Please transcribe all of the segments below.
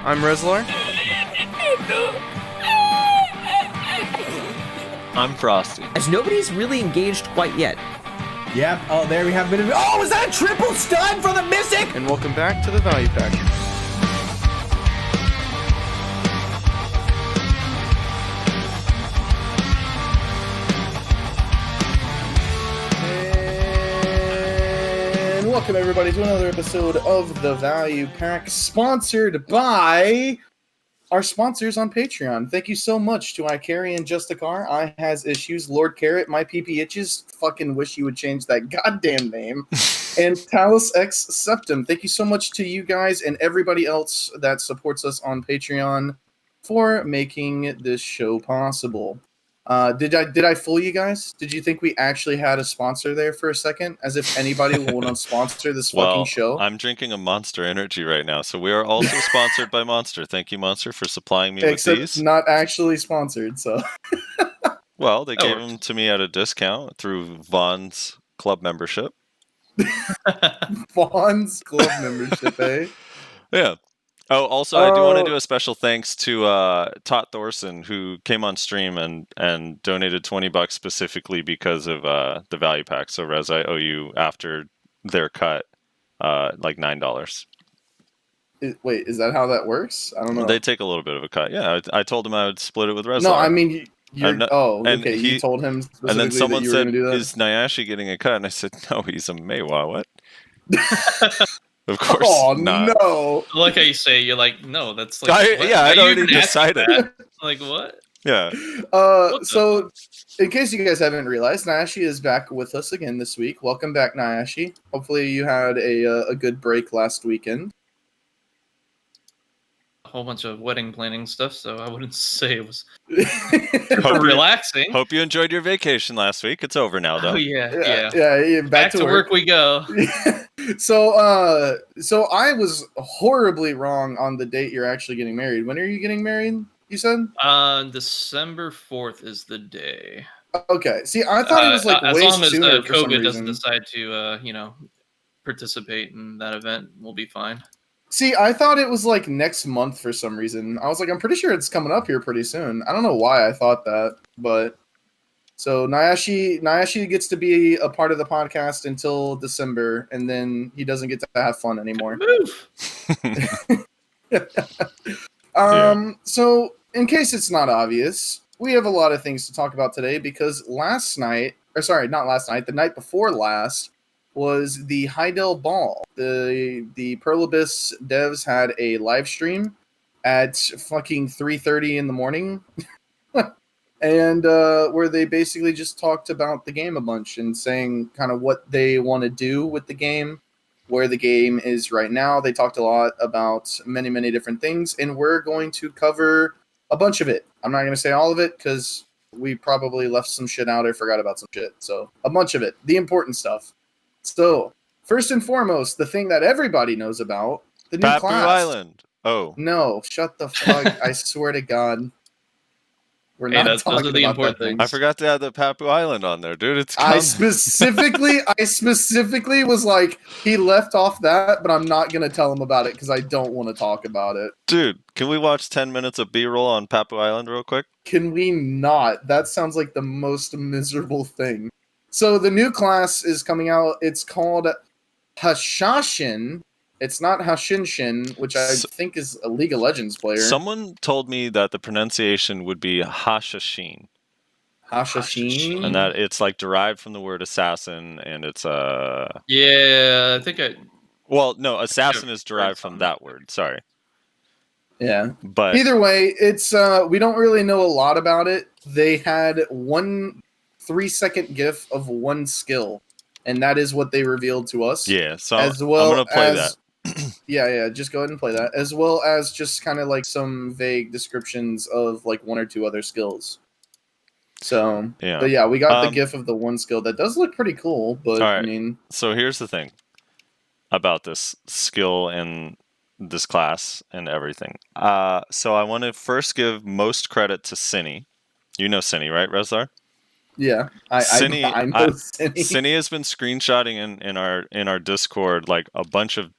I'm Reroll. I'm Frosty. As nobody's really engaged quite yet. Yep. Oh, there we have a bit of. Oh, is that a triple stun for the Mystic? And welcome back to the Value Pack. And welcome everybody to another episode of the Value Pack, sponsored by our sponsors on Patreon. Thank you so much to iCarry and Justicar, I Has Issues, Lord Carrot, My PP Itches, fucking wish you would change that goddamn name, and Talus X Septum. Thank you so much to you guys and everybody else that supports us on Patreon for making this show possible. Did I fool you guys? Did you think we actually had a sponsor there for a second? As if anybody will want to sponsor this fucking show? I'm drinking a Monster Energy right now, so we are also sponsored by Monster. Thank you, Monster, for supplying me with these. Not actually sponsored, so. Well, they gave them to me at a discount through Vaughn's club membership. Vaughn's club membership, eh? Yeah. Oh, also, I do want to do a special thanks to Tot Thorson, who came on stream and donated $20 specifically because of the value pack. So, Rez, I owe you after their cut, like $9. Wait, is that how that works? I don't know. They take a little bit of a cut. Yeah, I told him I would split it with Rez. No, I mean, okay. You told him specifically and then someone that you were said, do that? "Is Nayashe getting a cut?" And I said, "No, he's a Maywa." What? Of course not. No. I like how you say you're like, no, that's like I'd already decided. Like what? Yeah. So in case you guys haven't realized, Nayashe is back with us again this week. Welcome back, Nayashe. Hopefully you had a good break last weekend. A whole bunch of wedding planning stuff, so I wouldn't say it was Hope relaxing. Hope you enjoyed your vacation last week. It's over now, though. Oh yeah. Back to work we go. So I was horribly wrong on the date you're actually getting married. When are you getting married? You said? December 4th is the day. Okay. See, I thought it was like as way long as sooner for some COVID reason. doesn't decide to participate in that event, we'll be fine. See, I thought it was like next month for some reason. I was like, I'm pretty sure it's coming up here pretty soon. I don't know why I thought that, but so Nayashe gets to be a part of the podcast until December, and then he doesn't get to have fun anymore. So in case it's not obvious, we have a lot of things to talk about today because the night before last was the Heidel ball. The Perlibus devs had a live stream at fucking 3:30 in the morning. And where they basically just talked about the game a bunch and saying kind of what they want to do with the game, where the game is right now. They talked a lot about many, many different things, and we're going to cover a bunch of it. I'm not going to say all of it because we probably left some shit out or forgot about some shit. So a bunch of it, the important stuff. So first and foremost, the thing that everybody knows about, the new Papu class. Island. Oh. No, shut the fuck. I swear to God. We're not talking those are the about important that thing. things. I forgot to add the Papu Island on there, dude. It's I specifically was like, he left off that, but I'm not going to tell him about it because I don't want to talk about it. Dude, can we watch 10 minutes of B-roll on Papu Island real quick? Can we not? That sounds like the most miserable thing. So the new class is coming out. It's called Hashashin. It's not Hashinshin, which I think is a League of Legends player. Someone told me that the pronunciation would be Hashashin. Hashashin? And that it's like derived from the word assassin, and it's Yeah, I think Well, no, assassin is derived from that word. Sorry. Yeah. But either way, it's we don't really know a lot about it. They had 1 3-second GIF of one skill, and that is what they revealed to us. Yeah, so as well I'm gonna play that. Yeah, just go ahead and play that, as well as just kind of like some vague descriptions of like 1 or 2 other skills. So, yeah. But yeah, we got the GIF of the one skill that does look pretty cool. But right. I mean, so here's the thing about this skill and this class and everything. So I want to first give most credit to Cinny. You know Cinny, right, Rezlar? Yeah, I know Cinny. Cinny has been screenshotting in our Discord like a bunch of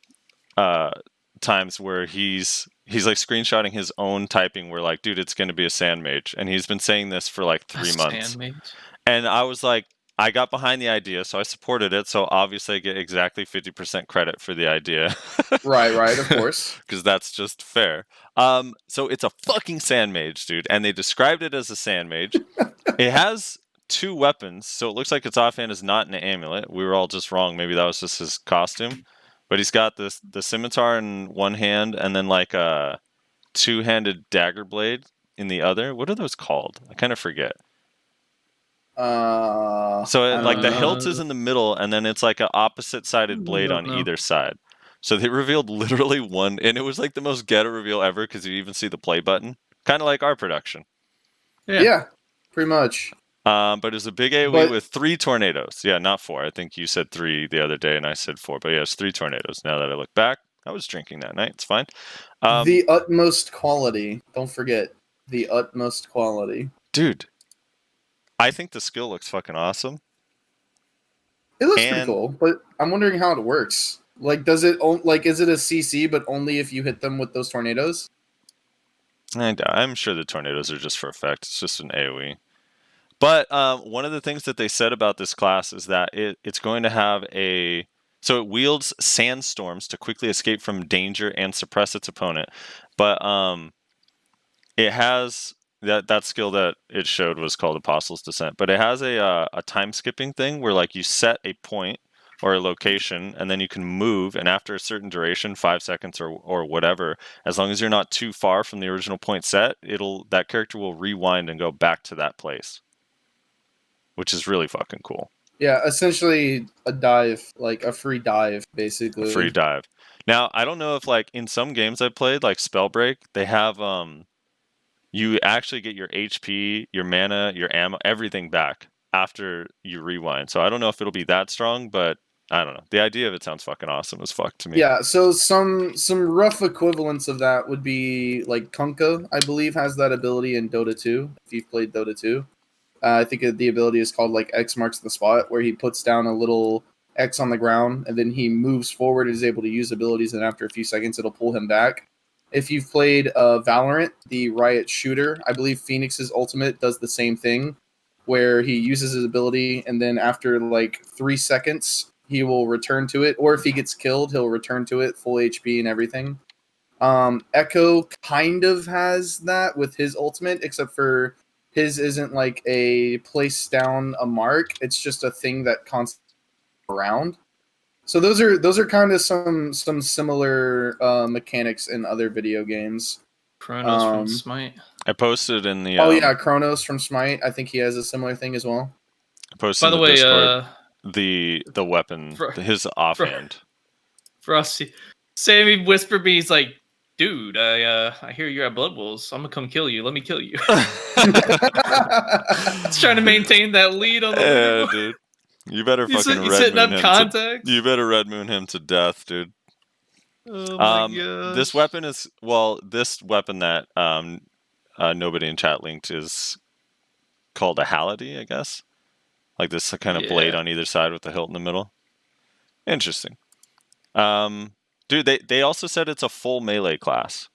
times where he's like screenshotting his own typing. Where like, dude, it's going to be a sand mage, and he's been saying this for like 3 months. Sand mage. And I was like, I got behind the idea, so I supported it. So obviously, I get exactly 50% credit for the idea. Right, of course. Because that's just fair. So it's a fucking sand mage, dude, and they described it as a sand mage. It has 2 weapons, so it looks like its offhand is not an amulet. We were all just wrong. Maybe that was just his costume. But he's got the scimitar in one hand, and then like a 2-handed dagger blade in the other. What are those called? I kind of forget. So like the hilt is in the middle, and then it's like an opposite-sided blade on either side. So they revealed literally one, and it was like the most ghetto reveal ever because you even see the play button, kind of like our production. Yeah, pretty much. But it's a big AoE with 3 tornadoes. Yeah, not 4. I think you said 3 the other day, and I said 4. But yeah, it's 3 tornadoes. Now that I look back, I was drinking that night. It's fine. The utmost quality. Don't forget the utmost quality, dude. I think the skill looks fucking awesome. It looks pretty cool, but I'm wondering how it works. Like, is it a CC, but only if you hit them with those tornadoes? I'm sure the tornadoes are just for effect. It's just an AoE. But one of the things that they said about this class is that it's going to have so it wields sandstorms to quickly escape from danger and suppress its opponent. But it has that skill that it showed was called Apostle's Descent. But it has a time skipping thing where like you set a point or a location, and then you can move, and after a certain duration, 5 seconds or whatever, as long as you're not too far from the original point set, that character will rewind and go back to that place. Which is really fucking cool. Yeah, essentially a dive, like a free dive, basically. A free dive. Now, I don't know if like in some games I played, like Spellbreak, they have you actually get your HP, your mana, your ammo, everything back after you rewind. So I don't know if it'll be that strong, but I don't know. The idea of it sounds fucking awesome as fuck to me. Yeah, so some rough equivalents of that would be like Kunkka, I believe, has that ability in Dota 2, if you've played Dota 2. I think the ability is called like X marks the spot, where he puts down a little X on the ground, and then he moves forward and is able to use abilities, and after a few seconds, it'll pull him back. If you've played Valorant, the Riot shooter, I believe Phoenix's ultimate does the same thing, where he uses his ability, and then after like 3 seconds, he will return to it, or if he gets killed, he'll return to it, full HP and everything. Echo kind of has that with his ultimate, except for his isn't like a place down a mark. It's just a thing that constantly around. So those are kind of some similar mechanics in other video games. Chronos from Smite. I posted in the. Oh yeah, Chronos from Smite. I think he has a similar thing as well. I posted By the way, Discord, the weapon, his offhand. Frosty, Sammy whispered me. He's like, "Dude, I hear you're at Blood Wolves. I'm gonna come kill you. Let me kill you." It's trying to maintain that lead on the leaderboard. Dude. You better fucking Red Moon him. You better Red Moon him to death, dude. Oh my gosh. This weapon that nobody in chat linked is called a Halidi, I guess. Like this kind of blade on either side with the hilt in the middle. Interesting. Dude, they also said it's a full melee class.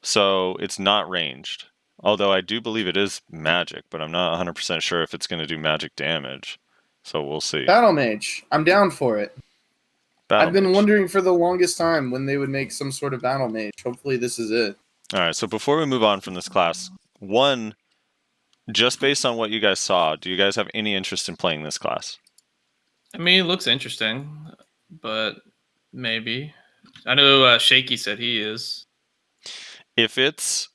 So it's not ranged. Although I do believe it is magic, but I'm not 100% sure if it's going to do magic damage. So we'll see. Battle Mage. I'm down for it. I've been wondering for the longest time when they would make some sort of Battle Mage. Hopefully this is it. All right, so before we move on from this class, just based on what you guys saw, do you guys have any interest in playing this class? I mean, it looks interesting, but maybe. I know Shaky said he is. If it's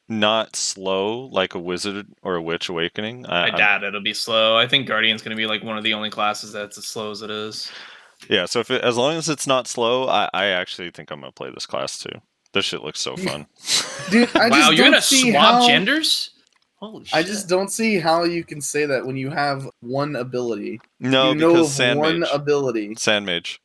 not slow like a Wizard or a Witch Awakening, I doubt it'll be slow. I think Guardian's going to be like one of the only classes that's as slow as it is. Yeah, so as long as it's not slow, I actually think I'm going to play this class too. This shit looks so fun. Dude, wow, you're going to swap genders? Holy shit. I just don't see how you can say that when you have one ability. No, because Sand Mage. One ability. Sand Mage.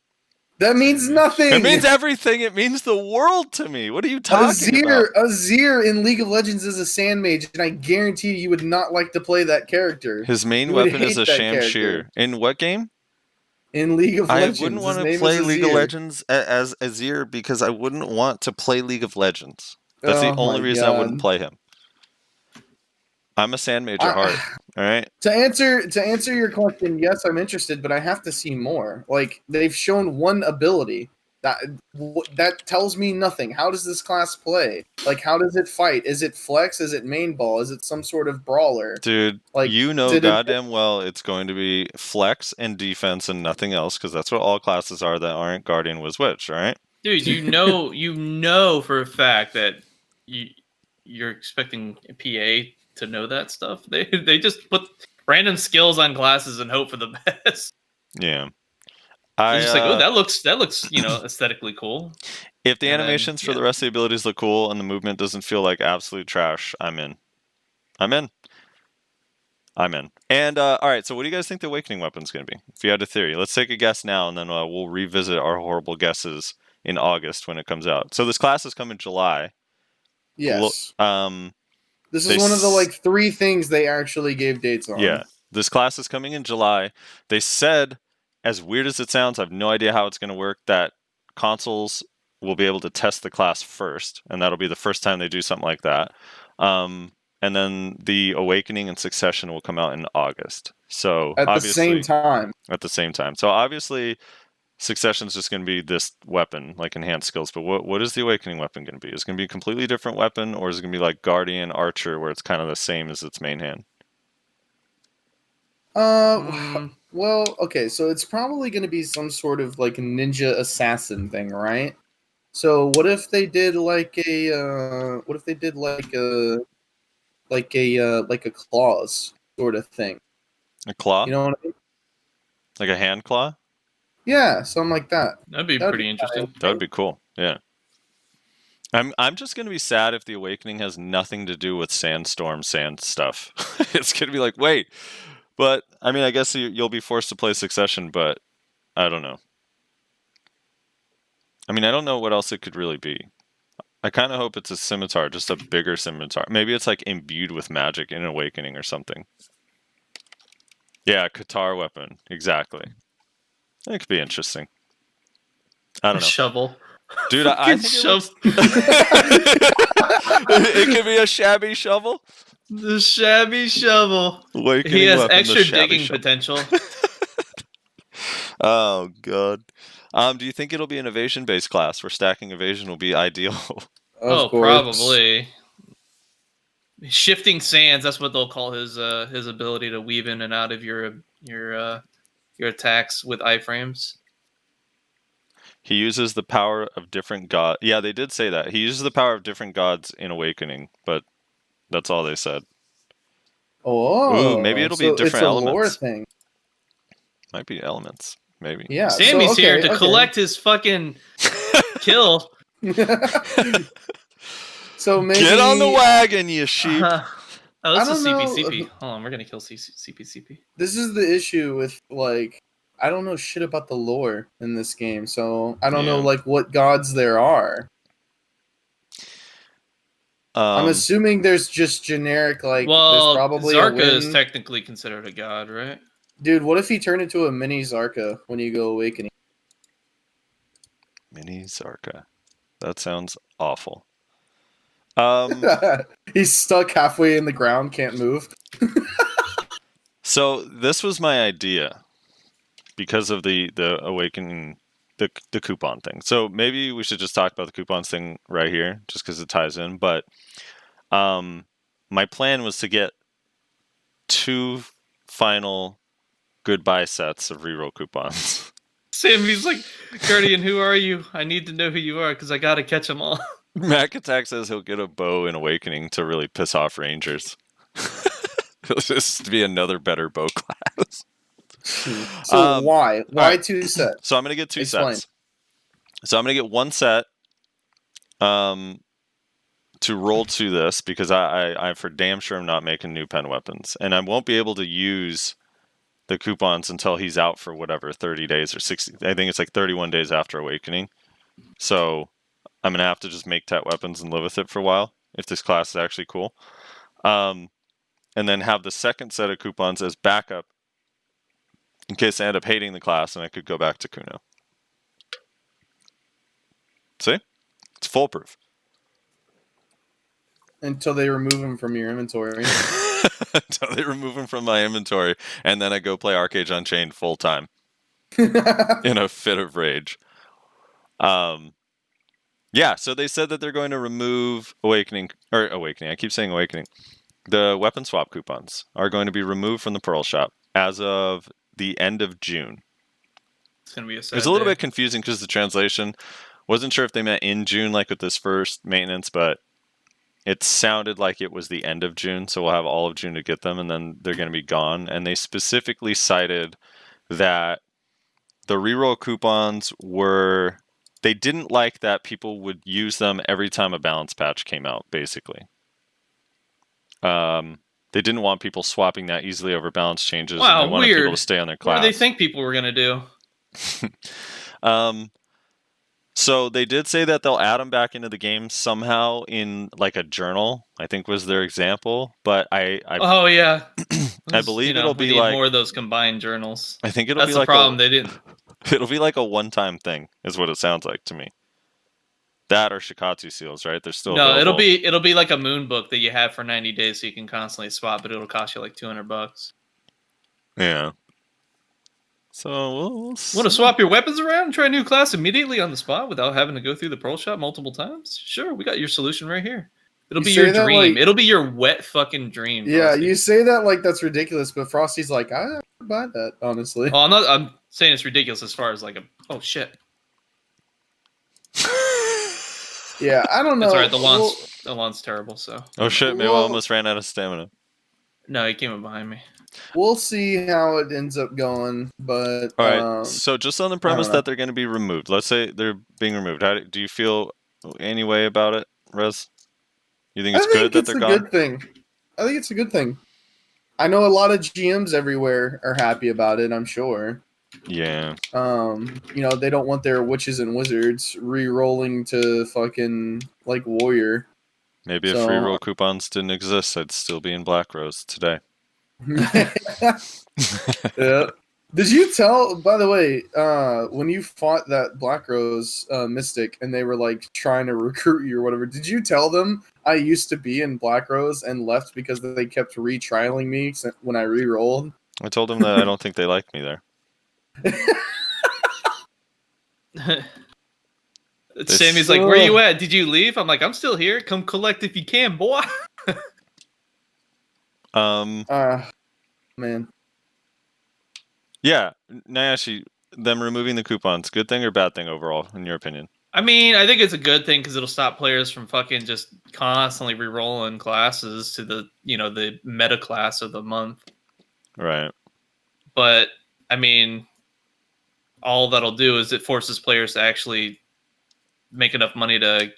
That means nothing. It means everything. It means the world to me. What are you talking about? Azir in League of Legends is a Sand Mage, and I guarantee you would not like to play that character. His main weapon is a Shamshir. In what game? in League of I Legends. wouldn't want His to name play is League of Azir. Legends as Azir because I wouldn't want to play League of Legends. That's the Oh only my reason I wouldn't God. play him. I'm a Sand Mage at I- heart. All right. To answer your question, yes, I'm interested, but I have to see more. Like they've shown one ability that tells me nothing. How does this class play? Like how does it fight? Is it flex? Is it main ball? Is it some sort of brawler? Dude, Like you know did it, goddamn well it's going to be flex and defense and nothing else because that's what all classes are that aren't Guardian Wiz Witch, all right? Dude, you know for a fact that you're expecting PA to know that stuff. They just put random skills on classes and hope for the best. Yeah. It's just like, oh, that looks aesthetically cool. If the And then, animations for yeah. the rest of the abilities look cool and the movement doesn't feel like absolute trash, I'm in. And all right, so what do you guys think the awakening weapon's going to be? If you had a theory, let's take a guess now, and then we'll revisit our horrible guesses in August when it comes out. So this class is coming July. yes. This they is one of the s- like 3 things they actually gave dates on. Yeah, this class is coming in July. They said, as weird as it sounds, I have no idea how it's going to work, that consoles will be able to test the class first, and that'll be the first time they do something like that. And then the Awakening and Succession will come out in August. So At the obviously, same time. at the same time. So obviously, Succession is just going to be this weapon, like enhanced skills. But what is the Awakening weapon going to be? Is it going to be a completely different weapon, or is it going to be like Guardian, Archer, where it's kind of the same as its main hand? Well, okay, so it's probably going to be some sort of like ninja assassin thing, right? So what if they did like a like a claws sort of thing? A claw? You know what I mean? Like a hand claw? Yeah, something like that. That'd be That'd pretty be interesting. That would be cool. Yeah. I'm just gonna be sad if the Awakening has nothing to do with Sandstorm sand stuff. It's gonna be like, wait, but I mean, I guess you'll be forced to play Succession, but I don't know. I mean, I don't know what else it could really be. I kind of hope it's a scimitar, just a bigger scimitar. Maybe it's like imbued with magic in Awakening or something. Yeah, Qatar weapon, exactly. It could be interesting. I don't know. Shovel. Dude, I think it could be a shabby shovel. The shabby shovel. Awakening He has weapon, the extra shabby digging shovel. potential. Oh god. Do you think it'll be an evasion-based class where stacking evasion will be ideal? Of course. Probably. Shifting sands, that's what they'll call his ability to weave in and out of your attacks with iframes. He uses the power of different gods. Yeah, they did say that. He uses the power of different gods in Awakening, but that's all they said. Oh, Ooh, maybe it'll be so different it's a elements. lore thing. Might be elements, maybe. Yeah. Sammy's here to collect his fucking kill. So maybe Get on the wagon, you sheep. Oh, this I is don't know. CPCP. Hold on, we're gonna kill CPCP. This is the issue with like I don't know shit about the lore in this game, so I don't know Yeah. like what gods there are. I'm assuming there's just generic like Well, there's probably Zarka a is win. technically considered a god, right? Dude, what if he turned into a mini Zarka when you go awakening? Mini Zarka. That sounds awful. He's stuck halfway in the ground, can't move. So this was my idea because of the awakening, the coupon thing. So maybe we should just talk about the coupons thing right here, just because it ties in. But my plan was to get 2 final goodbye sets of reroll coupons. Sammy's like, Guardian, who are you? I need to know who you are because I gotta catch them all. Mac Attack says he'll get a bow in Awakening to really piss off Rangers. It'll just be another better bow class. So why? Why right. 2 sets? So I'm gonna get 2 Explain. sets. So I'm gonna get 1 set to roll to this because I for damn sure I'm not making new pen weapons, and I won't be able to use the coupons until he's out for whatever 30 days or 60. I think it's like 31 days after Awakening. So I'm gonna have to just make tet weapons and live with it for a while if this class is actually cool. And then have the second set of coupons as backup in case I end up hating the class and I could go back to Kuno. See? It's foolproof. Until they remove him from your inventory. Until they remove him from my inventory, and then I go play Arcade Unchained full time in a fit of rage. Yeah, so they said that they're going to remove Awakening. I keep saying Awakening. The weapon swap coupons are going to be removed from the Pearl Shop as of the end of June. It's gonna be a sad It was a little day. bit confusing because the translation wasn't sure if they meant in June, like with this first maintenance, but it sounded like it was the end of June, so we'll have all of June to get them, and then they're going to be gone. And they specifically cited that the reroll coupons were... They didn't like that people would use them every time a balance patch came out, basically. They didn't want people swapping that easily over balance changes, Wow, and they wanted weird. people to stay on their What class. do they think people were gonna do? So they did say that they'll add them back into the game somehow in like a journal, I think was their example. But I Oh yeah, I believe it'll be we need like... more of those combined journals. I think it'll That's be the like problem. They didn't. It'll be like a one-time thing, is what it sounds like to me. That or Shikatsu seals, right? They're still No, available. it'll be like a moon book that you have for 90 days, so you can constantly swap, but it'll cost you like $200. Yeah. So we'll see. Want to swap your weapons around and try a new class immediately on the spot without having to go through the Pearl Shop multiple times? Sure, we got your solution right here. It'll You be say your that dream. like- It'll be your wet fucking dream. Yeah, Frosty. you say that like that's ridiculous, but Frosty's like, I would buy that, honestly. Oh, I'm saying it's ridiculous as far as like a. Oh shit. Yeah, I don't know. That's alright. The lawn's terrible. So Oh shit, maybe I Well- almost ran out of stamina. no, he came up behind me. We'll see how it ends up going, but All right. So just on the premise know. that they're going to be removed, let's say they're being removed. Do you feel any way about it, Rez? You think it's good that they're gone? Good thing. I think it's a good thing. I know a lot of GMs everywhere are happy about it, I'm sure. Yeah. They don't want their witches and wizards re-rolling to fucking like warrior. Maybe if So- free roll coupons didn't exist, I'd still be in Black Rose today. Yeah. Did you tell, by the way, when you fought that Black Rose Mystic and they were like trying to recruit you or whatever, did you tell them I used to be in Black Rose and left because they kept retrialing me when I re-rolled? I told them that I don't think they like me there. Sammy's like, "Where you at? Did you leave?" I'm like, "I'm still here. Come collect if you can, boy." Man. Yeah, Nayashe, them removing the coupons, good thing or bad thing overall, in your opinion? I mean, I think it's a good thing because it'll stop players from fucking just constantly re-rolling classes to the meta class of the month. Right. But I mean, all that'll do is it forces players to actually make enough money to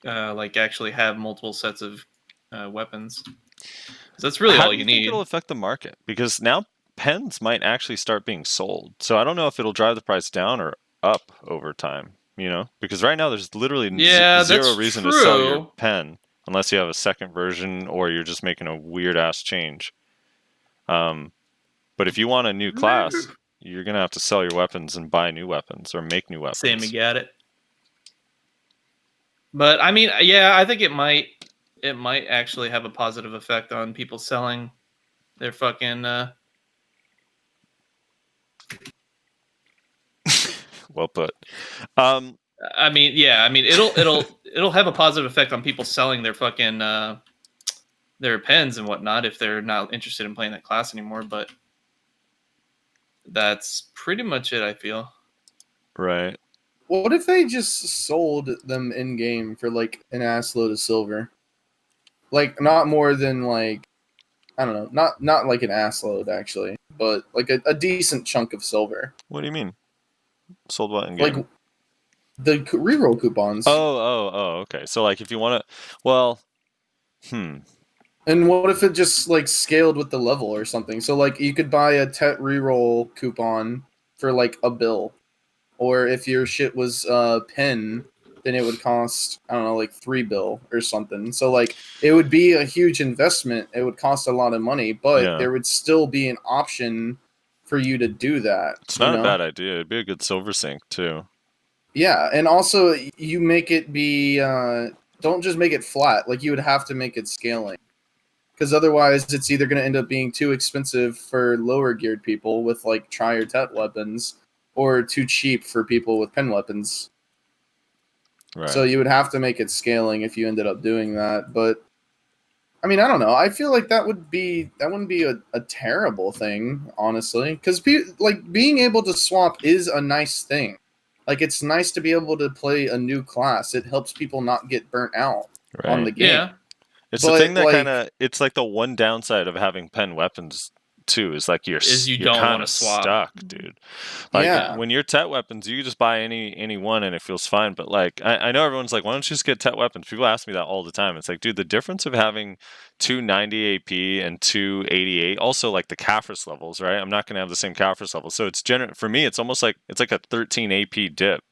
actually have multiple sets of weapons. That's really How all do you think need. it'll affect the market? Because now pens might actually start being sold. So I don't know if it'll drive the price down or up over time, Because right now there's literally Yeah, zero that's reason to sell your true. pen unless you have a second version or you're just making a weird-ass change. But if you want a new class, you're going to have to sell your weapons and buy new weapons or make new weapons. Sammy got it. But I mean, yeah, I think it might actually have a positive effect on people selling their fucking Well put. I mean, yeah, I mean it'll have a positive effect on people selling their fucking their pens and whatnot if they're not interested in playing that class anymore, but that's pretty much it, I feel. Right. What if they just sold them in game for like an ass load of silver? Like not more than like, I don't know, not like an ass load actually, but like a decent chunk of silver. What do you mean? Sold what in game? Like the reroll coupons. Oh, okay. So like if you want to, And what if it just like scaled with the level or something? So like you could buy a Tet reroll coupon for like a bill. Or if your shit was pen, then it would cost, I don't know, like 3 bill or something. So like it would be a huge investment. It would cost a lot of money, but there would still be an option for you to do that. It's not a bad idea. It'd be a good silver sink too. Yeah, and also you make it be don't just make it flat. Like you would have to make it scaling. Because otherwise it's either going to end up being too expensive for lower geared people with like tri or tet weapons, or too cheap for people with pen weapons. Right. So you would have to make it scaling if you ended up doing that. But I mean, I don't know. I feel like that wouldn't be a terrible thing, honestly. Because like being able to swap is a nice thing. Like it's nice to be able to play a new class. It helps people not get burnt out on the game. Yeah. It's the thing that kind of, it's like the one downside of having pen weapons too, is like you're don't want to swap. Stuck, dude. Like when you're tet weapons, you just buy any one and it feels fine. But like I know everyone's like, why don't you just get tet weapons? People ask me that all the time. It's like, dude, the difference of having 290 AP and 288, also like the Caphras levels, right? I'm not gonna have the same Caphras level. So it's for me, it's almost like it's like a 13 AP dip.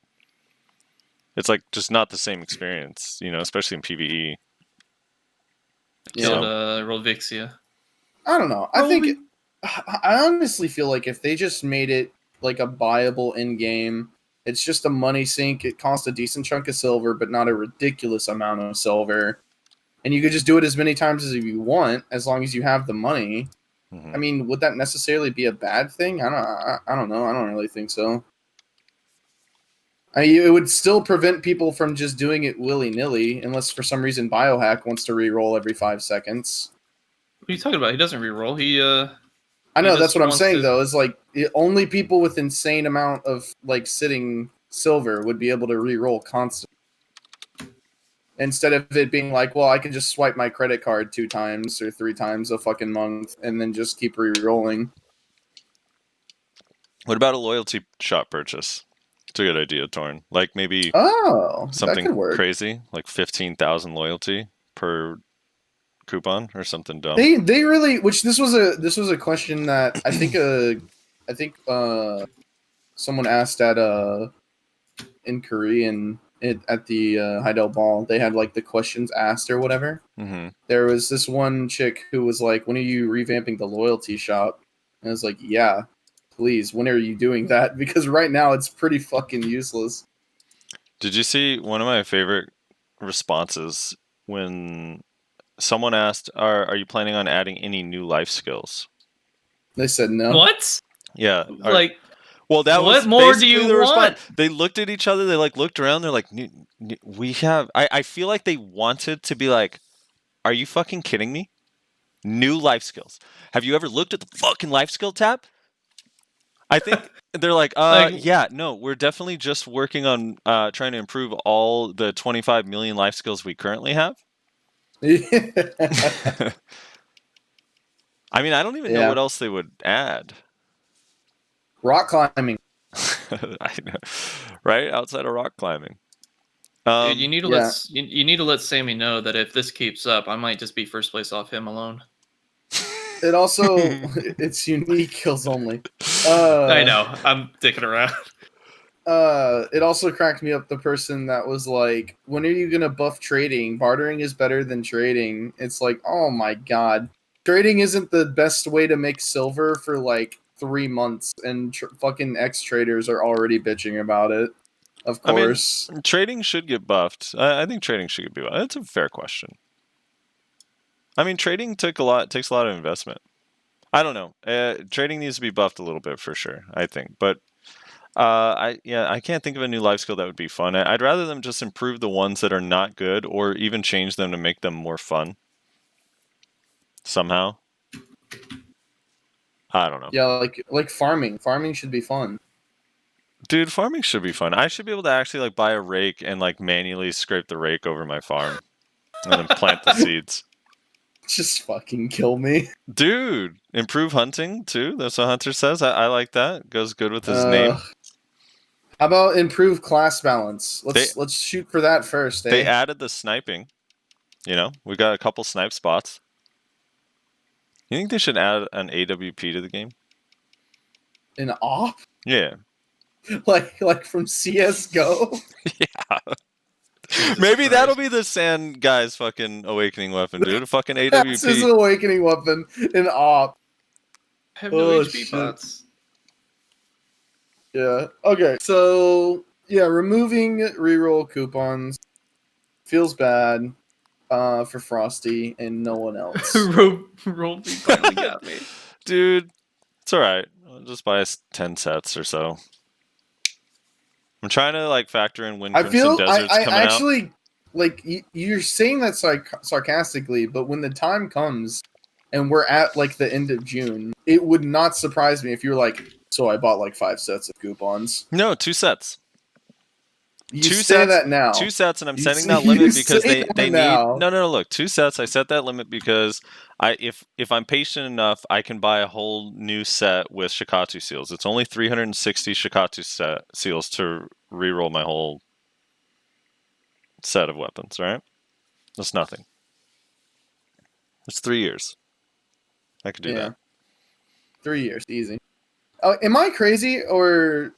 It's like just not the same experience, you know, especially in PvE. Rolled Vixia. I don't know. I honestly feel like if they just made it like a buyable in-game, it's just a money sink. It costs a decent chunk of silver, but not a ridiculous amount of silver. And you could just do it as many times as you want, as long as you have the money. I mean, would that necessarily be a bad thing? I don't know. I don't really think so. It would still prevent people from just doing it willy-nilly, unless for some reason Biohack wants to re-roll every 5 seconds. What are you talking about? He doesn't re-roll. I know, that's what I'm saying, though, is like, only people with insane amount of, like, sitting silver would be able to re-roll constantly. Instead of it being like, well, I can just swipe my credit card 2 times or 3 times a fucking month, and then just keep re-rolling. What about a loyalty shop purchase? It's a good idea, Thorn. Like maybe something crazy, like 15,000 loyalty per coupon or something dumb. They really, which this was a question that I think someone asked at in Korean at the Heidel ball. They had like the questions asked or whatever. There was this one chick who was like, "When are you revamping the loyalty shop?" And I was like, "Yeah. Please, when are you doing that? Because right now it's pretty fucking useless." Did you see one of my favorite responses when someone asked, "Are you planning on adding any new life skills?" They said no. What? Yeah. Well, that what was more do you want? They looked at each other. They like looked around. They're like, "We have." I feel like they wanted to be like, "Are you fucking kidding me? New life skills? Have you ever looked at the fucking life skill tab?" I think they're like, yeah, no, we're definitely just working on trying to improve all the 25 million life skills we currently have. I mean, I don't even know what else they would add. Rock climbing. I know, right? Outside of rock climbing. Dude, you need to let Sammy know that if this keeps up, I might just be first place off him alone. It also, it's unique kills only. I know. I'm dicking around. It also cracked me up, the person that was like, "When are you going to buff trading? Bartering is better than trading." It's like, oh my god. Trading isn't the best way to make silver for like 3 months, and fucking ex-traders are already bitching about it. Of course. I mean, trading should get buffed. I think trading should be buffed. That's a fair question. I mean, trading takes a lot of investment. I don't know. Trading needs to be buffed a little bit for sure, I think. But I can't think of a new life skill that would be fun. I'd rather them just improve the ones that are not good, or even change them to make them more fun. Somehow. I don't know. Yeah, like farming. Farming should be fun. Dude, farming should be fun. I should be able to actually like buy a rake and like manually scrape the rake over my farm and then plant the seeds. Just fucking kill me. Dude, improve hunting too. That's what Hunter says. I like that. Goes good with his name. How about improve class balance? Let's shoot for that first. They added the sniping. You know, we got a couple snipe spots. You think they should add an AWP to the game? An op? Yeah. Like from CS:GO? Yeah. Jesus Maybe that'll Christ. be the Sand guy's fucking awakening weapon, dude. A fucking That's his AWP. awakening weapon in op. I have no Oh, HP shit. pots. Yeah. Okay. So yeah, removing reroll coupons feels bad for Frosty and no one else. Roll finally got me. Dude, it's alright. I'll just buy us 10 sets or so. I'm trying to like factor in when I Crimson feel Desert's I coming out. actually like you're saying that sarcastically, but when the time comes and we're at like the end of June, it would not surprise me if you're like, so I bought like 5 sets of coupons. No, 2 sets. You Two say sets, that now. 2 sets, and I'm You setting say- that you limit because say they that need. now. No. Look, 2 sets. I set that limit because if I'm patient enough, I can buy a whole new set with Shikatu seals. It's only 360 Shikatu seals to reroll my whole set of weapons. Right? That's nothing. It's 3 years. I could do that. 3 years, easy. Am I crazy or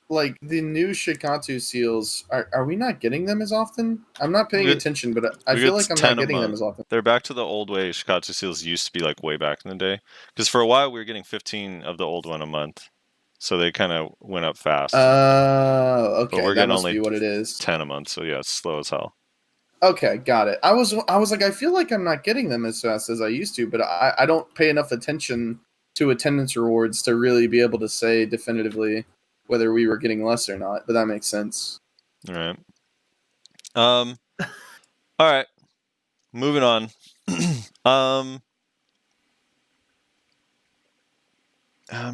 like the new Shikatu seals? Are we not getting them as often? I'm not paying We get- attention, but I we feel get like I'm 10 not a getting them month. as often. They're back to the old way Shikatu seals used to be, like way back in the day. Because for a while we were getting 15 of the old one a month, so they kind of went up fast. Okay, But we're that getting must only be what it is. 10 a month, so yeah, it's slow as hell. Okay, got it. I was like, I feel like I'm not getting them as fast as I used to, but I don't pay enough attention to attendance rewards to really be able to say definitively whether we were getting less or not. But that makes sense. All right. All right. Moving on. I'm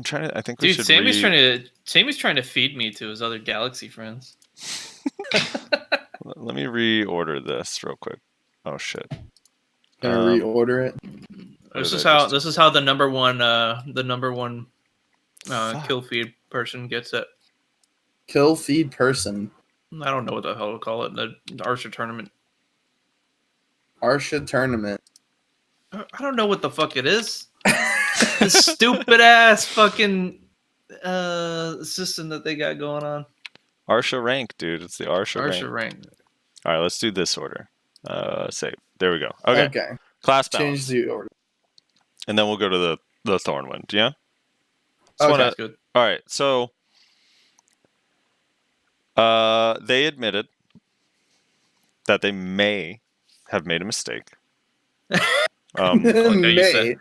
trying to. I think we Dude, should. Sammy's trying to feed me to his other galaxy friends. Let me reorder this real quick. Oh shit. Gonna reorder it. What This did is I how just do? this is how the number one Fuck. kill feed person gets it. Kill feed person. I don't know what the hell to call it. The Arsha tournament. Arsha tournament. I don't know what the fuck it is. This stupid ass fucking system that they got going on. Arsha rank, dude. It's the Arsha rank. Arsha rank. All right, let's do this order. Save. There we go. Okay. Okay. Class Change balance. the order. And then we'll go to the Thorn one. Yeah. Okay. Wanna- That's good. All right. So they admitted that they may have made a mistake. Okay, you said- May.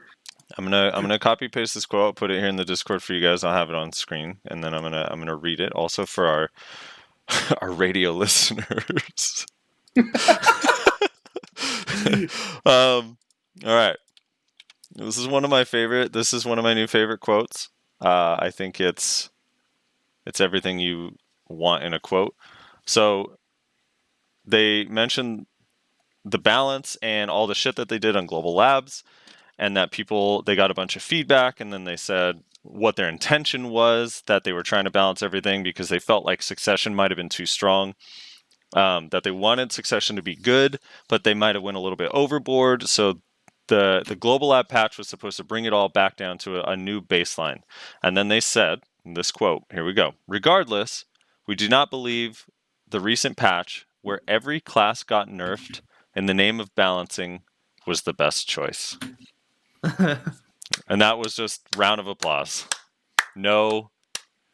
I'm gonna copy paste this quote. I'll put it here in the Discord for you guys. I'll have it on screen, and then I'm gonna read it also for our our radio listeners. All right. This is one of my new favorite quotes. I think it's everything you want in a quote. So they mentioned the balance and all the shit that they did on Global Labs, and that they got a bunch of feedback, and then they said what their intention was, that they were trying to balance everything because they felt like Succession might have been too strong. That they wanted Succession to be good, but they might have went a little bit overboard. So the Global Lab patch was supposed to bring it all back down to a new baseline. And then they said, in this quote, here we go. Regardless, we do not believe the recent patch where every class got nerfed in the name of balancing was the best choice. And that was just round of applause. No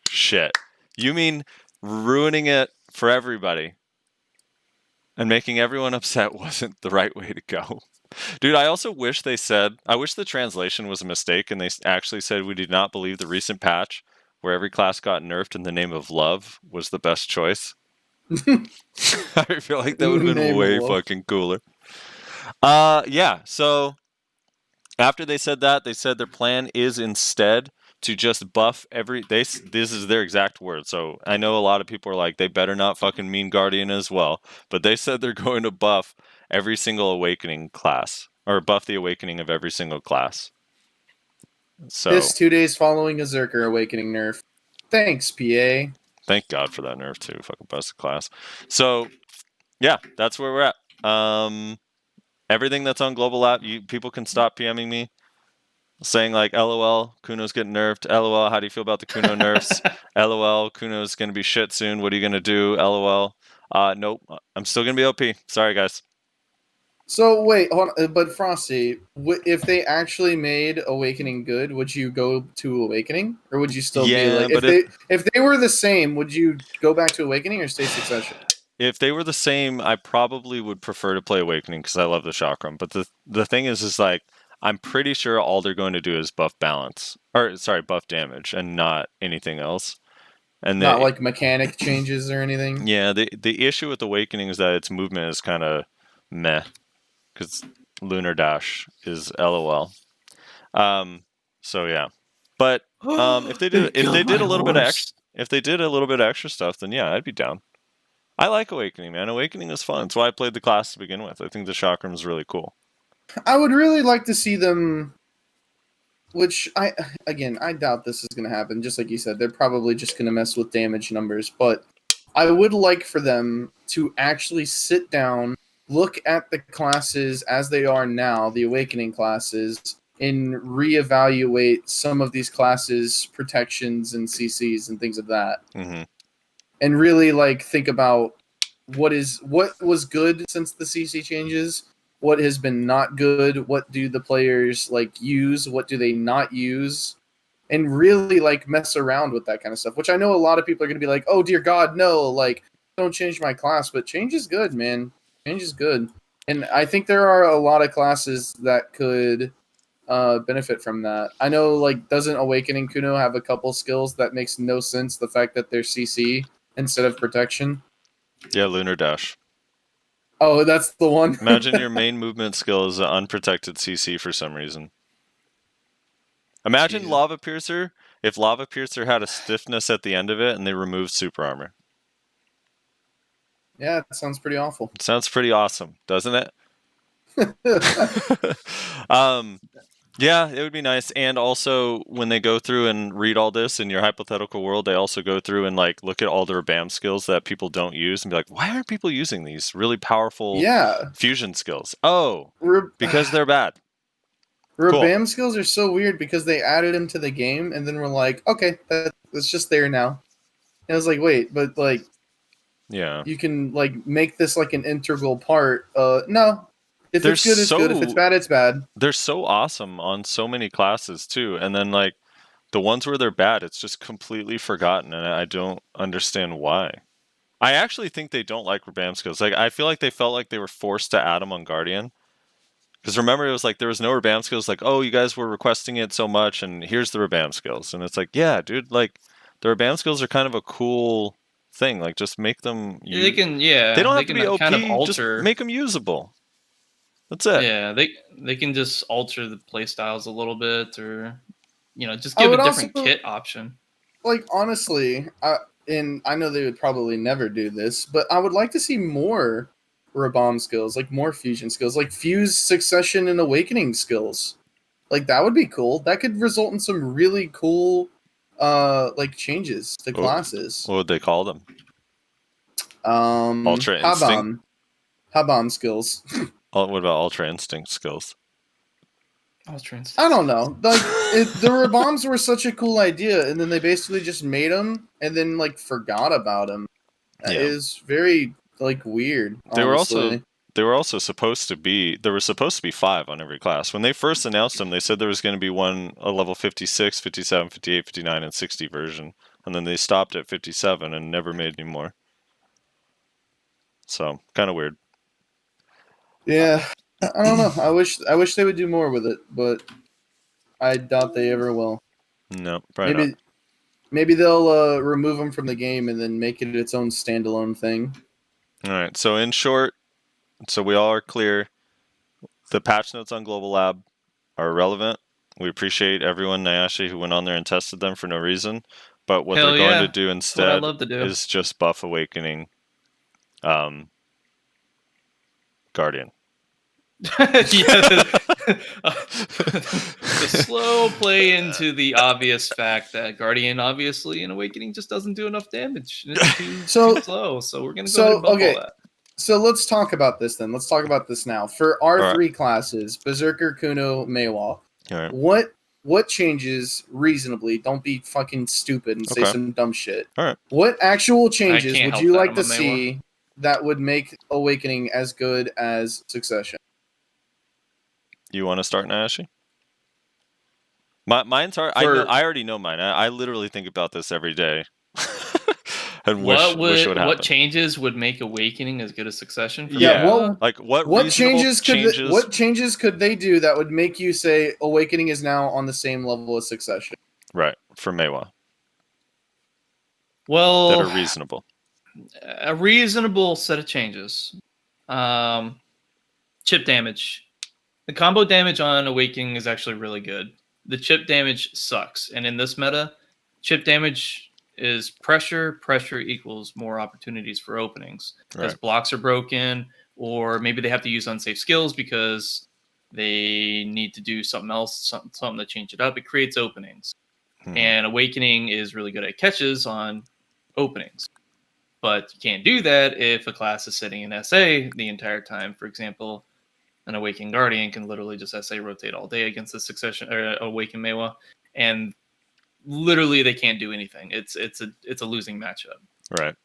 shit. You mean ruining it for everybody and making everyone upset wasn't the right way to go? Dude, I also wish I wish the translation was a mistake and they actually said we did not believe the recent patch where every class got nerfed in the name of love was the best choice. I feel like that would have been way fucking cooler. Yeah, so after they said that, they said their plan is instead to just buff this is their exact word. So I know a lot of people are like, they better not fucking mean Guardian as well. But they said they're going to buff every single Awakening class, or buff the Awakening of every single class. So This 2 days following a Zerker Awakening nerf. Thanks, PA. thank God for that nerf too. Fucking busted class. So yeah, that's where we're at. Everything that's on Global Lab, people can stop PMing me saying like, LOL, Kuno's getting nerfed. LOL, how do you feel about the Kuno nerfs? LOL, Kuno's going to be shit soon. What are you going to do? LOL. Nope. I'm still gonna be OP. Sorry, guys. So wait, hold on, but Frosty, if they actually made Awakening good, would you go to Awakening, or would you still be Yeah, like but if they were the same, would you go back to Awakening or stay Succession? If they were the same, I probably would prefer to play Awakening because I love the Chakram. But the thing is like I'm pretty sure all they're going to do is buff balance, or sorry, buff damage, and not anything else. And Not like mechanic changes or anything. yeah, the issue with Awakening is that its movement is kind of meh, because Lunar Dash is LOL. So yeah, but if they did a little bit of extra stuff, then yeah, I'd be down. I like Awakening, man. Awakening is fun. That's why I played the class to begin with. I think the Chakram is really cool. I would really like to see them, which I doubt this is going to happen. Just like you said, they're probably just going to mess with damage numbers. But I would like for them to actually sit down, look at the classes as they are now, the Awakening classes, and reevaluate some of these classes' protections and CCs and things of that. Mm-hmm. And really like think about what was good since the CC changes, what has been not good, what do the players like use, what do they not use, and really like mess around with that kind of stuff. Which I know a lot of people are going to be like, "Oh dear God, no! Like, don't change my class." But change is good, man. Change is good, and I think there are a lot of classes that could benefit from that. I know, like, doesn't Awakening Kuno have a couple skills that makes no sense? The fact that they're CC instead of protection. Yeah, Lunar Dash. Oh, that's the one. Imagine your main movement skill is an unprotected CC for some reason. Imagine Lava Piercer if Lava Piercer had a stiffness at the end of it and they removed super armor. Yeah, it sounds pretty awful. It sounds pretty awesome, doesn't it? Yeah, it would be nice. And also, when they go through and read all this in your hypothetical world, they also go through and like look at all the Rabam skills that people don't use and be like, why aren't people using these really powerful fusion skills? Oh, because they're bad. Rabam skills are so weird because they added them to the game and then we're like, okay, that's just there now. And I was like, wait, but like, yeah, you can like make this like an integral part. No. If it's good, it's good. If it's bad, it's bad. They're so awesome on so many classes too, and then like the ones where they're bad, it's just completely forgotten, and I don't understand why. I actually think they don't like Rabam skills. Like I feel like they felt like they were forced to add them on Guardian, because remember it was like there was no Rabam skills. Like, oh, you guys were requesting it so much, and here's the Rabam skills, and it's like, yeah, dude, like the Rabam skills are kind of a cool thing. Like just make them. They can, yeah. They don't have to be OP. Kind of alter. Just make them usable. That's it. Yeah, they can just alter the playstyles a little bit, or just give a different kit option. Like honestly, and I know they would probably never do this, but I would like to see more Rabam skills, like more fusion skills, like fuse, succession, and awakening skills. Like that would be cool. That could result in some really cool, like changes to classes. What would they call them? Ultra Instinct. Habam skills. What about Ultra Instinct skills? Ultra Instinct. I don't know. Like the Raboms were such a cool idea, and then they basically just made them and then like forgot about them. It is very like weird. Honestly. They were also supposed to be. There was supposed to be 5 on every class. When they first announced them, they said there was going to be a level 56, 57, 58, 59, and 60 version, and then they stopped at 57 and never made any more. So kind of weird. Yeah, I don't know. I wish they would do more with it, but I doubt they ever will. No, probably not. Maybe they'll remove them from the game and then make it its own standalone thing. All right. So in short, so we all are clear. The patch notes on Global Lab are irrelevant. We appreciate everyone, Nayashe, who went on there and tested them for no reason. But what they're going to do instead is just buff Awakening Guardian. The slow play into the obvious fact that Guardian, obviously, in Awakening just doesn't do enough damage. It's too slow, so we're going to go ahead and buff all that. So let's talk about this then. Let's talk about this now. For our 3 classes, Berserker, Kuno, Maywa, what changes reasonably? Don't be fucking stupid and say some dumb shit. All right. What actual changes would you like to see that would make Awakening as good as Succession? You want to start, Nayashe? Mine's hard. I already know mine. I literally think about this every day. And wish it would happen. What changes would make Awakening as good as Succession? For Yeah, Mela? like what changes could they do that would make you say Awakening is now on the same level as Succession? Right, for Meiwa. Well, that are reasonable. A reasonable set of changes. Chip damage. The combo damage on Awakening is actually really good. The chip damage sucks. And in this meta, chip damage is pressure. Pressure equals more opportunities for openings. Because blocks are broken, or maybe they have to use unsafe skills because they need to do something else, something to change it up. It creates openings. And Awakening is really good at catches on openings. But you can't do that if a class is sitting in SA the entire time. For example, an Awakened Guardian can literally just SA rotate all day against the Succession or Awakened Meiwa, and literally they can't do anything. It's a losing matchup. Right.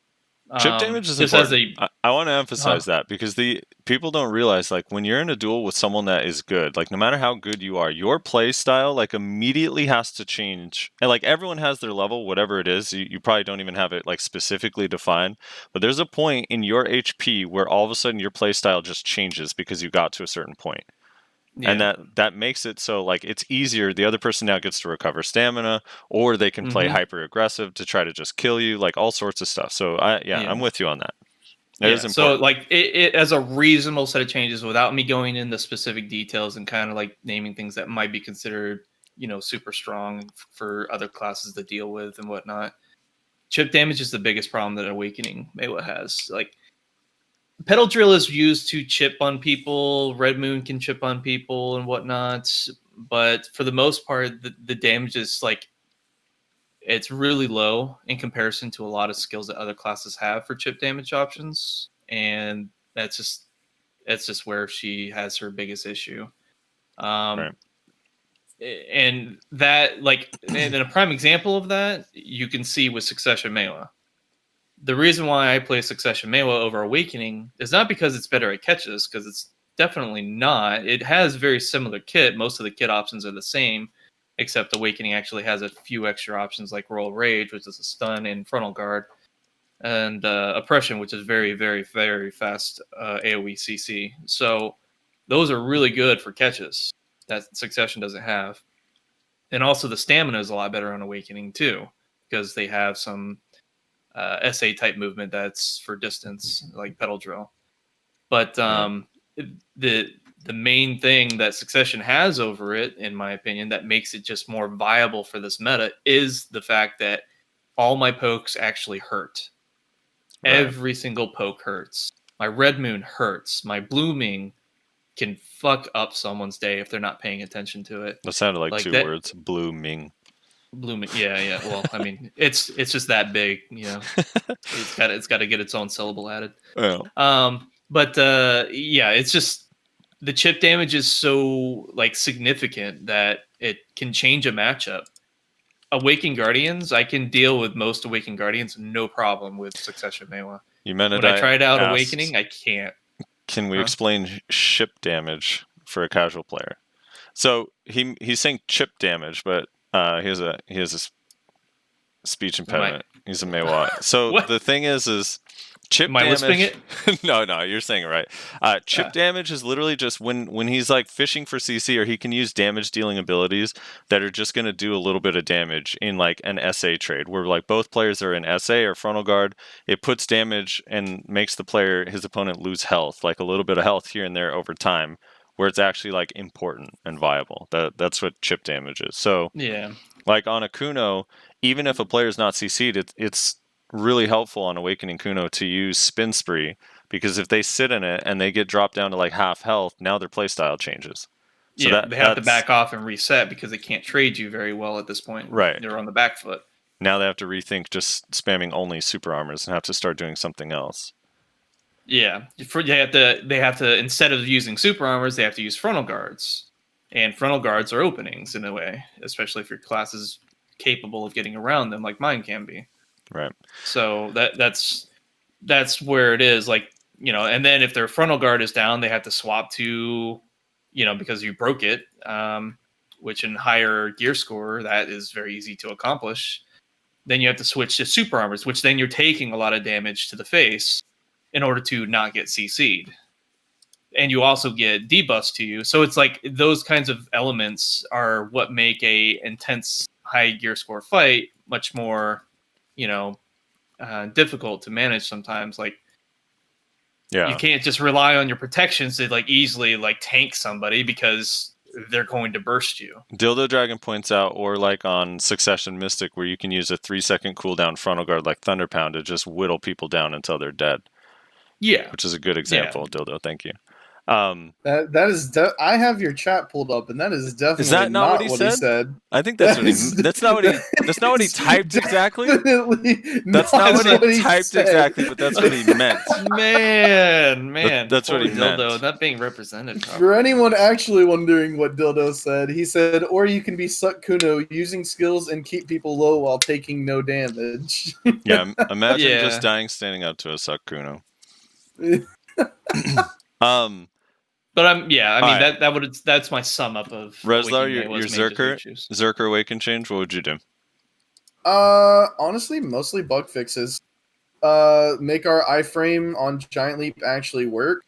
Chip damage is just important. I want to emphasize that because the people don't realize, like, when you're in a duel with someone that is good, like, no matter how good you are, your play style, like, immediately has to change. And, like, everyone has their level, whatever it is. You probably don't even have it, like, specifically defined. But there's a point in your HP where all of a sudden your play style just changes because you got to a certain point. Yeah. And that makes it so, like, it's easier. The other person now gets to recover stamina, or they can play hyper aggressive to try to just kill you, like all sorts of stuff. So I'm with you on that. It is important. So like it as a reasonable set of changes without me going into specific details and kind of like naming things that might be considered, super strong for other classes to deal with and whatnot. Chip damage is the biggest problem that Awakening Meiwa has. Like, Pedal Drill is used to chip on people. Red Moon can chip on people and whatnot. But for the most part, the damage is like, it's really low in comparison to a lot of skills that other classes have for chip damage options. And that's just where she has her biggest issue. Right. And that, like, and a prime example of that you can see with Succession Meiwa. The reason why I play Succession Meiwa over Awakening is not because it's better at catches, because it's definitely not. It has very similar kit. Most of the kit options are the same, except Awakening actually has a few extra options like Royal Rage, which is a stun and frontal guard, and Oppression, which is very, very, very fast AoE CC. So those are really good for catches that Succession doesn't have. And also the stamina is a lot better on Awakening too, because they have some SA type movement that's for distance, like Pedal Drill. But the main thing that Succession has over it, in my opinion, that makes it just more viable for this meta is the fact that all my pokes actually hurt. Right. Every single poke hurts. My Red Moon hurts. My Blooming can fuck up someone's day if they're not paying attention to it. That sounded like two words. Blooming. Blooming, yeah. Well, I mean, it's just that big, It's got to get its own syllable added. Oh. It's just the chip damage is so like significant that it can change a matchup. Awakened Guardians, I can deal with most Awakened Guardians, no problem with Succession Meiwa. When I tried out Awakening, I can't. Can we explain ship damage for a casual player? So he's saying chip damage, but he has a speech impediment. He's a Meiwa. So the thing is chip damage. Am I lisping it? No, you're saying it right. Chip damage is literally just when he's like fishing for CC, or he can use damage dealing abilities that are just going to do a little bit of damage in like an SA trade where like both players are in SA or frontal guard. It puts damage and makes his opponent lose health, like a little bit of health here and there over time, where it's actually like important and viable. That's what chip damage is. So yeah, like on a Kuno, even if a player is not CC'd, it's really helpful on Awakening Kuno to use Spin Spree, because if they sit in it and they get dropped down to like half health, now their playstyle changes. So they have to back off and reset because they can't trade you very well at this point. Right. They're on the back foot. Now they have to rethink just spamming only super armors and have to start doing something else. Yeah, they have to instead of using super armors, they have to use frontal guards, and frontal guards are openings in a way, especially if your class is capable of getting around them, like mine can be. Right. So that's that's where it is. Like, and then if their frontal guard is down, they have to swap to, because you broke it, which in higher gear score, that is very easy to accomplish. Then you have to switch to super armors, which then you're taking a lot of damage to the face in order to not get CC'd. And you also get debuffs to you. So it's like those kinds of elements are what make a intense high gear score fight much more, difficult to manage sometimes. Like, you can't just rely on your protections to like easily like tank somebody because they're going to burst you. Dildo Dragon points out, or like on Succession Mystic, where you can use a 3-second cooldown frontal guard like Thunder Pound to just whittle people down until they're dead. Yeah. Which is a good example, Dildo. Thank you. That is I have your chat pulled up, and that is definitely is that not what he said? I think that's that's not what he typed exactly. That's not what he typed exactly, but that's what he meant. Man, that's what he meant. Dildo, not being represented properly. For anyone actually wondering what Dildo said, he said, or you can be Suck Kuno using skills and keep people low while taking no damage. Yeah, imagine just dying standing up to a Suck Kuno. But that's my sum up of Reslar, your Zerker Awaken change. What would you do? Honestly, mostly bug fixes. Make our iframe on Giant Leap actually work.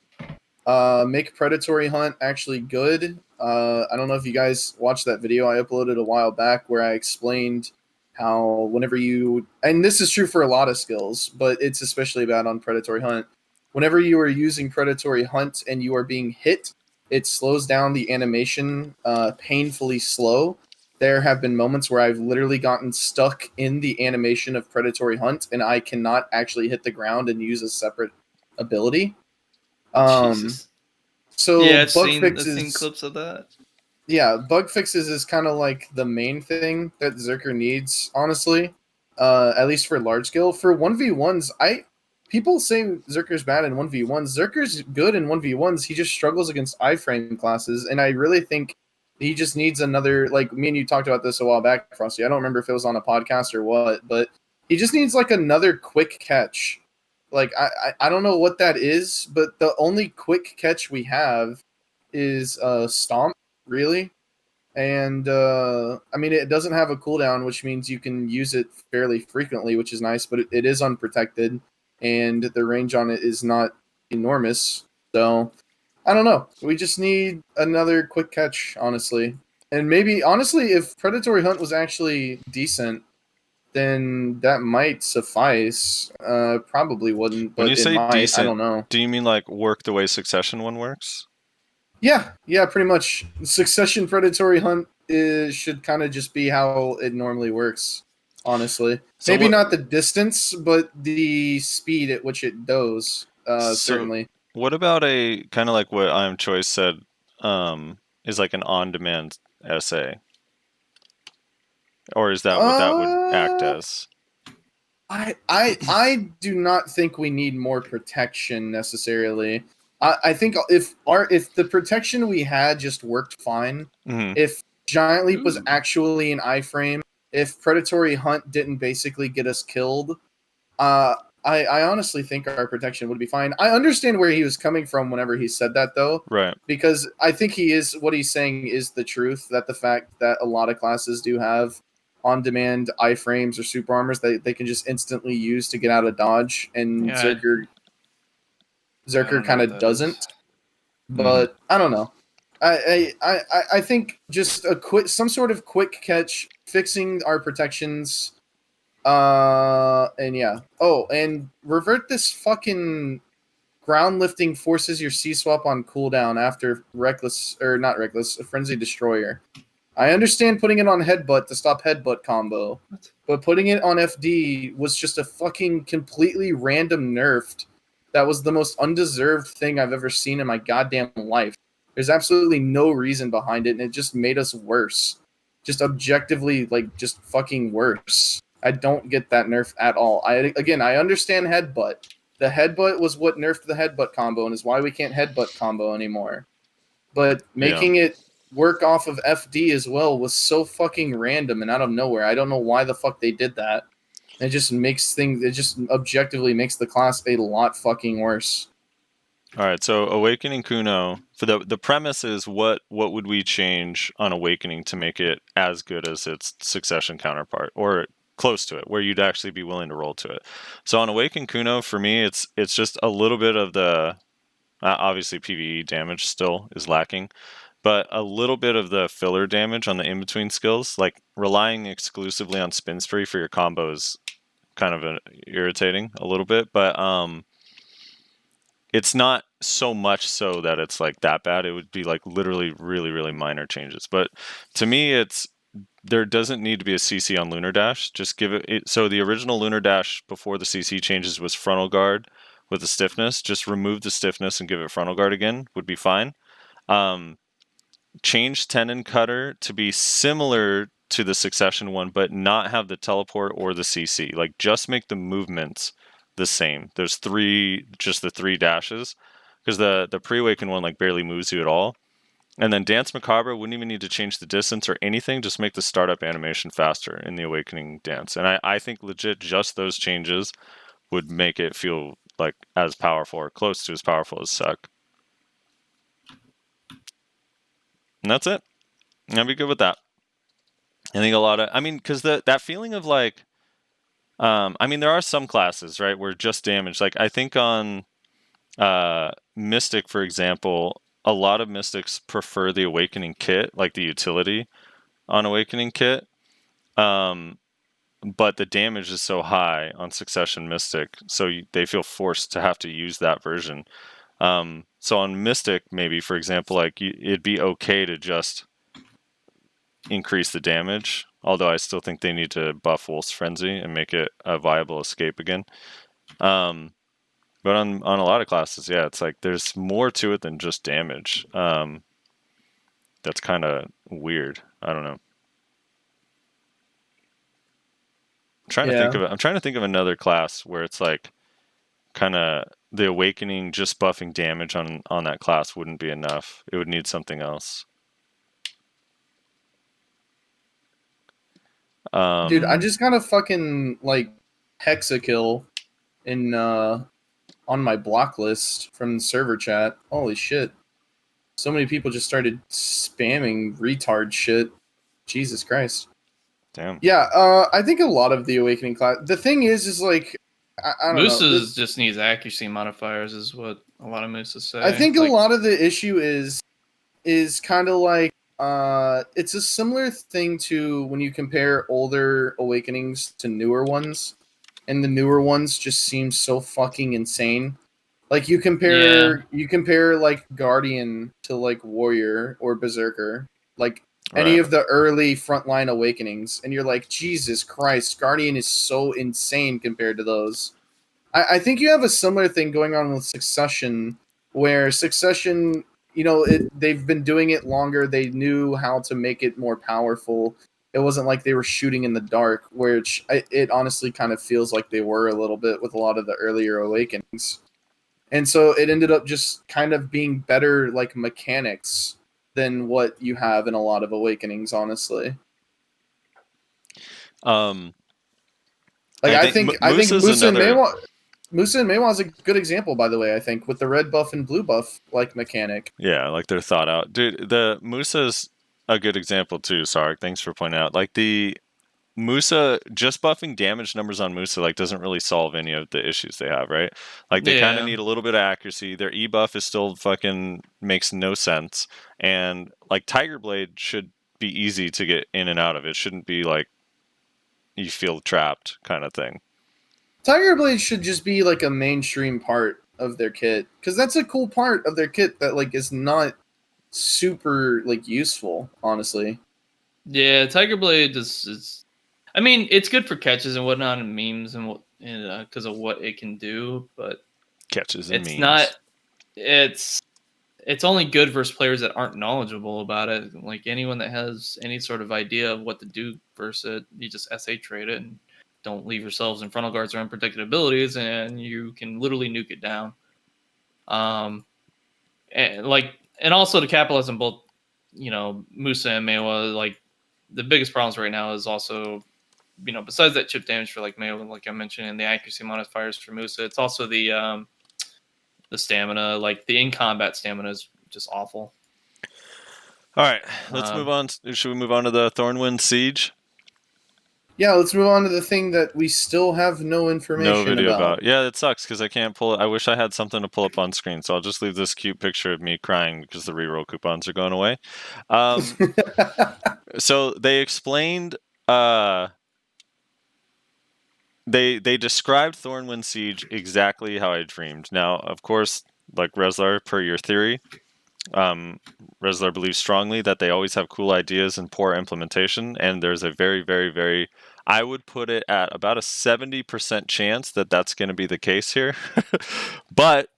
Make Predatory Hunt actually good. I don't know if you guys watched that video I uploaded a while back where I explained how whenever you, and this is true for a lot of skills, but it's especially bad on Predatory Hunt. Whenever you are using Predatory Hunt and you are being hit, it slows down the animation painfully slow. There have been moments where I've literally gotten stuck in the animation of Predatory Hunt and I cannot actually hit the ground and use a separate ability. Jesus. So I've bug seen clips of that. Yeah, bug fixes is kind of like the main thing that Zerker needs, honestly. At least for large scale. For 1v1s, people say Zerker's bad in 1v1s. Zerker's good in 1v1s. He just struggles against iframe classes, and I really think he just needs another, like, me and you talked about this a while back, Frosty. I don't remember if it was on a podcast or what, but he just needs, like, another quick catch. Like, I don't know what that is, but the only quick catch we have is Stomp, really. And, it doesn't have a cooldown, which means you can use it fairly frequently, which is nice, but it is unprotected. And the range on it is not enormous. So, I don't know. We just need another quick catch, honestly. And maybe, honestly, if Predatory Hunt was actually decent, then that might suffice. Probably wouldn't, but when you say might. Decent, I don't know. Do you mean like work the way Succession one works? Yeah, pretty much. Succession Predatory Hunt should kind of just be how it normally works. Honestly, so maybe not the distance, but the speed at which it does. Certainly. What about a kind of like what I Am Choice said? Is like an on-demand essay, or is that what that would act as? I do not think we need more protection necessarily. I think if the protection we had just worked fine, if Giant Leap was actually an iframe. If Predatory Hunt didn't basically get us killed, I honestly think our protection would be fine. I understand where he was coming from whenever he said that, though. Right. Because I think what he's saying is the truth, that the fact that a lot of classes do have on-demand iframes or super armors that they can just instantly use to get out of dodge, and Zerker kind of doesn't. But I don't know. I think just some sort of quick catch, fixing our protections, and yeah. Oh, and revert this fucking ground lifting forces your C-swap on cooldown after Frenzy Destroyer. I understand putting it on Headbutt to stop Headbutt combo, but putting it on FD was just a fucking completely random nerf. That was the most undeserved thing I've ever seen in my goddamn life. There's absolutely no reason behind it, and it just made us worse. Just objectively, just fucking worse. I don't get that nerf at all. I understand Headbutt. The Headbutt was what nerfed the Headbutt combo, and is why we can't Headbutt combo anymore. But making it work off of FD as well was so fucking random and out of nowhere. I don't know why the fuck they did that. It just makes things. It just objectively makes the class a lot fucking worse. All right, so Awakening Kuno, for the premise is what would we change on Awakening to make it as good as its Succession counterpart, or close to it, where you'd actually be willing to roll to it. So on Awakening Kuno, for me, it's just a little bit of the obviously PvE damage still is lacking, but a little bit of the filler damage on the in-between skills, like relying exclusively on Spin Spree for your combo is kind of irritating a little bit, but it's not so much so that it's like that bad. It would be like literally really, really minor changes. But to me, there doesn't need to be a CC on Lunar Dash. Just give it. So the original Lunar Dash before the CC changes was Frontal Guard with the stiffness. Just remove the stiffness and give it Frontal Guard again would be fine. Change Tenon Cutter to be similar to the Succession one, but not have the teleport or the CC. Like just make the movements the same. There's just the 3 dashes, because the pre-awaken one like barely moves you at all. And then Dance Macabre wouldn't even need to change the distance or anything, just make the startup animation faster in the Awakening dance. And I think legit just those changes would make it feel like as powerful or close to as powerful as Suck. And that's it. I'd be good with that. I think because that feeling of like, there are some classes, right, where just damage, like I think on Mystic, for example, a lot of Mystics prefer the Awakening kit, like the utility on Awakening kit. But the damage is so high on Succession Mystic, so they feel forced to have to use that version. So on Mystic, maybe, for example, like it'd be okay to just increase the damage, although I still think they need to buff Wolf's Frenzy and make it a viable escape again. But on a lot of classes, yeah, it's like there's more to it than just damage. That's kind of weird. I don't know. I'm trying to think of another class where it's like kind of the Awakening just buffing damage on that class wouldn't be enough. It would need something else. Dude, I just got a fucking like Hexakill in on my block list from the server chat. Holy shit. So many people just started spamming retard shit. Jesus Christ. Damn. Yeah, I think a lot of the Awakening class. The thing is like, I don't know. Mooses just needs accuracy modifiers, is what a lot of Mooses say. I think a lot of the issue is kind of like, it's a similar thing to when you compare older Awakenings to newer ones, and the newer ones just seem so fucking insane. Like you compare like Guardian to like Warrior or Berserker, like any of the early frontline Awakenings, and you're like, Jesus Christ, Guardian is so insane compared to those. I think you have a similar thing going on with Succession, where Succession, they've been doing it longer. They knew how to make it more powerful. It wasn't like they were shooting in the dark, which it honestly kind of feels like they were a little bit with a lot of the earlier Awakenings. And so it ended up just kind of being better like mechanics than what you have in a lot of Awakenings, honestly. I think Musa and Meiwa is a good example, by the way, I think, with the red buff and blue buff like mechanic. Yeah, like they're thought out. Dude, the Musa's a good example too, Sark. Thanks for pointing out. Like the Musa, just buffing damage numbers on Musa like doesn't really solve any of the issues they have, right? Like they kind of need a little bit of accuracy. Their E buff is still fucking makes no sense. And like Tiger Blade should be easy to get in and out of. It shouldn't be like you feel trapped kind of thing. Tiger Blade should just be like a mainstream part of their kit, because that's a cool part of their kit that like is not super like useful, honestly. Yeah, Tiger Blade is I mean, it's good for catches and whatnot and memes and what, because of what it can do, but catches and memes. It's only good versus players that aren't knowledgeable about it. Like anyone that has any sort of idea of what to do versus it, you just SA trade it and don't leave yourselves in frontal guards or unprotected abilities, and you can literally nuke it down. And also to capitalize on both, Musa and Meiwa, like the biggest problems right now is also besides that chip damage for like Mayo, like I mentioned, and the accuracy modifiers for Musa, it's also the stamina. Like the in combat stamina is just awful. All right, let's move on. Should we move on to the Thornwind Siege? Yeah, let's move on to the thing that we still have no information No video about. about. Yeah, it sucks because I can't pull it. I wish I had something to pull up on screen, so I'll just leave this cute picture of me crying because the reroll coupons are going away. So they explained. They described Thornwind Siege exactly how I dreamed. Now, of course, like Reslar, per your theory, Reslar believes strongly that they always have cool ideas and poor implementation, and there's a very, very, very, I would put it at about a 70% chance that that's going to be the case here. But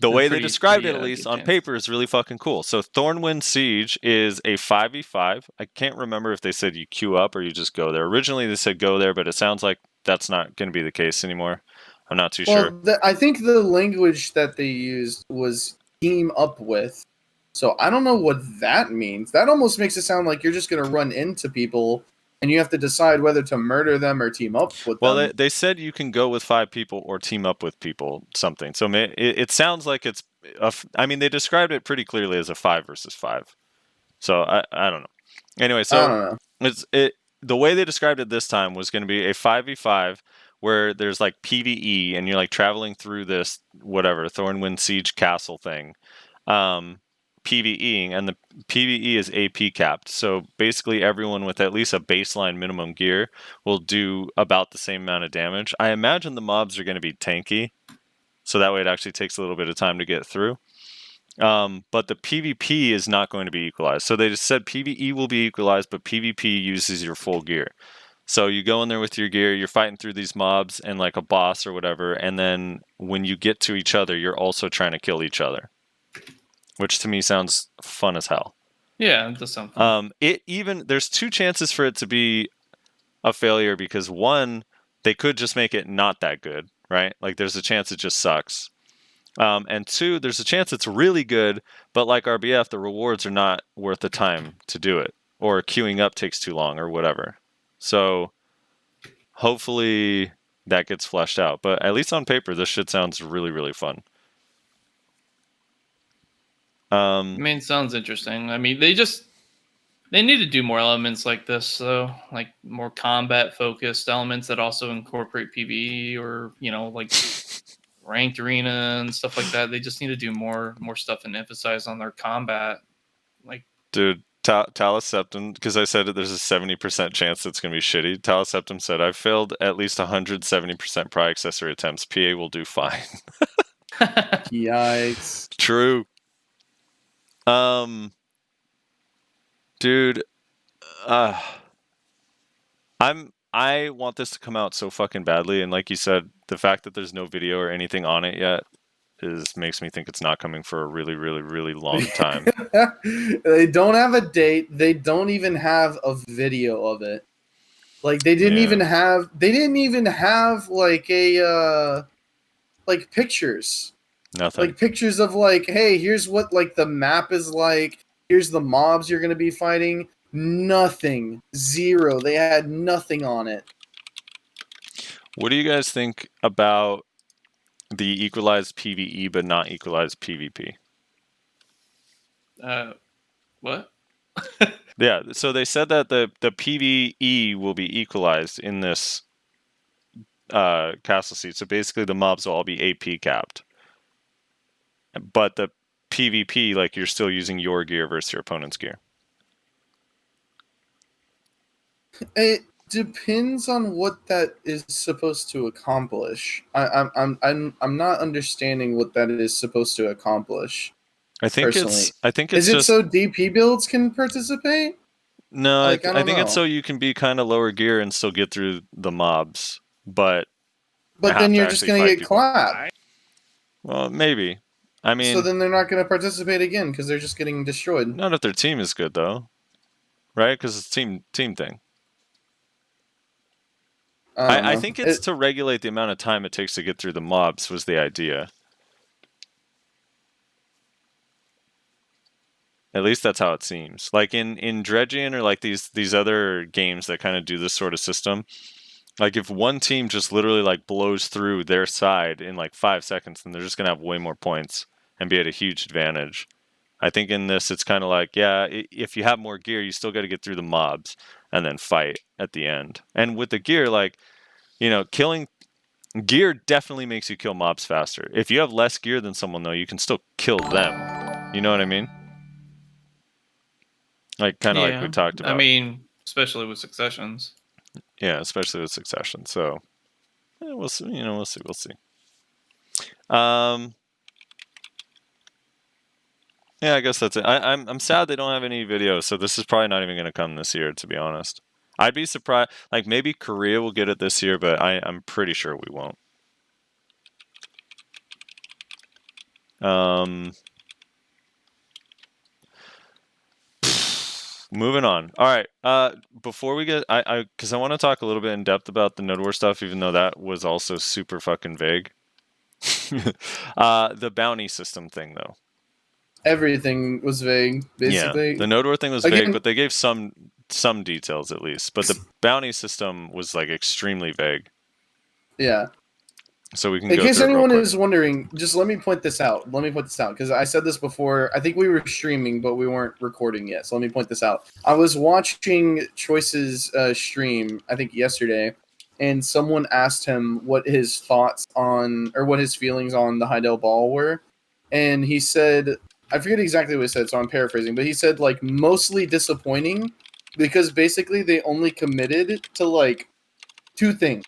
the way they described it, at least on paper, is really fucking cool. So Thornwind Siege is a 5v5. I can't remember if they said you queue up or you just go there. Originally they said go there, but it sounds like that's not going to be the case anymore. I'm not too sure. I think the language that they used was team up with. So I don't know what that means. That almost makes it sound like you're just going to run into people and you have to decide whether to murder them or team up with them. Well, they said you can go with 5 people or team up with people, something. So it sounds like it's... I mean, they described it pretty clearly as a 5 versus 5. So I don't know. Anyway, so I don't know. The way they described it this time was going to be a 5v5 where there's like PvE and you're like traveling through this whatever Thornwind Siege castle thing, PvEing, and the PvE is AP capped. So basically everyone with at least a baseline minimum gear will do about the same amount of damage. I imagine the mobs are going to be tanky, so that way it actually takes a little bit of time to get through. But the PvP is not going to be equalized. So they just said PvE will be equalized, but PvP uses your full gear. So you go in there with your gear, you're fighting through these mobs and like a boss or whatever, and then when you get to each other, you're also trying to kill each other. Which to me sounds fun as hell. Yeah, it does sound fun. There's 2 chances for it to be a failure because 1, they could just make it not that good, right? Like there's a chance it just sucks. And 2, there's a chance it's really good, but like RBF, the rewards are not worth the time to do it, or queuing up takes too long, or whatever. So hopefully that gets fleshed out. But at least on paper, this shit sounds really, really fun. I mean, it sounds interesting. I mean, they need to do more elements like this, though, like more combat focused elements that also incorporate PvE or like ranked arena and stuff like that. They just need to do more stuff and emphasize on their combat. Like, dude, Talus Septum, because I said that there's a 70% chance it's going to be shitty. Talus Septum said, I've failed at least 170% pry accessory attempts. PA will do fine. Yikes. True. Dude, I want this to come out so fucking badly, and like you said, the fact that there's no video or anything on it yet makes me think it's not coming for a really, really, really long time. They don't have a date. They don't even have a video of it. Like they didn't even have like a like pictures. Nothing. Like pictures of like, hey, here's what like the map is like. Here's the mobs you're going to be fighting. Nothing. Zero. They had nothing on it. What do you guys think about the equalized PvE but not equalized PvP? What? Yeah, so they said that the PvE will be equalized in this castle seat. So basically the mobs will all be AP capped. But the PvP, like you're still using your gear versus your opponent's gear. It depends on what that is supposed to accomplish. I'm not understanding what that is supposed to accomplish. I think it's is it just so DP builds can participate? No, like, I think it's so you can be kind of lower gear and still get through the mobs, but then you're just gonna get clapped. Well, maybe. I mean, so then they're not going to participate again because they're just getting destroyed. Not if their team is good, though, right? Because it's team thing. I think it's to regulate the amount of time it takes to get through the mobs was the idea. At least that's how it seems. Like in Dredgian or like these other games that kind of do this sort of system, like if one team just literally like blows through their side in like 5 seconds, then they're just gonna have way more points and be at a huge advantage. I think in this it's kind of like, yeah, if you have more gear, you still got to get through the mobs and then fight at the end. And with the gear, like, killing gear definitely makes you kill mobs faster. If you have less gear than someone, though, you can still kill them. You know what I mean? Like, kind of like we talked about. I mean, especially with successions. Yeah, especially with succession. So, we'll see. We'll see. Yeah, I guess that's it. I'm sad they don't have any videos, so this is probably not even going to come this year, to be honest. I'd be surprised. Like, maybe Korea will get it this year, but I'm pretty sure we won't. Moving on. All right. Before we get, because I want to talk a little bit in depth about the Node War stuff, even though that was also super fucking vague. The bounty system thing, though. Everything was vague, basically. Yeah, the Node War thing was vague, but they gave some details at least. But the bounty system was like extremely vague. Yeah. So we can. In case anyone is wondering, just let me point this out. Because I said this before. I think we were streaming, but we weren't recording yet. So let me point this out. I was watching Choice's stream, I think yesterday, and someone asked him what his thoughts on, or what his feelings on the Heidel ball were, and he said, I forget exactly what he said, so I'm paraphrasing, but he said like mostly disappointing because basically they only committed to like 2 things.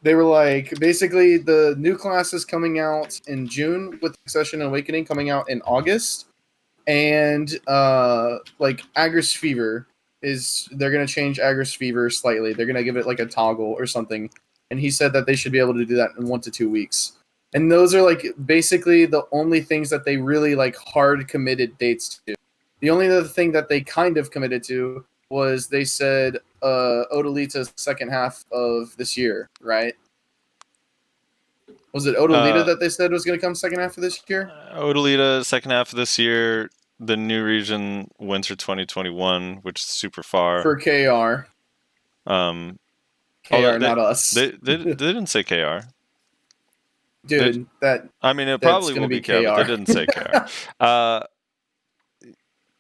They were like, basically, the new class is coming out in June with Succession and Awakening coming out in August. And, like, Agris Fever they're going to change Agris Fever slightly. They're going to give it, like, a toggle or something. And he said that they should be able to do that in 1 to 2 weeks. And those are, like, basically the only things that they really, like, hard committed dates to. The only other thing that they kind of committed to was they said Odalita's second half of this year, right? Was it Odalita that they said was going to come second half of this year? Odalita, second half of this year. The new region, winter 2021, which is super far. For KR. KR, not us. They didn't say KR. Dude, I mean, it probably will be KR, but they didn't say KR.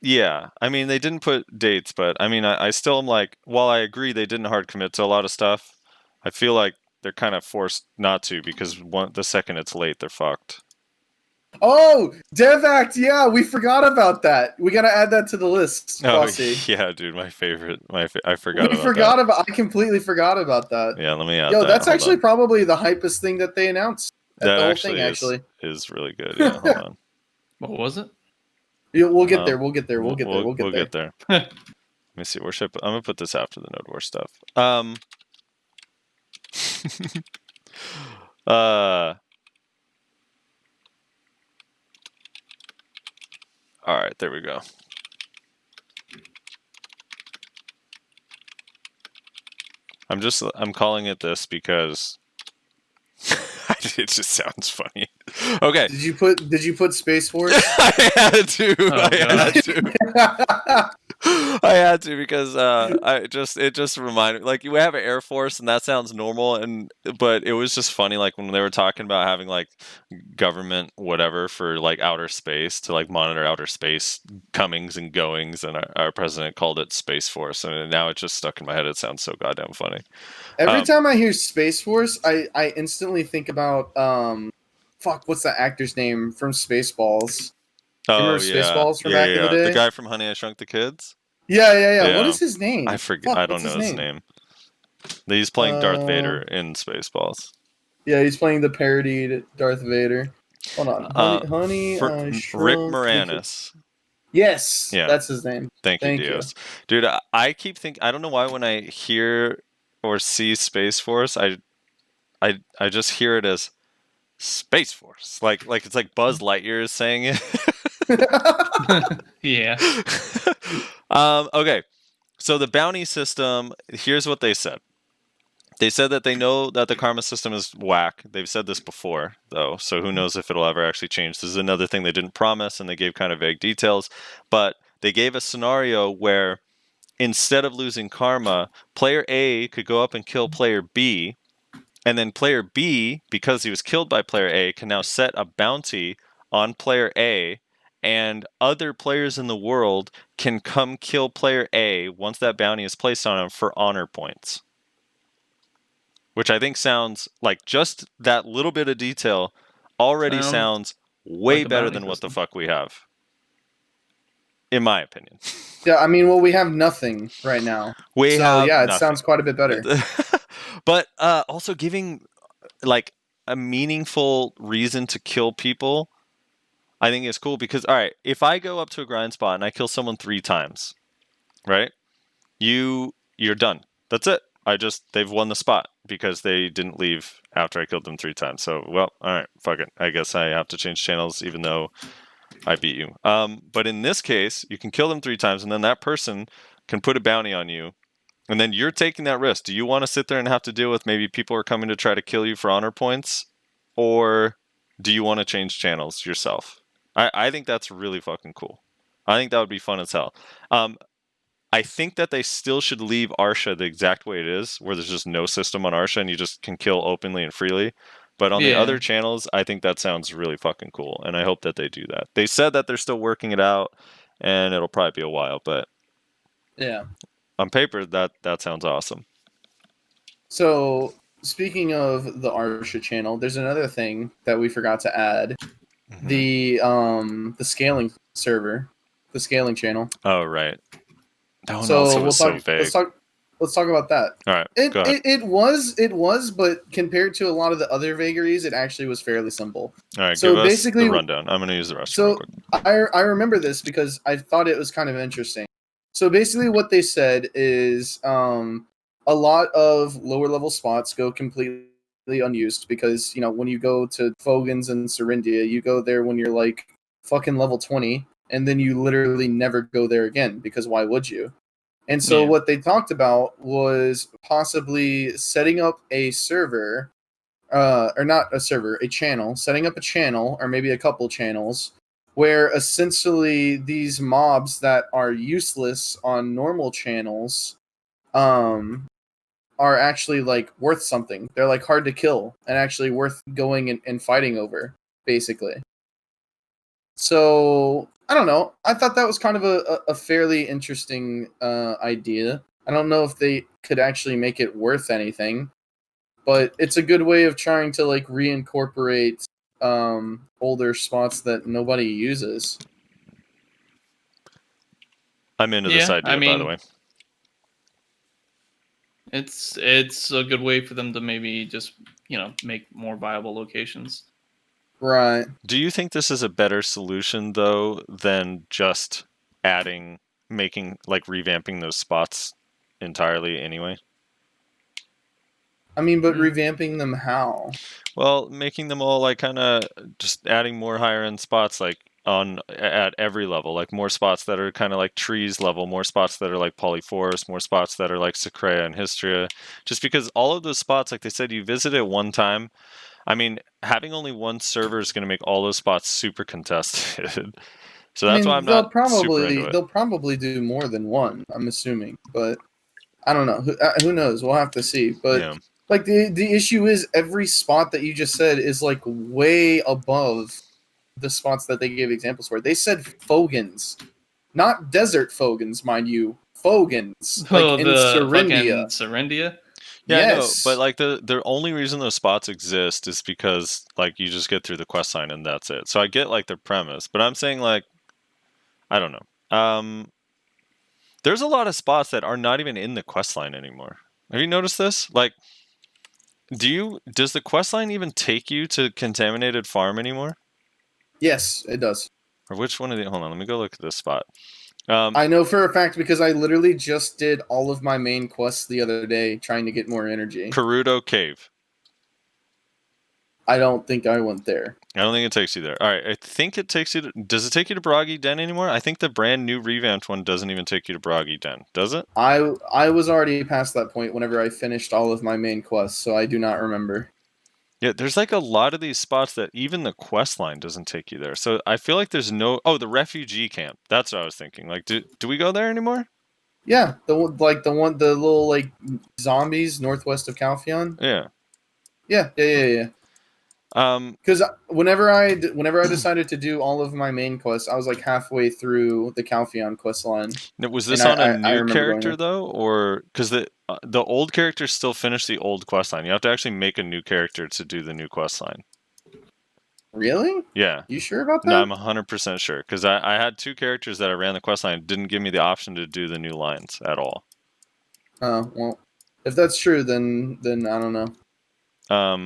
Yeah, I mean, they didn't put dates, but I mean, I still am like, while I agree they didn't hard commit to a lot of stuff, I feel like they're kind of forced not to because the second it's late, they're fucked. Oh, DevAct, yeah, we forgot about that. We got to add that to the list, Frosty. Oh, yeah, dude, my favorite. I forgot I completely forgot about that. Yeah, let me add that. That's actually probably the hypest thing that they announced. That the whole actually thing, actually. is really good. Yeah, hold on. What was it? Yeah, we'll get there. We'll get there. We'll get there. Let me see. I'm gonna put this after the Node War stuff. All right, there we go. I'm calling it this because it just sounds funny. Okay. Did you put Space Force? I had to. I had to because it just reminded, like, you have an Air Force and that sounds normal, but it was just funny, like when they were talking about having like government whatever for like outer space to like monitor outer space comings and goings, and our president called it Space Force, and now it's just stuck in my head. It sounds so goddamn funny. Every time I hear Space Force, I instantly think about what's that actor's name from Spaceballs? Remember Spaceballs from back in the day? The guy from Honey, I Shrunk the Kids? Yeah. What is his name? I forget. I don't know his name. He's playing Darth Vader in Spaceballs. Yeah, he's playing the parodied Darth Vader. Hold on. Honey, Rick Moranis. Yes. Yeah. That's his name. Thank you, Dios. Dude, I keep thinking, I don't know why when I hear or see Space Force, I just hear it as Space Force. Like it's like Buzz Lightyear is saying it. Yeah. Okay. So the bounty system, here's what they said. They said that they know that the karma system is whack. They've said this before, though, so who knows if it'll ever actually change. This is another thing they didn't promise, and they gave kind of vague details. But they gave a scenario where instead of losing karma, player A could go up and kill player B, and then player B, because he was killed by player A, can now set a bounty on player A, and other players in the world can come kill player A once that bounty is placed on him for honor points. Which I think sounds like just that little bit of detail already sounds way like better than what the fuck we have. In my opinion. Yeah, I mean, well, we have nothing right now. We have yeah, it nothing. sounds quite a bit better. But also giving like a meaningful reason to kill people, I think is cool because, all right, if I go up to a grind spot and I kill someone 3 times, right? You're done. That's it. They've won the spot because they didn't leave after I killed them 3 times. So, well, all right, fuck it. I guess I have to change channels even though I beat you. But in this case, you can kill them 3 times and then that person can put a bounty on you. And then you're taking that risk. Do you want to sit there and have to deal with maybe people are coming to try to kill you for honor points? Or do you want to change channels yourself? I think that's really fucking cool. I think that would be fun as hell. I think that they still should leave Arsha the exact way it is, where there's just no system on Arsha and you just can kill openly and freely. But on the other channels, I think that sounds really fucking cool, and I hope that they do that. They said that they're still working it out, and it'll probably be a while, but Yeah. on paper, that sounds awesome. So, speaking of the Arsha channel, there's another thing that we forgot to add. Mm-hmm. The scaling server, the scaling channel. Oh, right. That one So also was so vague. Let's talk about that. All right, go ahead. It was, but compared to a lot of the other vagaries, it actually was fairly simple. All right, so give us basically, the rundown. I'm going to use the rest so real quick. I remember this because I thought it was kind of interesting. So basically what they said is a lot of lower level spots go completely unused because, you know, when you go to Fogan's and Serindia, you go there when you're like fucking level 20 and then you literally never go there again because why would you? And so what they talked about was possibly setting up a server, or not a server, a channel, setting up a channel or maybe a couple channels where essentially these mobs that are useless on normal channels are actually like worth something. They're like hard to kill and actually worth going and fighting over, basically. So, I don't know. I thought that was kind of a fairly interesting idea. I don't know if they could actually make it worth anything, but it's a good way of trying to like reincorporate older spots that nobody uses. I'm into this idea, by the way. It's a good way for them to maybe just, make more viable locations. Right. Do you think this is a better solution, though, than just revamping those spots entirely anyway? I mean, but revamping them how? Well, making them all like kind of just adding more higher end spots like at every level, like more spots that are kind of like trees level, more spots that are like polyforest, more spots that are like Secrea and Hystria. Just because all of those spots, like they said, you visit it one time. I mean, having only one server is going to make all those spots super contested. So that's why I'm not super into it. They'll probably do more than one, I'm assuming. But I don't know. Who knows? We'll have to see. But like the issue is every spot that you just said is like way above the spots that they gave examples for. They said Fogans. Not desert Fogans, mind you. Fogans. Like in Serindia. Serindia? Yeah, yes. No, but like the only reason those spots exist is because like you just get through the quest line and that's it. So I get like the premise, but I'm saying like I don't know. There's a lot of spots that are not even in the quest line anymore. Have you noticed this? Like, does the quest line even take you to Contaminated Farm anymore? Yes, it does. Or which one of the? Hold on, let me go look at this spot. I know for a fact because I literally just did all of my main quests the other day trying to get more energy. Perudo Cave. I don't think I went there. I don't think it takes you there. All right, I think it takes you to... Does it take you to Baragi Den anymore? I think the brand new revamped one doesn't even take you to Baragi Den. Does it? I was already past that point whenever I finished all of my main quests, so I do not remember. Yeah, there's like a lot of these spots that even the quest line doesn't take you there. So I feel like there's no... Oh, the refugee camp. That's what I was thinking. Like, do we go there anymore? Yeah, the little like zombies northwest of Calpheon. Yeah. Yeah. Um, Because whenever I decided to do all of my main quests, I was like halfway through the Calpheon quest line. was this And on a I new remember going character there. though, or because the old characters still finish the old quest line? You have to actually make a new character to do the new quest line. Really? Yeah. You sure about that? No, I'm 100% sure because I had 2 characters that I ran the quest line, didn't give me the option to do the new lines at all. Oh well, if that's true, then I don't know.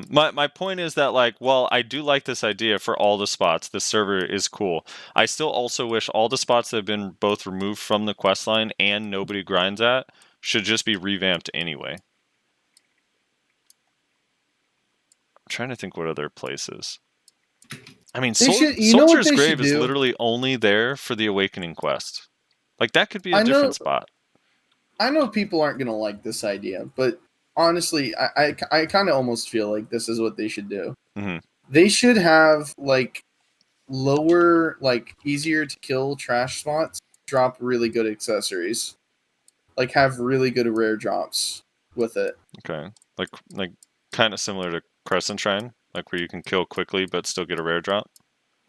My point is that, like, while I do like this idea for all the spots, the server is cool. I still also wish all the spots that have been both removed from the quest line and nobody grinds at should just be revamped anyway. I'm trying to think what other places. I mean, Soldier's Grave is literally only there for the Awakening quest. Like, that could be a different spot. I know people aren't gonna like this idea, but honestly, I kind of almost feel like this is what they should do. Mm-hmm. They should have like lower, like easier to kill trash spots drop really good accessories, like have really good rare drops with it. Okay, like kind of similar to Crescent Shrine, like where you can kill quickly but still get a rare drop.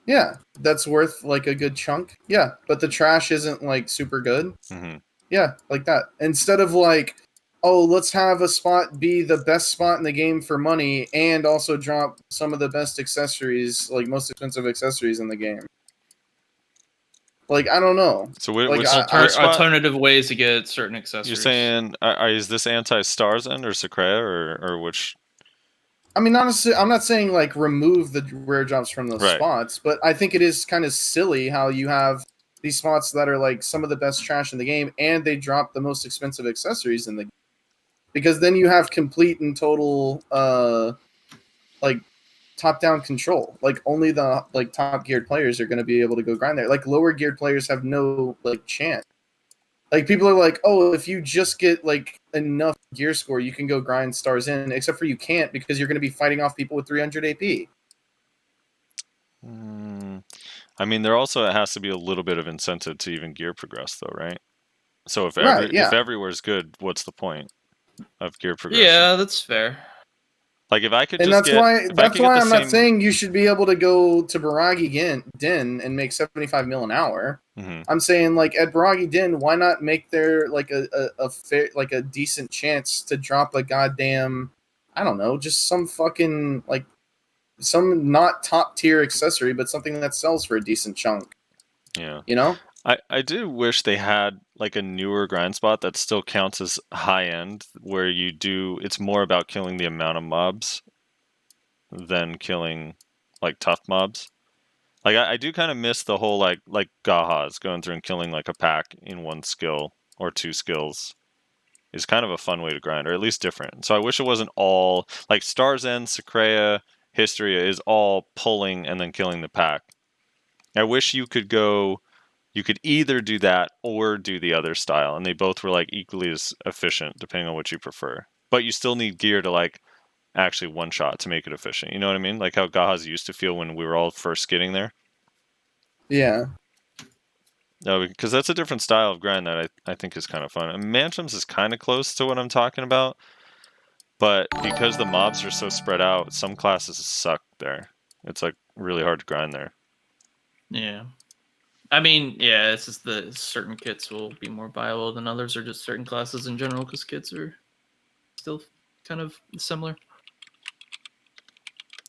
Yeah, that's worth like a good chunk. Yeah, but the trash isn't like super good. Mm-hmm. Yeah, like that. Instead of like, oh, let's have a spot be the best spot in the game for money and also drop some of the best accessories, like most expensive accessories in the game. Like, I don't know. So like, alternative ways to get certain accessories. You're saying, is this anti-Stars End or Secrea or which? I mean, honestly, I'm not saying like remove the rare drops from those spots, but I think it is kind of silly how you have these spots that are like some of the best trash in the game and they drop the most expensive accessories in the game. Because then you have complete and total like top-down control. Like only the like top geared players are going to be able to go grind there. Like lower geared players have no like chance. Like people are like, "Oh, if you just get like enough gear score, you can go grind Stars in," except for you can't because you're going to be fighting off people with 300 AP. I mean, there also has to be a little bit of incentive to even gear progress though, right? So if everywhere's good, what's the point of gear progression? Yeah, that's fair. Like if I could and just that's why I'm not saying you should be able to go to Baragi Den and make 75 mil an hour. Mm-hmm. I'm saying like at Baragi Den, why not make there like a fair, like a decent chance to drop a goddamn, I don't know, just some fucking like some not top tier accessory, but something that sells for a decent chunk. Yeah, you know. I do wish they had like a newer grind spot that still counts as high end, where it's more about killing the amount of mobs than killing like tough mobs. Like I do kind of miss the whole like Gahas going through and killing like a pack in one skill or 2 skills is kind of a fun way to grind, or at least different. So I wish it wasn't all like Stars End, Secrea, Hysteria is all pulling and then killing the pack. I wish you could either do that or do the other style, and they both were like equally as efficient depending on what you prefer. But you still need gear to like actually one shot to make it efficient. You know what I mean? Like how Gahas used to feel when we were all first getting there. Yeah. No, because that's a different style of grind that I think is kind of fun. And Mansions is kind of close to what I'm talking about, but because the mobs are so spread out, some classes suck there. It's like really hard to grind there. Yeah. I mean, yeah, it's just the certain kits will be more viable than others, or just certain classes in general, because kits are still kind of similar.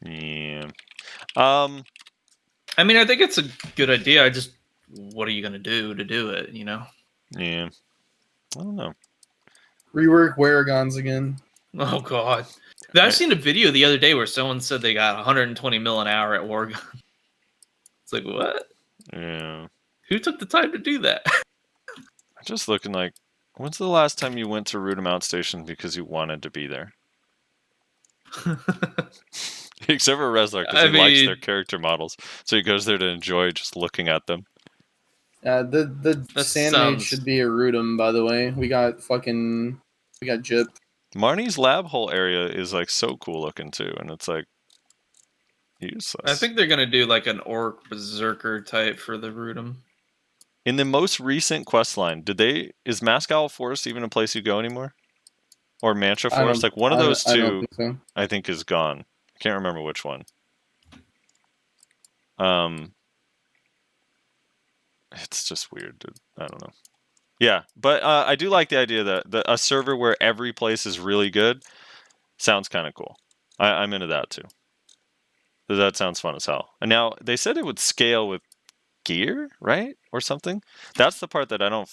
Yeah. I mean, I think it's a good idea. What are you gonna do to do it? You know? Yeah. I don't know. Rework Waragons again. Oh God! I've seen a video the other day where someone said they got 120 mil an hour at Wargon. It's like, what? Yeah. Who took the time to do that? I'm just looking like, when's the last time you went to Root Mount Station because you wanted to be there? Except for Rezlar, because he likes their character models, so he goes there to enjoy just looking at them. The Sand Mage should be a Rudum, by the way. We got Jip. Marnie's lab hole area is like so cool looking too, and it's like useless. I think they're gonna do like an Orc Berserker type for the Rudum. In the most recent quest line, is Maskowl Forest even a place you go anymore? Or Mantra Forest? Like one of those two, I think is gone. I can't remember which one. It's just weird. I don't know. Yeah, but I do like the idea that a server where every place is really good sounds kind of cool. I'm into that too. That sounds fun as hell. And now they said it would scale with gear, right? Or something. That's the part that I don't.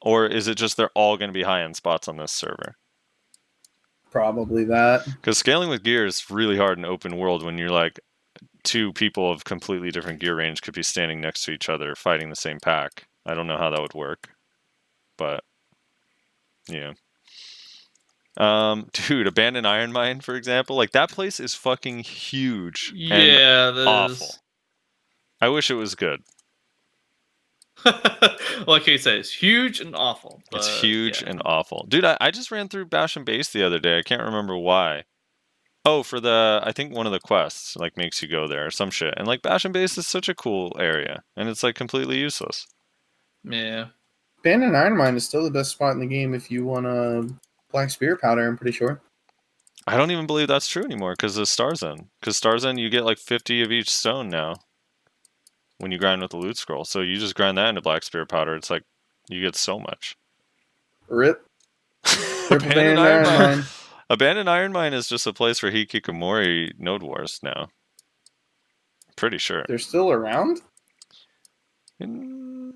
Or is it just they're all going to be high-end spots on this server? Probably that. Because scaling with gear is really hard in open world when you're like two people of completely different gear range could be standing next to each other fighting the same pack. I don't know how that would work. But yeah. Dude, Abandoned Iron Mine, for example, like that place is fucking huge. Yeah, and awful. I wish it was good. Like I said, it's huge and awful. But, it's huge and awful. Dude, I just ran through Bash and Base the other day. I can't remember why. Oh, for I think one of the quests like makes you go there or some shit. And like Bash and Base is such a cool area. And it's like completely useless. Yeah. Abandoned Iron Mine is still the best spot in the game if you want a Black Spear Powder, I'm pretty sure. I don't even believe that's true anymore because of Star's End. Because Star's End, you get like 50 of each stone now when you grind with the loot scroll. So you just grind that into Black Spear Powder. It's like you get so much. Rip. Abandoned Iron Mine. Abandoned Iron Mine is just a place for Hikikomori Node Wars now. Pretty sure. They're still around? In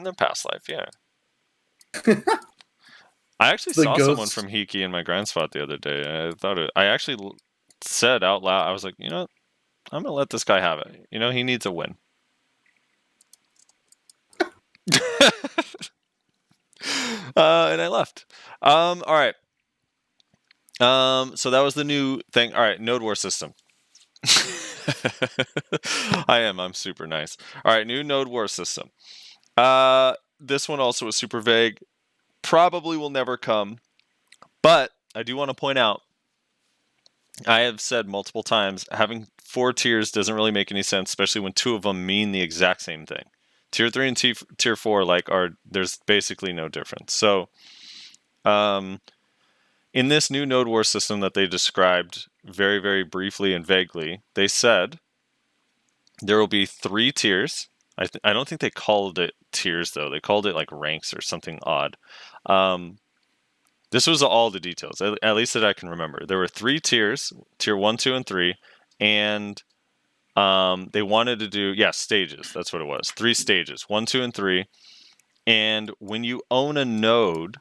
the past life, yeah. I actually saw someone from Hiki in my grind spot the other day. I actually said out loud, I was like, you know what? I'm going to let this guy have it. You know, he needs a win. And I left. All right. So that was the new thing. All right, Node War system. I'm super nice. All right, new Node War system. This one also was super vague. Probably will never come. But I do want to point out, I have said multiple times, having 4 tiers doesn't really make any sense, especially when 2 of them mean the exact same thing. Tier 3 and Tier 4 there's basically no difference. So, in this new Node War system that they described very, very briefly and vaguely, they said there will be 3 tiers. I don't think they called it tiers, though. They called it like ranks or something odd. This was all the details, at least that I can remember. There were 3 tiers, tier 1, 2, and 3, and they wanted to do, stages. That's what it was. 3 stages, 1, 2, and 3. And when you own a node,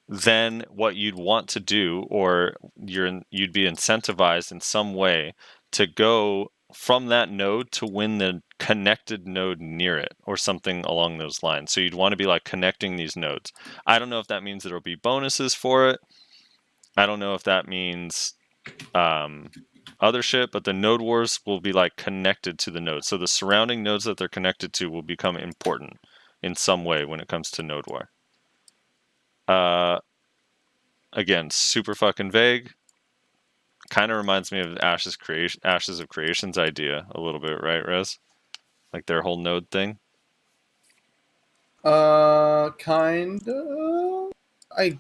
then what you'd want to do, or you'd be incentivized in some way to go from that node to win the connected node near it, or something along those lines. So you'd want to be like connecting these nodes. I don't know if that means there'll be bonuses for it. I don't know if that means other shit, but the node wars will be like connected to the nodes. So the surrounding nodes that they're connected to will become important in some way when it comes to node war. Again, super fucking vague. Kind of reminds me of Ashes of Creation's idea a little bit, right, Rez? Like their whole node thing. Kinda. I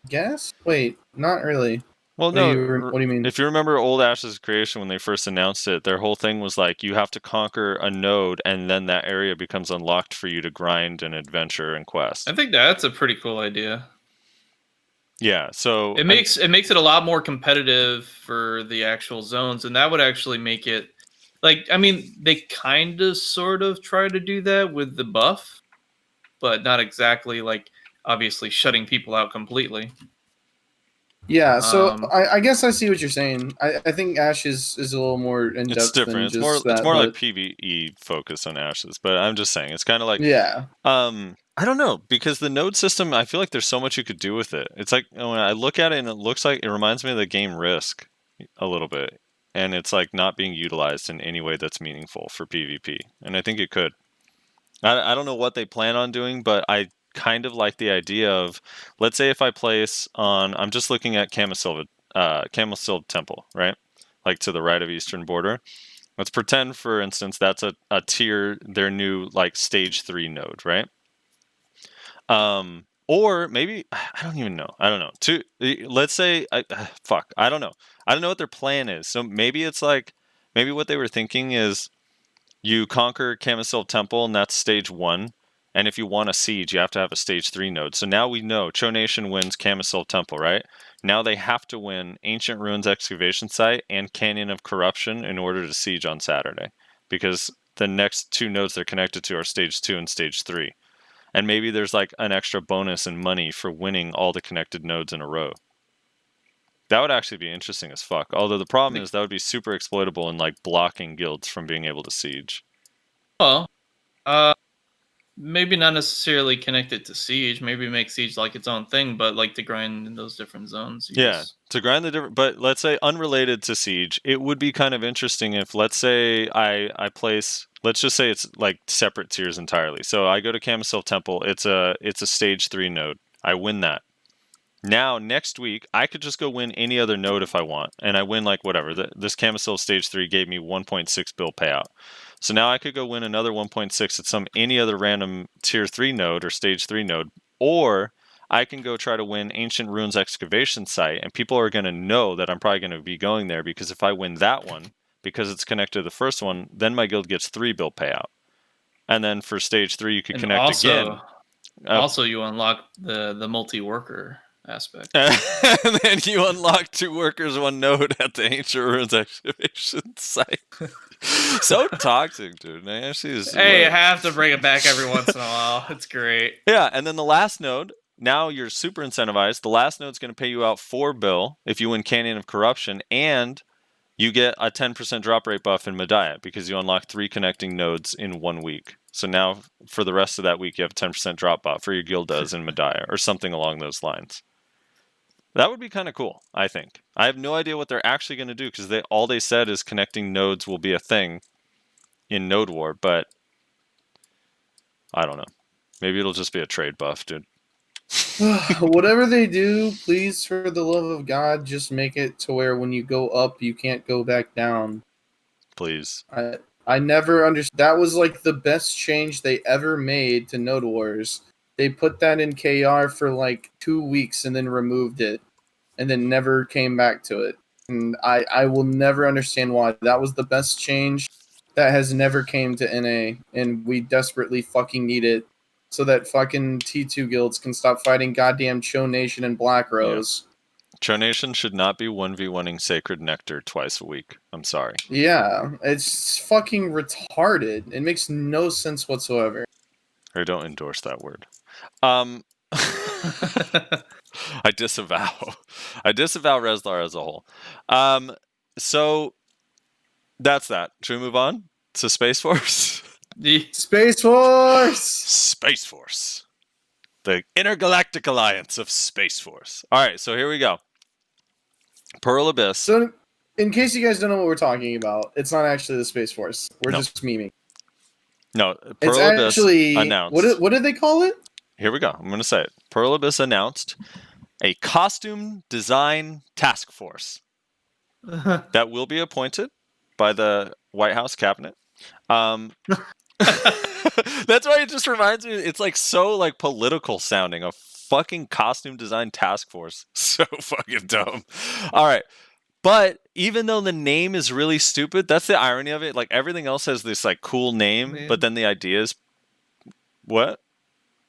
guess. Wait, not really. Well, no. What do you mean? If you remember old Ashes of Creation when they first announced it, their whole thing was like you have to conquer a node, and then that area becomes unlocked for you to grind and adventure and quest. I think that's a pretty cool idea. Yeah, so it makes it a lot more competitive for the actual zones, and that would actually make it like, I mean, they kind of sort of try to do that with the buff, but not exactly like obviously shutting people out completely. Yeah, so I guess I see what you're saying. I think Ashes is a little more in depth. It's different. Than It's more like PvE focus on Ashes, but I'm just saying it's kind of like I don't know, because the node system, I feel like there's so much you could do with it. It's like when I look at it and it looks like it reminds me of the game Risk a little bit. and it's like not being utilized in any way that's meaningful for PvP. And I think it could. I don't know what they plan on doing, but I kind of like the idea of, let's say if I place on, I'm just looking at Camisilva Temple, right? Like to the right of Eastern Border. Let's pretend, for instance, that's a tier, their new like stage 3 node, right? Or maybe, I don't even know. I don't know. Let's say, fuck, I don't know. I don't know what their plan is. So maybe it's like, maybe what they were thinking is you conquer Camisilva Temple, and that's stage 1. And if you want a siege, you have to have a stage 3 node. So now we know Cho Nation wins Camisilva Temple, right? Now they have to win Ancient Ruins Excavation Site and Canyon of Corruption in order to siege on Saturday. Because the next 2 nodes they're connected to are stage 2 and stage 3. And maybe there's like an extra bonus in money for winning all the connected nodes in a row. That would actually be interesting as fuck. Although the problem is that would be super exploitable in like blocking guilds from being able to siege. Well, maybe not necessarily connected to siege. Maybe make siege like its own thing, but like to grind in those different zones. Yeah, to grind the different. But let's say unrelated to siege, it would be kind of interesting if, let's say, I place. Let's just say it's like separate tiers entirely. So I go to Camisilva Temple. It's a stage 3 node. I win that. Now, next week, I could just go win any other node if I want. And I win, like, whatever. This Camisilva Stage 3 gave me 1.6 bill payout. So now I could go win another 1.6 at any other random Tier 3 node or Stage 3 node. Or I can go try to win Ancient Ruins Excavation Site. And people are going to know that I'm probably going to be going there. Because if I win that one, because it's connected to the first one, then my guild gets 3 bill payout. And then for Stage 3, you could connect again. Also, you unlock the multi-worker aspect. And then you unlock 2 workers, 1 node at the Ancient Ruins Excavation Site. So toxic, dude. Nayashe is. Hey, you have to bring it back every once in a while. It's great. Yeah, and then the last node, now you're super incentivized. The last node's going to pay you out 4 bill if you win Canyon of Corruption, and you get a 10% drop rate buff in Medaya because you unlock 3 connecting nodes in 1 week. So now, for the rest of that week, you have a 10% drop buff, or your guild does in Medaya, or something along those lines. That would be kind of cool, I think. I have no idea what they're actually going to do, because all they said is connecting nodes will be a thing in Node War, but I don't know. Maybe it'll just be a trade buff, dude. Whatever they do, please, for the love of God, just make it to where when you go up, you can't go back down. Please. I never understood. That was like the best change they ever made to Node Wars. They put that in KR for like 2 weeks and then removed it and then never came back to it. And I will never understand why. That was the best change that has never came to NA, and we desperately fucking need it so that fucking T2 guilds can stop fighting goddamn Cho Nation and Black Rose. Yeah. Cho Nation should not be 1v1ing Sacred Nectar twice a week. I'm sorry. Yeah, it's fucking retarded. It makes no sense whatsoever. I don't endorse that word. I disavow. I disavow Rezlar as a whole. So that's that. Should we move on to Space Force? Space Force! Space Force. The Intergalactic Alliance of Space Force. All right, so here we go. Pearl Abyss. So, in case you guys don't know what we're talking about, it's not actually the Space Force. We're just memeing. No, Pearl Abyss actually announced. What did they call it? Here we go. I'm going to say it. Pearl Abyss announced a costume design task force that will be appointed by the White House cabinet. That's why it just reminds me. It's like so like political sounding. A fucking costume design task force. So fucking dumb. All right. But even though the name is really stupid, that's the irony of it. Like everything else has this like cool name, but then the idea is what?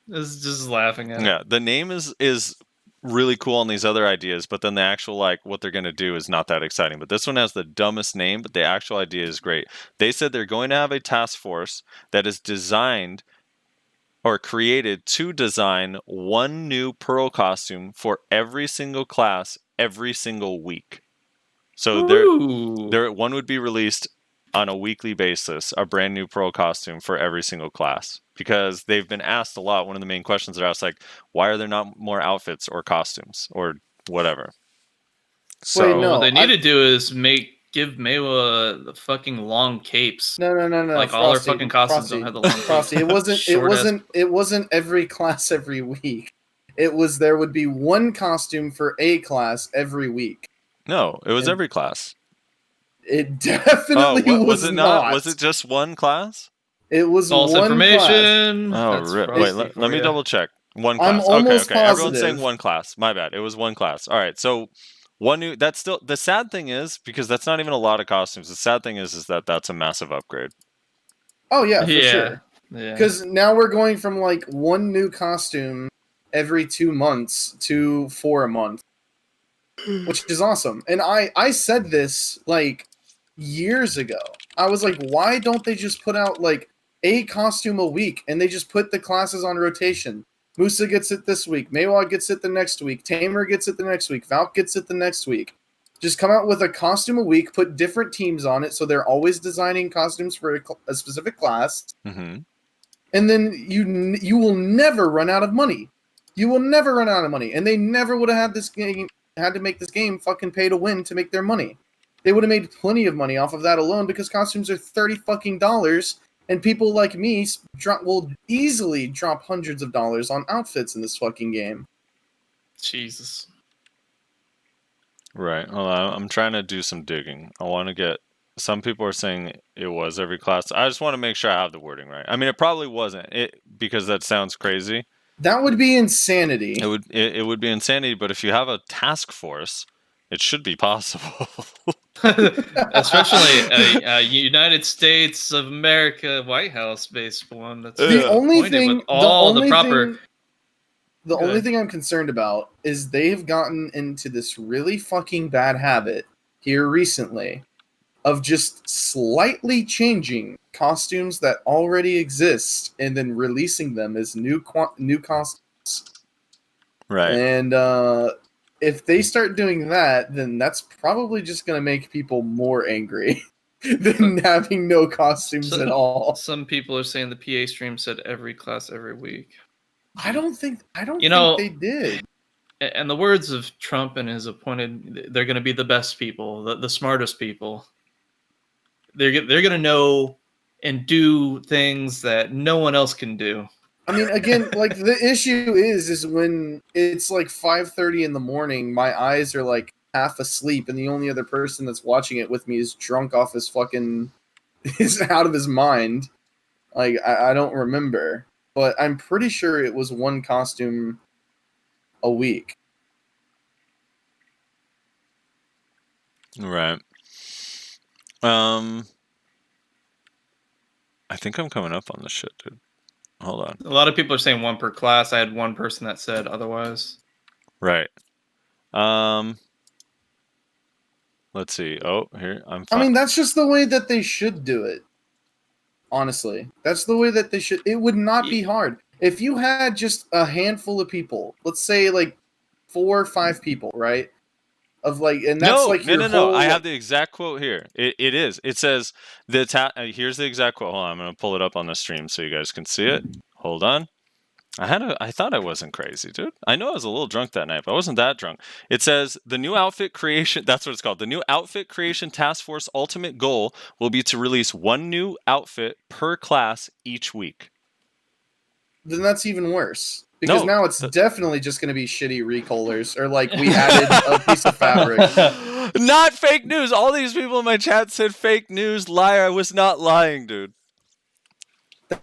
It's just laughing at it. Yeah, the name is really cool on these other ideas, but then the actual like what they're gonna do is not that exciting. But this one has the dumbest name, but the actual idea is great. They said they're going to have a task force that is designed or created to design 1 new Pearl costume for every single class every single week. So there one would be released on a weekly basis, a brand new Pearl costume for every single class. Because they've been asked a lot. One of the main questions they're asked, like, why are there not more outfits or costumes or whatever? So Wait, no, what they need to do is make give Maywa the fucking long capes. No. Like all our Frosty, fucking costumes Frosty, don't have the long capes. Frosty, it wasn't every class every week. There would be one costume for a class every week. No, it was And every class. It definitely was it not? Was it just one class? It was False one information. Oh, That's wait, Frosty let for me ya. double check. One I'm class. almost Okay. Everyone's saying positive. one class. My bad. It was one class. All right. So one new. That's still the sad thing is because that's not even a lot of costumes. The sad thing is that that's a massive upgrade. Oh yeah, for sure. Yeah. Because now we're going from like one new costume every 2 months to 4 a month, which is awesome. And I said this like years ago. I was like, why don't they just put out like a costume a week and they just put the classes on rotation? Musa gets it this week, Maywa gets it the next week, Tamer gets it the next week, Valk gets it the next week. Just come out with a costume a week, put different teams on it so they're always designing costumes for a specific class. Mm-hmm. And then you will never run out of money. You will never run out of money. And they never would have had to make this game fucking pay to win to make their money. They would have made plenty of money off of that alone because costumes are $30 and people like me will easily drop hundreds of dollars on outfits in this fucking game. Jesus. Right. Hold on. I'm trying to do some digging. I want to get. Some people are saying it was every class. I just want to make sure I have the wording right. I mean, it probably wasn't. Because that sounds crazy. That would be insanity. It would be insanity. But if you have a task force, it should be possible. Especially a United States of America White House based one. That's The only thing I'm concerned about is they've gotten into this really fucking bad habit here recently of just slightly changing costumes that already exist and then releasing them as new costumes. Right. And if they start doing that, then that's probably just going to make people more angry than having no costumes at all. Some people are saying the PA stream said every class every week. I don't think they did. And the words of Trump and his appointed, they're going to be the best people, the smartest people. They're going to know and do things that no one else can do. I mean, again, like the issue is when it's like 5:30 in the morning, my eyes are like half asleep, and the only other person that's watching it with me is drunk off his fucking, is out of his mind. Like I don't remember, but I'm pretty sure it was one costume a week. Right. I think I'm coming up on this shit, dude. Hold on. A lot of people are saying one per class. I had one person that said otherwise. Right. Let's see. Oh, here I'm. I mean, that's just the way that they should do it. Honestly, that's the way that they should. It would not be hard if you had just a handful of people. Let's say like 4 or 5 people, right? Of like, and that's no. I have the exact quote here. It is. It says here's the exact quote. Hold on, I'm gonna pull it up on the stream so you guys can see it. Hold on. I thought I wasn't crazy, dude. I know I was a little drunk that night, but I wasn't that drunk. It says the new outfit creation. That's what it's called. The new outfit creation task force ultimate goal will be to release one new outfit per class each week. Then that's even worse. Because now it's definitely just going to be shitty recolors, or like we added a piece of fabric. Not fake news. All these people in my chat said fake news. Liar. I was not lying, dude.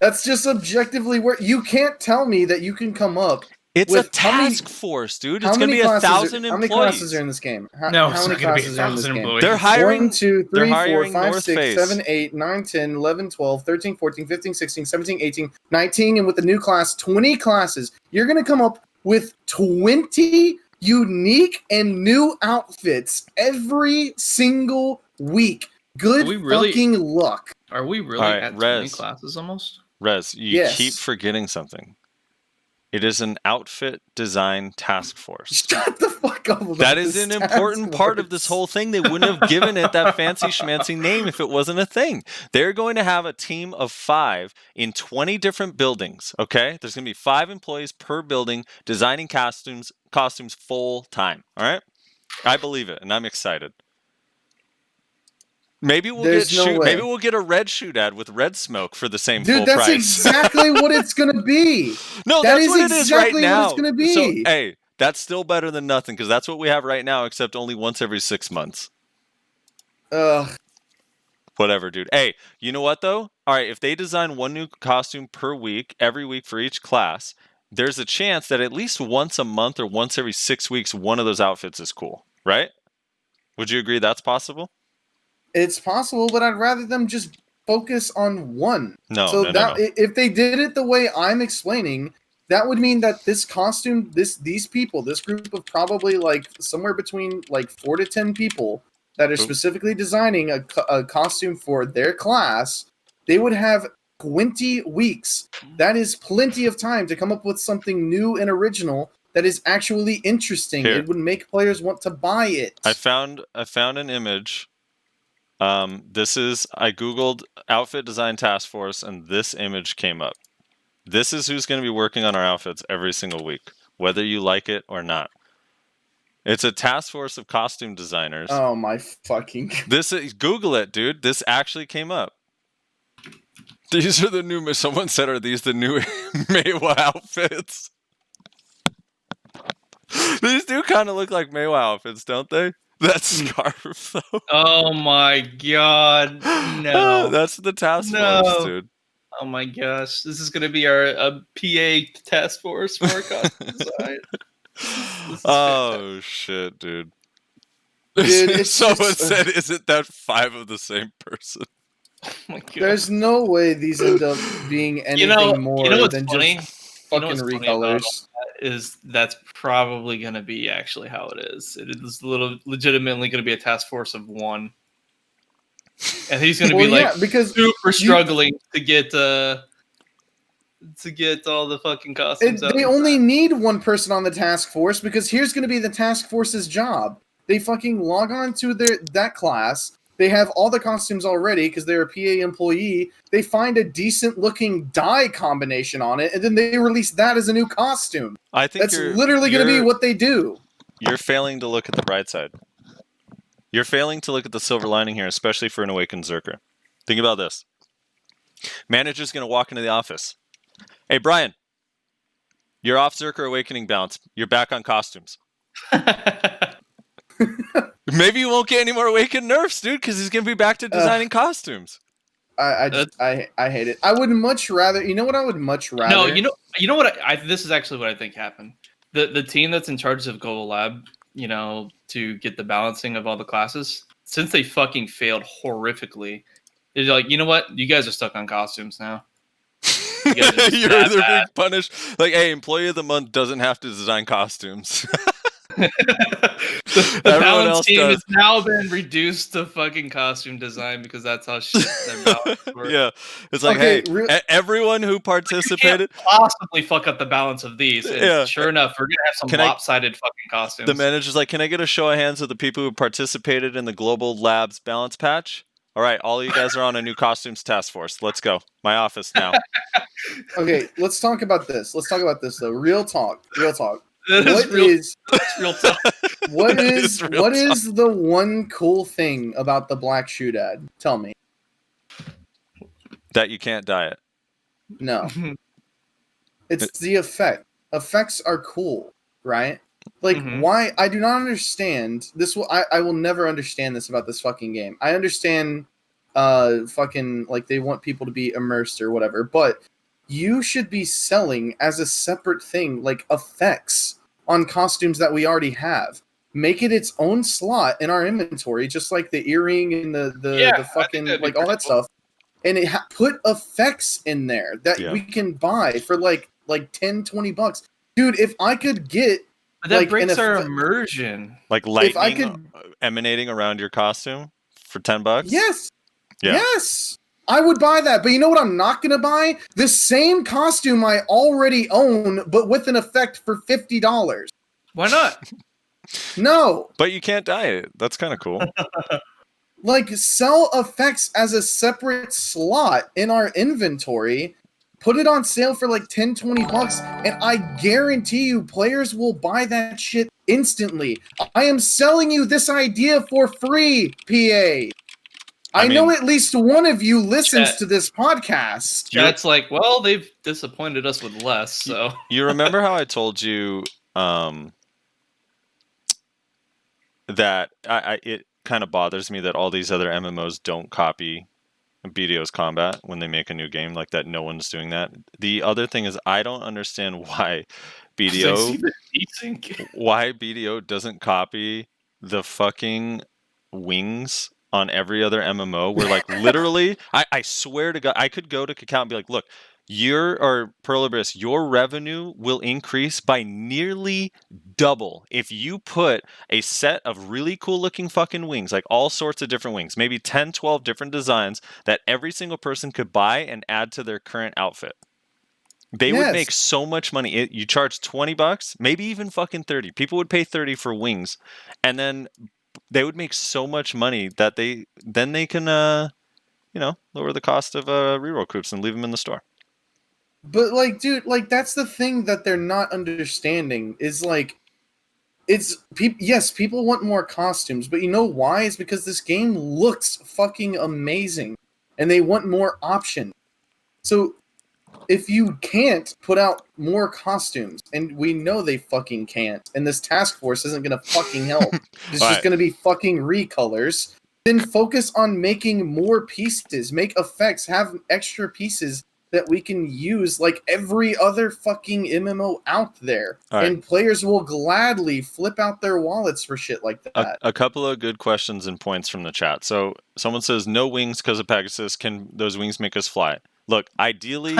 That's just objectively where you can't tell me that you can come up. It's a task force, dude. It's going to be 1,000 employees. How many classes are in this game? How many classes are in this game? They're hiring 1, 2, 3, 4, 5, North 6, Face. 7, 8, 9, 10, 11, 12, 13, 14, 15, 16, 17, 18, 19, and with the new class, 20 classes. You're going to come up with 20 unique and new outfits every single week. Good fucking luck. Are we really at 20 classes almost? Rez, you keep forgetting something. It is an outfit design task force. Shut the fuck up about that is an important part of this whole thing. They wouldn't have given it that fancy schmancy name if it wasn't a thing. They're going to have a team of 5 in 20 different buildings, okay? There's going to be 5 employees per building designing costumes full time, all right? I believe it, and I'm excited. Maybe we'll There's get no way. Maybe we'll get a red shoot ad with red smoke for the same full Dude, that's price. exactly what it's gonna be. No, That that's is what it is right exactly now. what it's gonna be. So, hey, that's still better than nothing because that's what we have right now, except only once every 6 months. Ugh. Whatever, dude. Hey, you know what though? All right, if they design one new costume per week, every week for each class, there's a chance that at least once a month or once every 6 weeks, one of those outfits is cool, right? Would you agree that's possible? It's possible, but I'd rather them just focus on one. No. If they did it the way I'm explaining, that would mean that this costume, these people, this group of probably like somewhere between like 4 to 10 people that are specifically designing a costume for their class, they would have 20 weeks. That is plenty of time to come up with something new and original that is actually interesting. Here. It would make players want to buy it. I found an image. I googled outfit design task force and this image came up. This is who's going to be working on our outfits every single week, whether you like it or not. It's a task force of costume designers. Oh my fucking! Google it, dude. This actually came up. These are the new. Someone said, "Are these the new Meiwa outfits?" These do kind of look like Meiwa outfits, don't they? That scarf, though. Oh my god, no. That's the task force, dude. Oh my gosh, this is gonna be our PA task force for our costume design. Oh shit, dude. Dude, Someone said, "Isn't that 5 of the same person?" Oh my god. There's no way these end up being anything more what's than funny? just fucking recolors. That's probably going to be actually how it is. It is legitimately going to be a task force of 1, and he's going to be because super struggling to get all the fucking costumes. They only need one person on the task force because here's going to be the task force's job. They fucking log on to that class. They have all the costumes already because they're a PA employee. They find a decent-looking dye combination on it, and then they release that as a new costume. I think that's literally going to be what they do. You're failing to look at the bright side. You're failing to look at the silver lining here, especially for an awakened Zerker. Think about this. Manager's going to walk into the office. Hey, Brian, you're off Zerker Awakening balance. You're back on costumes. Maybe you won't get any more Awakened nerfs, dude, because he's going to be back to designing costumes. I hate it. I would much rather. You know what I would much rather? No, you know what? This is actually what I think happened. The team that's in charge of Global Lab, to get the balancing of all the classes, since they fucking failed horrifically, they're like, you know what? You guys are stuck on costumes now. They're being punished. Like, hey, employee of the month doesn't have to design costumes. the balance team has now been reduced to fucking costume design because that's how shit their balance works. Yeah, it's like, everyone who participated you can't possibly fuck up the balance of these. And sure enough, we're gonna have some lopsided fucking costumes. The manager's like, "Can I get a show of hands of the people who participated in the Global Labs balance patch?" All right, all of you guys are on a new costumes task force. Let's go. My office now. Okay, let's talk about this. Let's talk about this though. Real talk. That's real talk. What is the one cool thing about the black shoot ad? Tell me. That you can't dye it. No. It's the effect. Effects are cool, right? Like, why? I do not understand this. I will never understand this about this fucking game. I understand, fucking, like, they want people to be immersed or whatever, but you should be selling as a separate thing, like, effects on costumes that we already have. Make it its own slot in our inventory, just like the earring and the fucking, like, all that stuff. And put effects in there that we can buy for, like $10-$20. Dude, if I could get... But that breaks our immersion. Like lightning emanating around your costume for $10? Yes. Yeah. Yes. I would buy that. But you know what I'm not going to buy? The same costume I already own, but with an effect for $50. Why not? No. But you can't dye it. That's kind of cool. Like, sell effects as a separate slot in our inventory. Put it on sale for like $10-$20, and I guarantee you players will buy that shit instantly. I am selling you this idea for free, PA. I know mean, at least one of you listens Chat. to this podcast. Chat's like, well, they've disappointed us with less, so. you remember how I told you that it kind of bothers me that all these other MMOs don't copy BDO's combat when they make a new game, like that no one's doing that. The other thing is I don't understand why BDO doesn't copy the fucking wings on every other MMO. Where like literally, I swear to God, I could go to Kakao and be like, look, or Pearl Abyss, your revenue will increase by nearly double if you put a set of really cool looking fucking wings, like all sorts of different wings, maybe 10, 12 different designs that every single person could buy and add to their current outfit. They would make so much money. You charge $20, maybe even fucking 30. People would pay 30 for wings, and then they would make so much money that they can lower the cost of reroll groups and leave them in the store. But like, dude, like that's the thing that they're not understanding is like, yes, people want more costumes, but you know why? It's because this game looks fucking amazing, and they want more options. So if you can't put out more costumes, and we know they fucking can't, and this task force isn't gonna fucking help, it's just gonna be fucking recolors, then focus on making more pieces, make effects, have extra pieces that we can use like every other fucking MMO out there. And players will gladly flip out their wallets for shit like that. A couple of good questions and points from the chat. So someone says, no wings because of Pegasus. Can those wings make us fly? Look, ideally,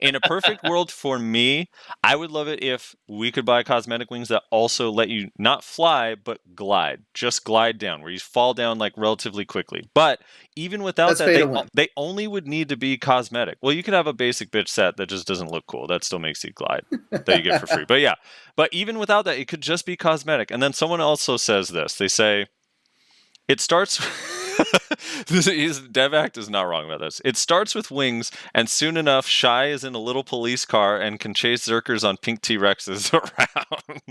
in a perfect world for me, I would love it if we could buy cosmetic wings that also let you not fly, but glide. Just glide down, where you fall down like relatively quickly. But even without that, they only would need to be cosmetic. Well, you could have a basic bitch set that just doesn't look cool. That still makes you glide, that you get for free. But yeah, but even without that, it could just be cosmetic. And then someone also says this. They say, it starts... Devact is not wrong about this. It starts with wings, and soon enough, Shy is in a little police car and can chase Zerkers on pink T-Rexes around.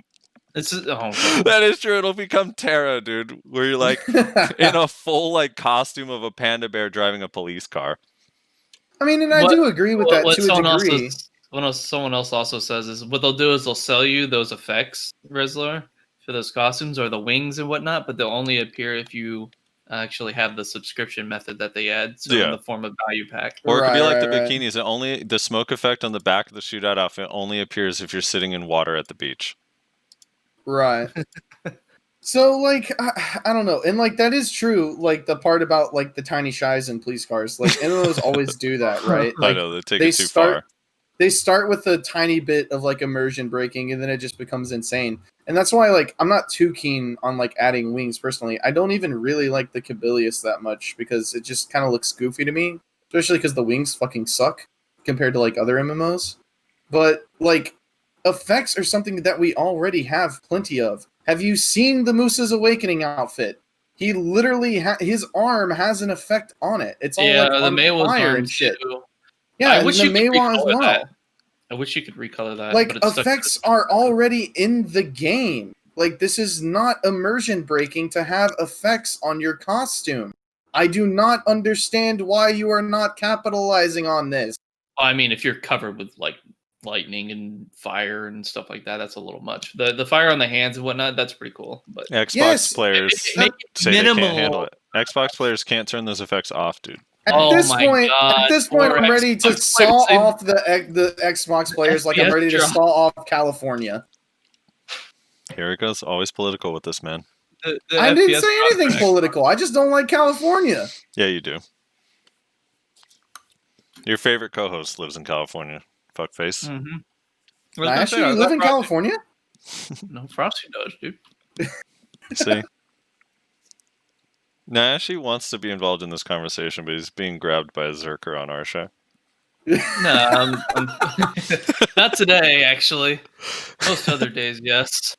That is true. It'll become Terra, dude, where you're like in a full like costume of a panda bear driving a police car. I mean, and I do agree with that to a degree. Someone else also says is what they'll do is they'll sell you those effects, Rizzler, for those costumes or the wings and whatnot, but they'll only appear if you actually have the subscription method that they add, so in the form of value pack. Or it could be like the bikinis. It only the smoke effect on the back of the shootout outfit only appears if you're sitting in water at the beach. Right. So like I don't know, and like that is true. Like the part about like the tiny shies and police cars, like MMOs always do that, right? Like, I know they take it too far. They start with a tiny bit of like immersion breaking, and then it just becomes insane. And that's why, like, I'm not too keen on, like, adding wings, personally. I don't even really like the Cabilius that much, because it just kind of looks goofy to me. Especially because the wings fucking suck, compared to, like, other MMOs. But, like, effects are something that we already have plenty of. Have you seen the Moose's Awakening outfit? He literally, his arm has an effect on it. It's all, like, on fire and shit. Too. Yeah, and the Maywa as well. That. I wish you could recolor that. Like, effects are already in the game. Like, this is not immersion breaking to have effects on your costume. I do not understand why you are not capitalizing on this. I mean, if you're covered with, like, lightning and fire and stuff like that, that's a little much. The fire on the hands and whatnot, that's pretty cool. But Xbox players say they can't handle it. Xbox players can't turn those effects off, dude. At this point, I'm ready to saw off the Xbox players like I'm ready to saw off California. Here it goes. Always political with this man. I didn't say anything political. I just don't like California. Yeah, you do. Your favorite co-host lives in California. Fuckface. Mm-hmm. Nayashe, you live in California? No, Frosty does, dude. See? Nayashe wants to be involved in this conversation, but he's being grabbed by a Zerker on our show. No, not today, actually. Most other days, yes.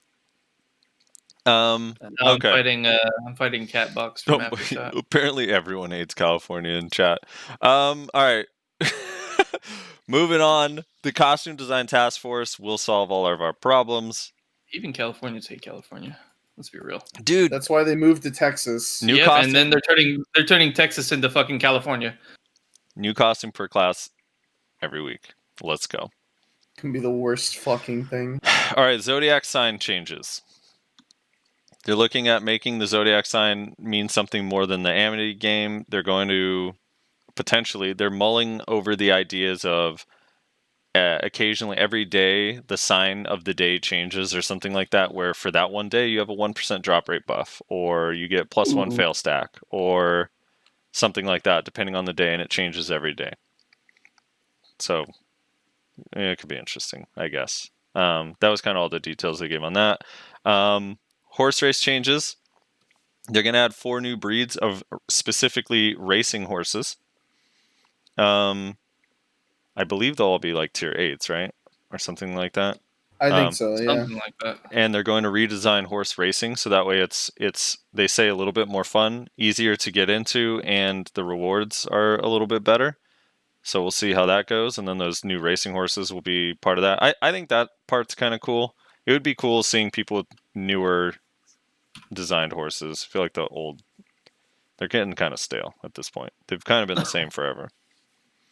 Okay. I'm fighting Catbox from Aftershock. Apparently everyone hates California in chat. All right. Moving on. The Costume Design Task Force will solve all of our problems. Even Californians hate California. Let's be real, dude. That's why they moved to Texas. New yep, costume, and then they're turning Texas into fucking California. new costume per class every week. Let's go. Can be the worst fucking thing. All right, Zodiac sign changes. They're looking at making the Zodiac sign mean something more than the Amity game. They're going to potentially, they're mulling over the ideas of occasionally every day the sign of the day changes or something like that, where for that one day you have a 1% drop rate buff, or you get +1 fail stack, or something like that, depending on the day, and it changes every day. So it could be interesting, I guess. That was kind of all the details they gave on that. Horse race changes. They're going to add 4 new breeds of specifically racing horses. I believe they'll all be like tier 8s, right? Or something like that. I think so, yeah. Something like that. And they're going to redesign horse racing, so that way it's they say a little bit more fun, easier to get into, and the rewards are a little bit better. So we'll see how that goes, and then those new racing horses will be part of that. I think that part's kind of cool. It would be cool seeing people with newer designed horses. I feel like they're getting kind of stale at this point. They've kind of been the same forever.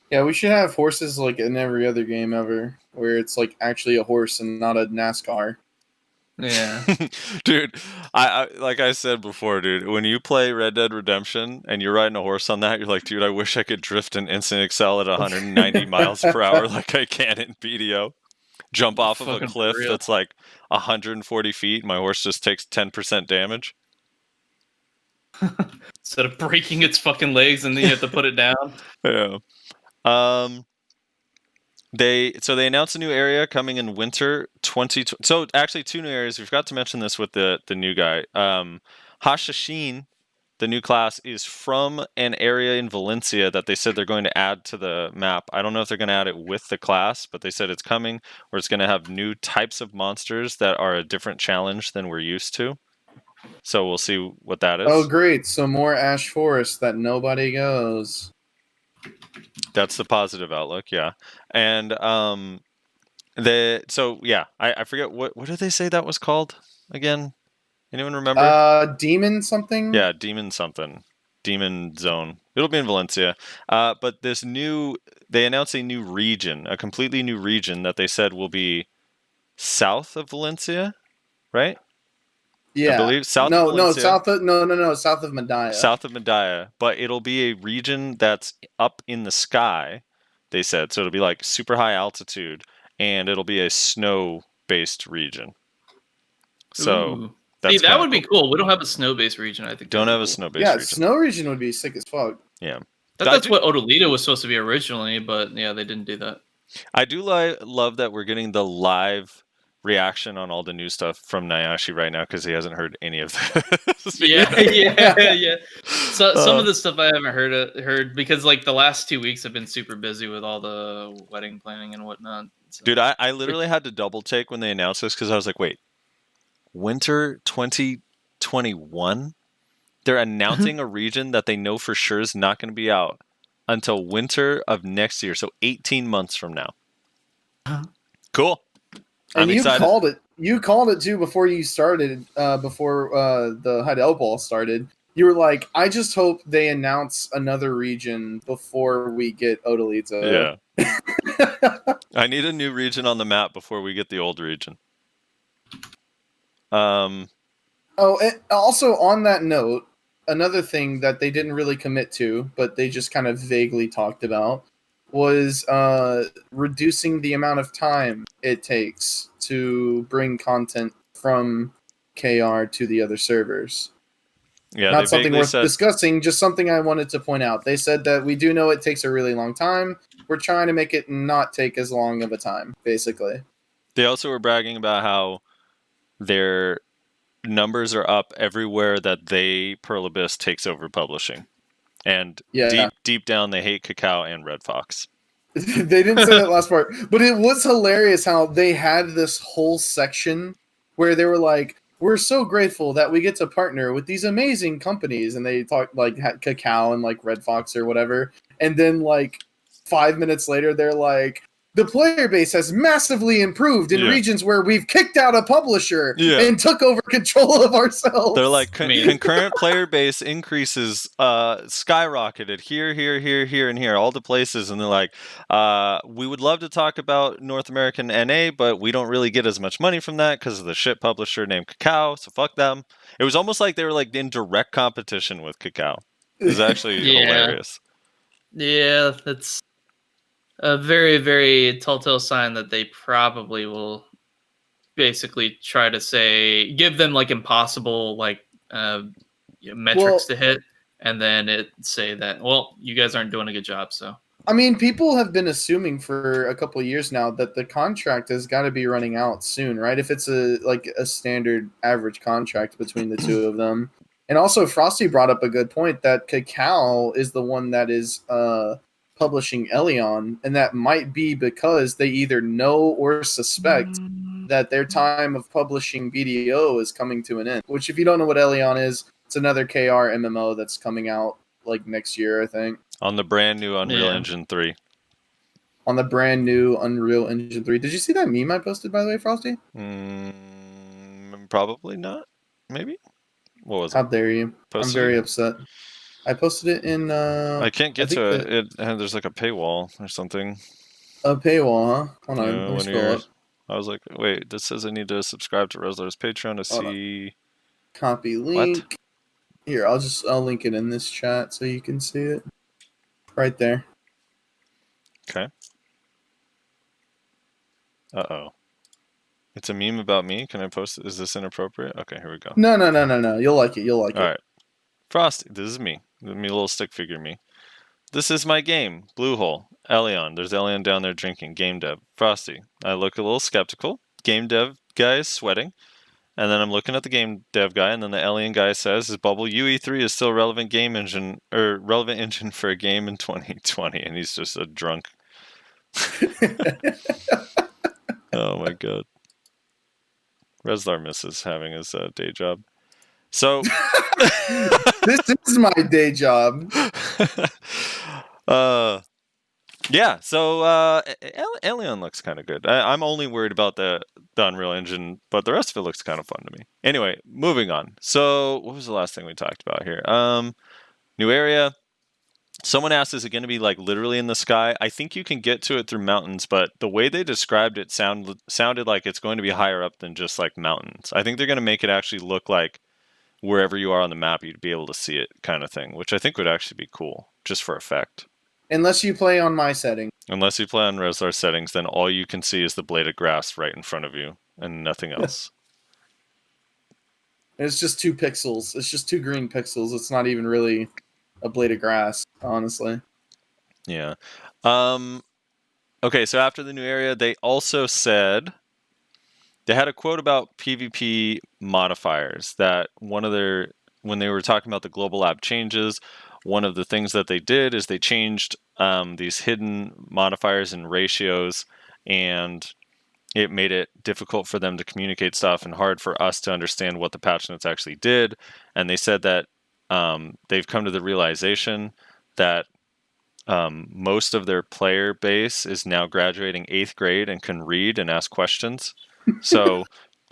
Yeah, we should have horses like in every other game ever, where it's like actually a horse and not a NASCAR. Yeah. Dude, I like I said before, dude, when you play Red Dead Redemption and you're riding a horse on that, you're like, dude, I wish I could drift an instant excel at 190 miles per hour like I can in BDO. Jump off of a Fucking cliff for real. that's like 140 feet, my horse just takes 10% damage. Instead of breaking its fucking legs and then you have to put it down. Yeah. They announced a new area coming in winter 2020. So actually 2 new areas. We forgot to mention this with the new guy. Hashashin, the new class, is from an area in Valencia that they said they're going to add to the map. I don't know if they're going to add it with the class, but they said it's coming, where it's going to have new types of monsters that are a different challenge than we're used to. So we'll see what that is. Oh, great. So more Ash Forest that nobody goes. That's the positive outlook, yeah. And I forget what did they say that was called again? Anyone remember? Demon something? Yeah, Demon something. Demon Zone. It'll be in Valencia. But they announced a new region, a completely new region that they said will be south of Valencia, right? Yeah. I believe south of Valencia. south of Medaya. South of Medaya, but it'll be a region that's up in the sky, they said. So it'll be like super high altitude, and it'll be a snow-based region. So Ooh. that's See, that would be cool. We don't have a snow-based region, I think. Don't have a cool. snow-based Yeah, region. snow region would be sick as fuck. Yeah. That's what Odolita was supposed to be originally, but yeah, they didn't do that. I do love that we're getting the live reaction on all the new stuff from Nayashe right now, because he hasn't heard any of this. Yeah. So some of the stuff I haven't heard because like the last 2 weeks I've been super busy with all the wedding planning and whatnot. So. Dude, I literally had to double take when they announced this, because I was like, wait, winter 2021? They're announcing a region that they know for sure is not going to be out until winter of next year, so 18 months from now. Cool. And I'm excited. called it. You called it too before you started. Before the Heidel ball started, you were like, "I just hope they announce another region before we get Odolita." Yeah. I need a new region on the map before we get the old region. Oh, and also on that note, another thing that they didn't really commit to, but they just kind of vaguely talked about, was reducing the amount of time it takes to bring content from KR to the other servers. Yeah, not something worth discussing, just something I wanted to point out. They said that we do know it takes a really long time. We're trying to make it not take as long of a time, basically. They also were bragging about how their numbers are up everywhere that Pearl Abyss takes over publishing. And deep down, they hate Cacao and Red Fox. They didn't say that last part, but it was hilarious how they had this whole section where they were like, "We're so grateful that we get to partner with these amazing companies," and they talked like Cacao and like Red Fox or whatever, and then like 5 minutes later, they're like, the player base has massively improved in Yeah. regions where we've kicked out a publisher Yeah. and took over control of ourselves. They're like I mean- concurrent player base increases skyrocketed here, and here, all the places, and they're like, we would love to talk about North American NA, but we don't really get as much money from that because of the shit publisher named Kakao, so fuck them. It was almost like they were like in direct competition with Kakao. It was actually Yeah. hilarious. Yeah, that's a very, very telltale sign that they probably will basically try to give them like impossible metrics to hit, and then say that, well, you guys aren't doing a good job. So I mean, people have been assuming for a couple of years now that the contract has got to be running out soon, right? If it's a standard average contract between the two of them. And also, Frosty brought up a good point that Kakao is the one that is publishing Elion, and that might be because they either know or suspect that their time of publishing BDO is coming to an end. Which, if you don't know what Elion is, it's another KR MMO that's coming out like next year, I think. On the brand new Unreal Yeah. Engine 3. On the brand new Unreal Engine 3. Did you see that meme I posted, by the way, Frosty? Probably not. Maybe. What was How it? dare you? Posted I'm very it? upset. I posted it in I can't get think to it. There's like a paywall or something. a paywall, huh? Hold on, Yeah, let me when scroll you're- up. I was like, wait, this says I need to subscribe to Resler's Patreon to Hold on. see. Copy link. Here, I'll link it in this chat so you can see it. Right there. Okay. Uh-oh. It's a meme about me. Can I post it? Is this inappropriate? Okay, here we go. No. You'll like it. You'll like All it. right. Frosty, this is me. Me, little stick figure me. This is my game. Bluehole. Elion. There's Elion down there drinking. Game dev. Frosty. I look a little skeptical. Game dev guy is sweating. And then I'm looking at the game dev guy, and then the Elion guy says, "His bubble UE3 is still relevant engine for a game in 2020," and he's just a drunk. Oh my god. Reslar misses having his day job. So This is my day job. yeah, so Elion looks kind of good. I'm only worried about the Unreal Engine, but the rest of it looks kind of fun to me. Anyway, moving on. So what was the last thing we talked about here? New area. Someone asked, is it going to be like literally in the sky? I think you can get to it through mountains, but the way they described it sounded like it's going to be higher up than just like mountains. I think they're going to make it actually look like wherever you are on the map, you'd be able to see it kind of thing, which I think would actually be cool, just for effect. Unless you play on my setting. Unless you play on Reslar settings, then all you can see is the blade of grass right in front of you and nothing else. It's just 2 pixels. It's just 2 green pixels. It's not even really a blade of grass, honestly. Yeah. Okay, so after the new area, they also said they had a quote about PvP modifiers that when they were talking about the global lab changes, one of the things that they did is they changed these hidden modifiers and ratios, and it made it difficult for them to communicate stuff and hard for us to understand what the patch notes actually did. And they said that they've come to the realization that most of their player base is now graduating 8th grade and can read and ask questions. So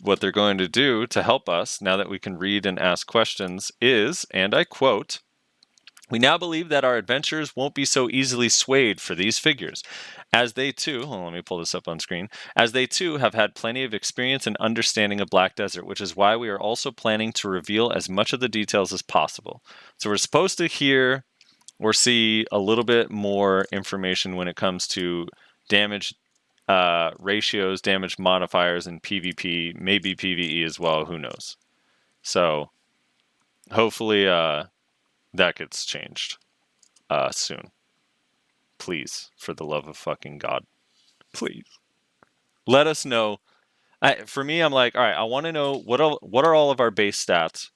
what they're going to do to help us, now that we can read and ask questions, is, and I quote, "We now believe that our adventures won't be so easily swayed for these figures, as they too," hold on, let me pull this up on screen, "as they too have had plenty of experience and understanding of Black Desert, which is why we are also planning to reveal as much of the details as possible." So we're supposed to hear or see a little bit more information when it comes to damage ratios, damage modifiers, and PvP, maybe PvE as well, who knows. So hopefully that gets changed soon. Please, for the love of fucking God. Please. Let us know. For me, I'm like, all right, I want to know what are all of our base stats.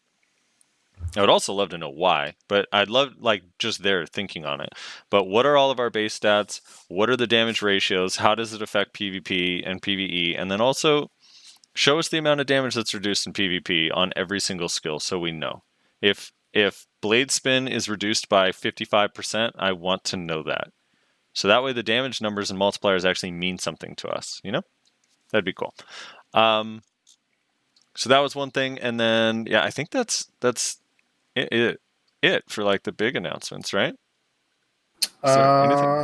I would also love to know why, but I'd love like just their thinking on it. But what are all of our base stats? What are the damage ratios? How does it affect PvP and PvE? And then also show us the amount of damage that's reduced in PvP on every single skill so we know. If blade spin is reduced by 55%, I want to know that. So that way the damage numbers and multipliers actually mean something to us, you know? That'd be cool. So that was one thing, and then yeah, I think that's it for like the big announcements, right? Is there anything?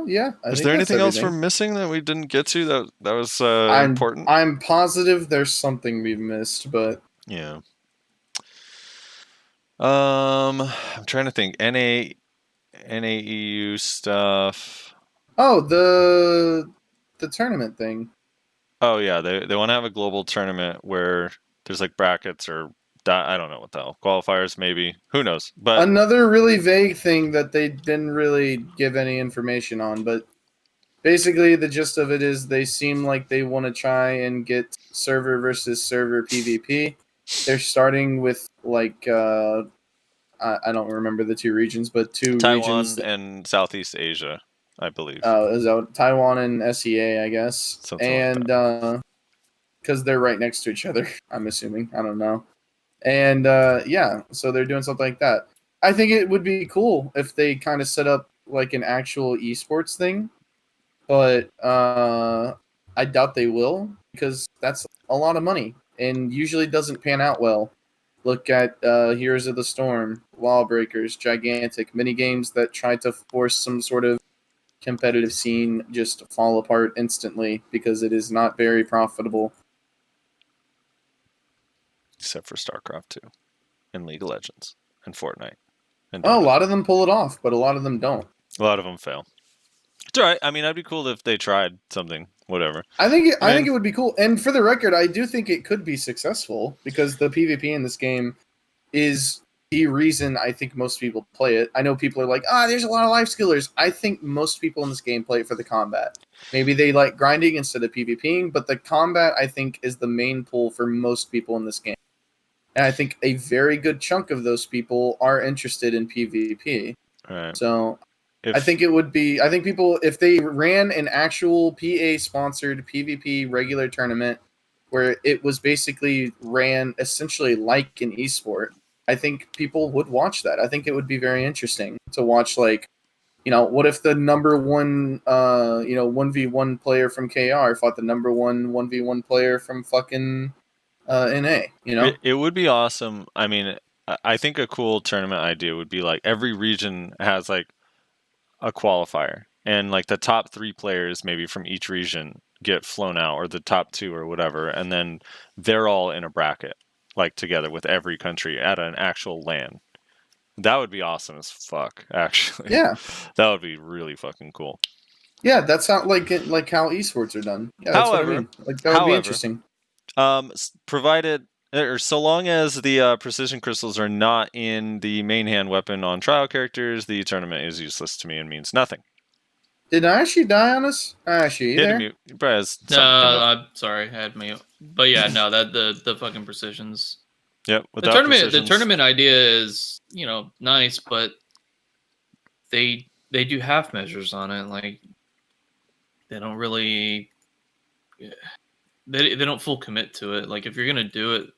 Yeah. I Is think there that's anything else everything. we're missing that we didn't get to that was I'm important? I'm positive there's something we've missed, but Yeah. I'm trying to think. NAEU stuff. oh, the tournament thing. Oh yeah, they want to have a global tournament where there's like brackets or I don't know what the hell, qualifiers maybe. Who knows? But Another really vague thing that they didn't really give any information on, but basically the gist of it is they seem like they want to try and get server versus server PvP. They're starting with like I don't remember the two regions, but two regions. Taiwan and Southeast Asia, I believe. Is that Taiwan and SEA, I guess, Something like and because they're right next to each other, I'm assuming. I don't know. And yeah, so they're doing something like that. I think it would be cool if they kind of set up like an actual esports thing, but I doubt they will because that's a lot of money and usually doesn't pan out well. Look at Heroes of the Storm, Lawbreakers, Gigantic, mini games that try to force some sort of competitive scene just fall apart instantly because it is not very profitable. Except for StarCraft 2 and League of Legends and Fortnite. And Oh, a Dota. lot of them pull it off, but a lot of them don't. A lot of them fail. It's all right. I mean, that'd be cool if they tried something. Whatever. I think it would be cool. And for the record, I do think it could be successful because the PvP in this game is the reason I think most people play it. I know people are like, there's a lot of life skillers. I think most people in this game play it for the combat. Maybe they like grinding instead of PvPing, but the combat, I think, is the main pull for most people in this game. And I think a very good chunk of those people are interested in PvP. All right. So I think it would be. I think people, if they ran an actual PA sponsored PvP regular tournament where it was basically ran essentially like an esport, I think people would watch that. I think it would be very interesting to watch. Like, what if the number one, 1v1 player from KR fought the number one 1v1 player from fucking NA? It would be awesome. I mean, I think a cool tournament idea would be like every region has like a qualifier, and like the top 3 players maybe from each region get flown out, or the top 2 or whatever, and then they're all in a bracket like together with every country at an actual LAN. That would be awesome as fuck, actually. Yeah, that would be really fucking cool. Yeah, that's not like how esports are done. Yeah, that's what I mean. Like that would be interesting. Provided or so long as the precision crystals are not in the main hand weapon on trial characters, the tournament is useless to me and means nothing. Did Nayashe die on us? Nayashe, you there? No, I'm sorry, I had me. But yeah, no, that the fucking precisions. Yep. The tournament idea is nice, but they do half measures on it. Like they don't really. They don't full commit to it. Like if you're gonna do it,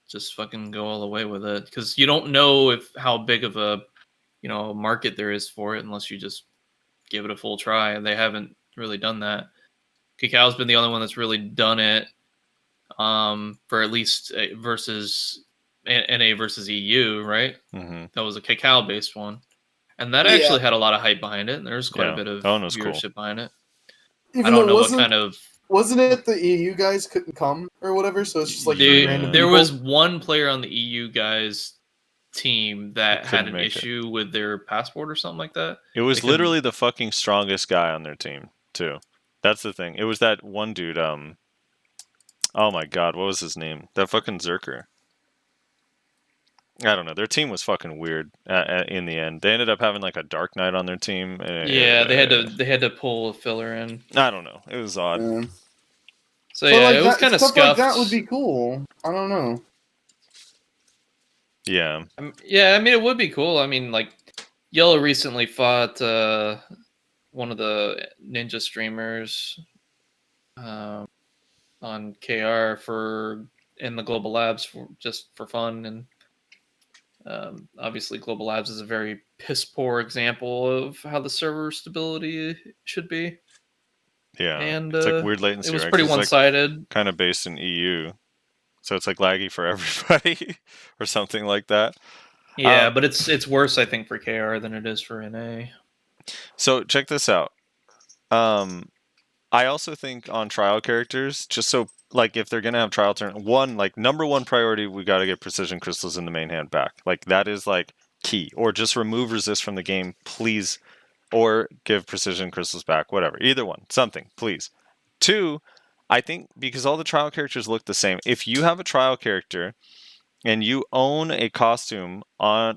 just fucking go all the way with it, because you don't know how big of a market there is for it unless you just give it a full try. And they haven't really done that. Cacao's been the only one that's really done it, for at least versus NA versus EU, right? Mm-hmm. That was a Cacao based one, and that actually had a lot of hype behind it. And there's quite a bit of viewership behind it. Even I don't know what kind of. Wasn't it the EU guys couldn't come or whatever? So it's just like there was one player on the EU guys team that had an issue with their passport or something like that. It was literally the fucking strongest guy on their team too. That's the thing. It was that one dude. Oh my god, what was his name? That fucking Zerker. I don't know. Their team was fucking weird. In the end, they ended up having like a Dark Knight on their team. They had to pull a filler in. I don't know. It was odd. So yeah, it was kind of scuffed. Like that would be cool. I don't know. Yeah. Yeah, I mean it would be cool. I mean, like Yellow recently fought one of the ninja streamers on KR in the Global Labs just for fun, and Obviously, Global Labs is a very piss poor example of how the server stability should be. Yeah, And it's like weird latency. it was right? pretty 'Cause it's, like, one-sided. kind of based in EU, so it's like laggy for everybody or something like that. Yeah, but it's worse, I think, for KR than it is for NA. So check this out. I also think on trial characters, just so like if they're gonna have trial turn one, like number one priority, we got to get precision crystals in the main hand back. Like that is like key. Or just remove resist from the game, please. Or give precision crystals back. Whatever. Either one. Something, please. Two, I think because all the trial characters look the same. If you have a trial character and you own a costume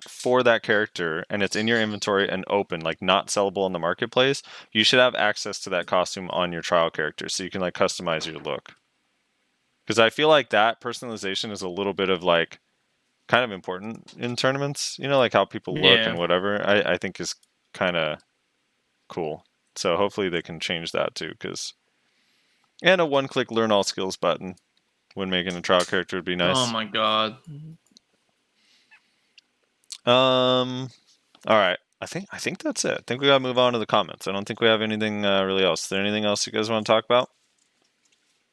for that character and it's in your inventory and open, like not sellable in the marketplace, you should have access to that costume on your trial character so you can like customize your look. Because I feel like that personalization is a little bit of like kind of important in tournaments, like how people look and whatever. I think is kind of cool. So hopefully they can change that too. And a one-click learn all skills button when making a trial character would be nice. Oh my god. All right. I think that's it. I think we gotta move on to the comments. I don't think we have anything really else. Is there anything else you guys want to talk about?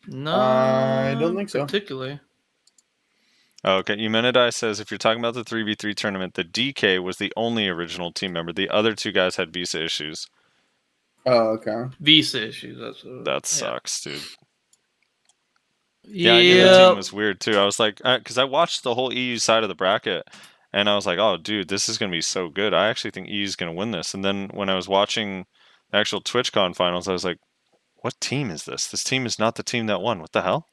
No, I don't think so. Particularly. Okay. Eumenidai says if you're talking about the 3v3 tournament, the DK was the only original team member. The other two guys had visa issues. Oh, okay. Visa issues. That sucks, dude. Yeah, I knew the team was weird too. I was like, because I watched the whole EU side of the bracket, and I was like, oh, dude, this is going to be so good. I actually think EU is going to win this. And then when I was watching the actual TwitchCon finals, I was like, what team is this? This team is not the team that won. What the hell?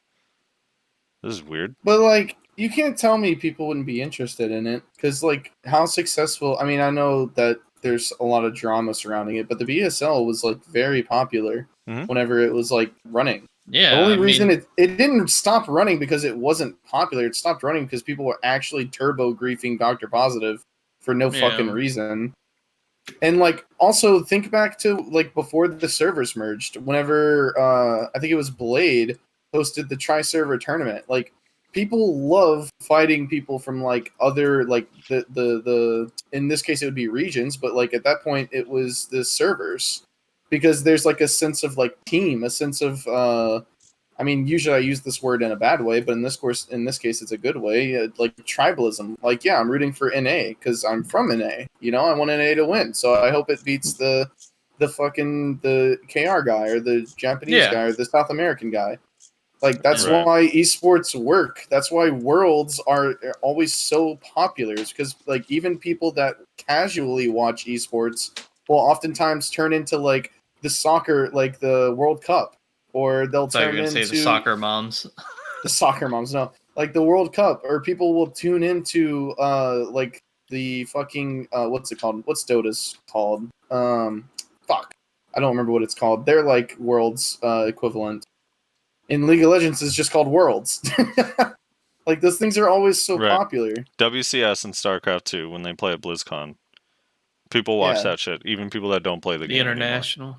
This is weird. But, like, you can't tell me people wouldn't be interested in it. Because, like, how successful... I mean, I know that there's a lot of drama surrounding it, but the BSL was, like, very popular whenever it was, like, running. Yeah. The only reason it didn't stop running because it wasn't popular. It stopped running because people were actually turbo griefing Dr. Positive for no fucking reason. And, like, also think back to, like, before the servers merged. Whenever, I think it was Blade hosted the tri-server tournament. Like, people love fighting people from, like, other, like, the in this case it would be regions, but, like, at that point it was the servers. Because there's, like, a sense of, like, team, a sense of, I mean, usually I use this word in a bad way, but in this case, it's a good way, like, tribalism. Like, yeah, I'm rooting for NA, because I'm from NA, I want NA to win, so I hope it beats the KR guy, or the Japanese guy, or the South American guy. Like, that's why esports work. That's why worlds are always so popular, is because, like, even people that casually watch esports will oftentimes turn into, like, the soccer, like the World Cup, or they'll turn into the soccer moms. The soccer moms, no, like the World Cup, or people will tune into like the fucking what's it called? What's Dota's called? Fuck, I don't remember what it's called. They're like Worlds equivalent. In League of Legends, it's just called Worlds. Like, those things are always so popular. WCS and StarCraft 2 when they play at BlizzCon. People watch that shit, even people that don't play the game. International.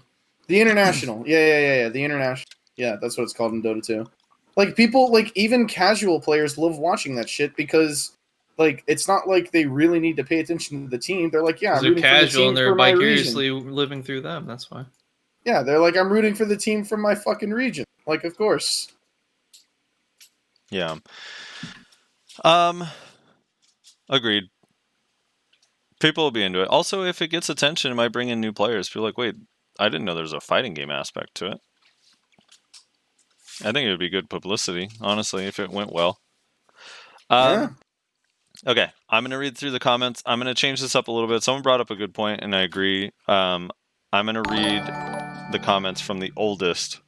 The International. Yeah. The International. Yeah, that's what it's called in Dota 2. Like, people, like, even casual players love watching that shit because, like, it's not like they really need to pay attention to the team. They're like, yeah, I'm rooting for the team and they're for my vicariously region. living through them. That's why. Yeah, they're like, I'm rooting for the team from my fucking region. Like, of course. Yeah. Agreed. People will be into it. Also, if it gets attention, it might bring in new players. People are like, wait, I didn't know there was a fighting game aspect to it. I think it would be good publicity, honestly, if it went well. Okay, I'm going to read through the comments. I'm going to change this up a little bit. Someone brought up a good point, and I agree. I'm going to read the comments from the oldest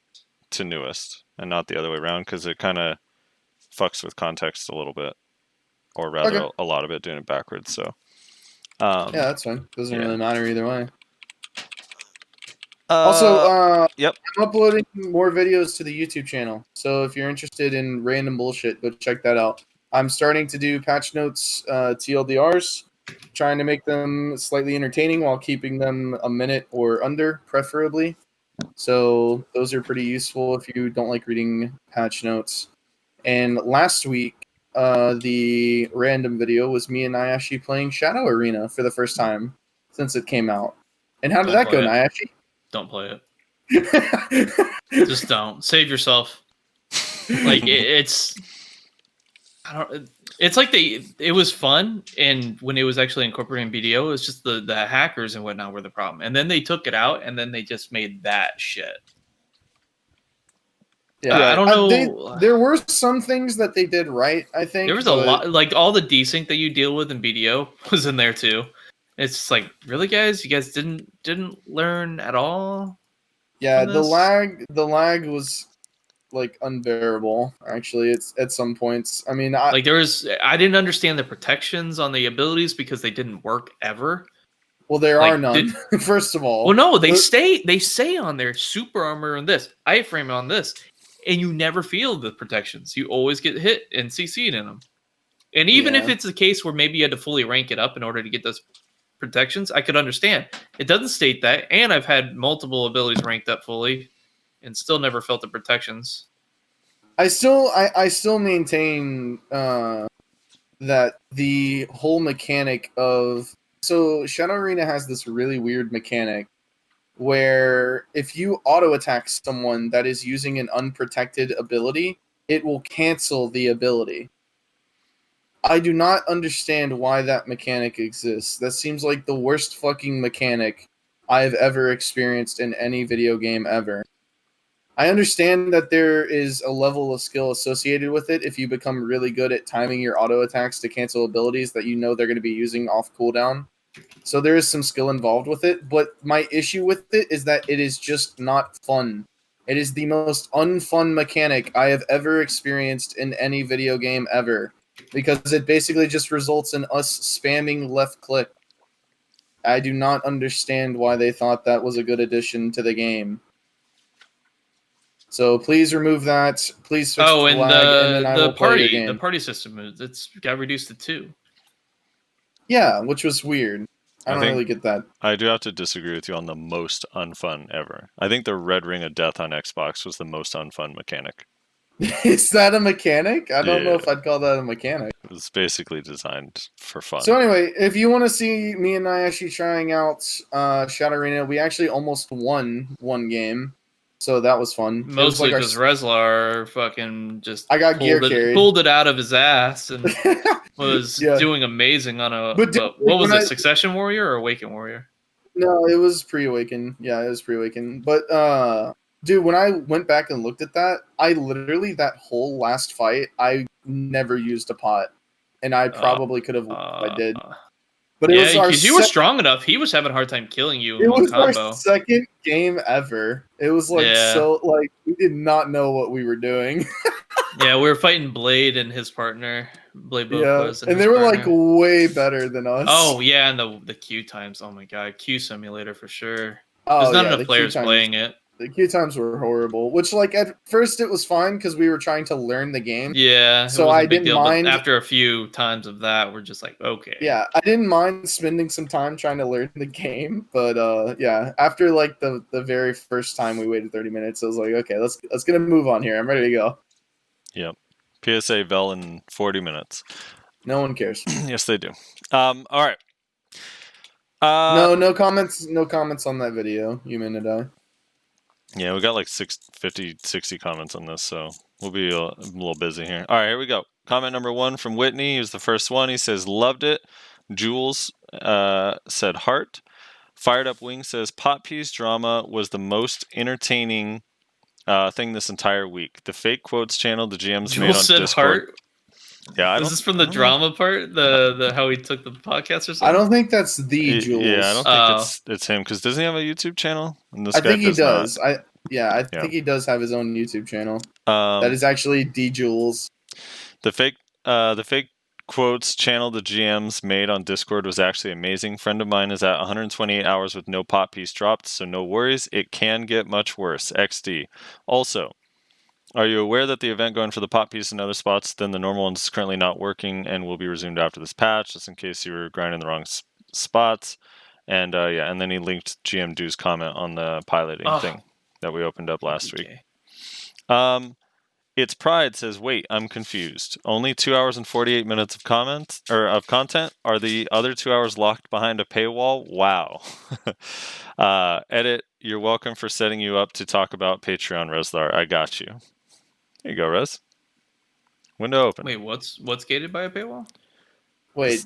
to newest, and not the other way around, because it kind of fucks with context a little bit. Or rather, a lot of it doing it backwards, so... yeah, that's fine. Doesn't really matter either way. I'm uploading more videos to the YouTube channel. So if you're interested in random bullshit, go check that out. I'm starting to do patch notes, TLDRs, trying to make them slightly entertaining while keeping them a minute or under, preferably. So those are pretty useful if you don't like reading patch notes. And last week, the random video was me and Nayashe playing Shadow Arena for the first time since it came out. And how did that go, Nayashe? Don't play it. Just don't. Save yourself. Like it's like it was fun, and when it was actually incorporating BDO, it's just the hackers and whatnot were the problem. And then they took it out, and then they just made that shit. Yeah, I don't know. There were some things that they did right, I think. There was a lot, like all the desync that you deal with in BDO was in there too. It's just like, really, guys? You guys didn't learn at all? Yeah, the lag was like unbearable. Actually, it's at some points. I mean, I didn't understand the protections on the abilities because they didn't work ever. Well, there are none. First of all, well, no, they say on there super armor on this, iframe on this, and you never feel the protections. You always get hit and CC'd in them. And even if it's a case where maybe you had to fully rank it up in order to get those protections, I could understand. It doesn't state that, and I've had multiple abilities ranked up fully and still never felt the protections. I still maintain that the whole mechanic of Shadow Arena has this really weird mechanic where if you auto attack someone that is using an unprotected ability, it will cancel the ability. I do not understand why that mechanic exists. That seems like the worst fucking mechanic I have ever experienced in any video game ever. I understand that there is a level of skill associated with it if you become really good at timing your auto attacks to cancel abilities that you know they're going to be using off cooldown. So there is some skill involved with it, but my issue with it is that it is just not fun. It is the most unfun mechanic I have ever experienced in any video game ever, because it basically just results in us spamming left click. I do not understand why they thought that was a good addition to the game. So please remove that. Please fix the lag, and then I will play your game. The party system, it's got reduced to 2. Yeah, which was weird. I don't really get that. I do have to disagree with you on the most unfun ever. I think the Red Ring of Death on Xbox was the most unfun mechanic. Is that a mechanic? I don't know if I'd call that a mechanic. It was basically designed for fun. So anyway, if you want to see me and Nayashe trying out Shadow Arena, we actually almost won one game. So that was fun. Mostly because Rezlar fucking just pulled it out of his ass and was doing amazing on a... what was it, Succession Warrior or Awaken Warrior? No, it was pre-Awaken. Yeah, it was pre-Awaken. But, dude, when I went back and looked at that, I literally, that whole last fight, I never used a pot. And I probably could have if I did. But it was because you were strong enough. He was having a hard time killing you in one combo. It was our second game ever. It was we did not know what we were doing. Yeah, we were fighting Blade and his partner. Blade was, and they were like way better than us. Oh yeah, and the queue times. Oh my god, queue simulator for sure. There's not enough players playing it. The queue times were horrible, which at first it was fine because we were trying to learn the game. Yeah. So I didn't mind. But after a few times of that, we're just like, okay. Yeah, I didn't mind spending some time trying to learn the game, but after the very first time we waited 30 minutes, I was like, okay, let's get a move on here. I'm ready to go. Yep. PSA Vel in 40 minutes. No one cares. Yes, they do. All right. No comments. No comments on that video. You mean to die? Yeah, we got 60 comments on this, so we'll be a little busy here. All right, here we go. Comment number 1 from Whitney. He was the first one. He says, loved it. Jules said, heart. Fired Up Wing says, pot piece drama was the most entertaining thing this entire week. The fake quotes channel the GMs Jules made on said Discord. Heart? Yeah, is this from the drama part? The how he took the podcast or something? I don't think that's the Jules. Yeah, I don't think it's him, because doesn't he have a YouTube channel? And I think he does. I think he does have his own YouTube channel. That is actually D Jules. The fake quotes channel the GMs made on Discord was actually amazing. Friend of mine is at 128 hours with no pot piece dropped, so no worries. It can get much worse. XD. Also, are you aware that the event going for the pot piece in other spots than the normal ones is currently not working and will be resumed after this patch, just in case you were grinding the wrong spots? And and then he linked GM Dew's comment on the piloting thing that we opened up last week. Its Pride says, "Wait, I'm confused. Only 2 hours and 48 minutes of content. Are the other 2 hours locked behind a paywall? Wow." Edit. You're welcome for setting you up to talk about Patreon, Reslar. I got you. There you go, Res. Window open. Wait, what's gated by a paywall? Wait,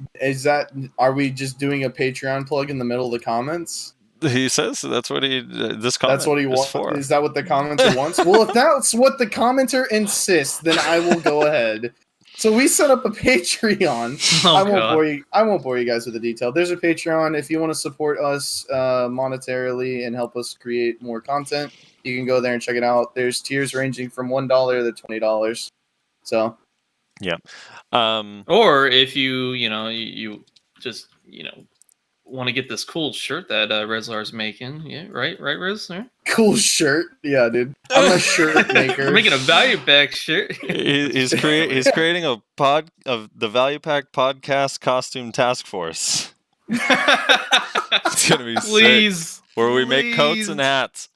are we just doing a Patreon plug in the middle of the comments? He says that's what this comment That's what he is wants. for. Is that what the commenter wants? Well, if that's what the commenter insists, then I will go ahead. So we set up a Patreon. Oh, I won't God. bore you. I won't bore you guys with the detail. There's a Patreon. If you want to support us monetarily and help us create more content, you can go there and check it out. There's tiers ranging from $1 to $20. So Yeah. Or if you just want to get this cool shirt that Rezlar's making, yeah, right, Rez? Yeah. cool shirt. Yeah, dude. I'm a shirt maker. We're making a value pack shirt. He's creating a pod of the Value Pack Podcast Costume Task Force. It's gonna be Please, sick. Where we make coats please. and hats.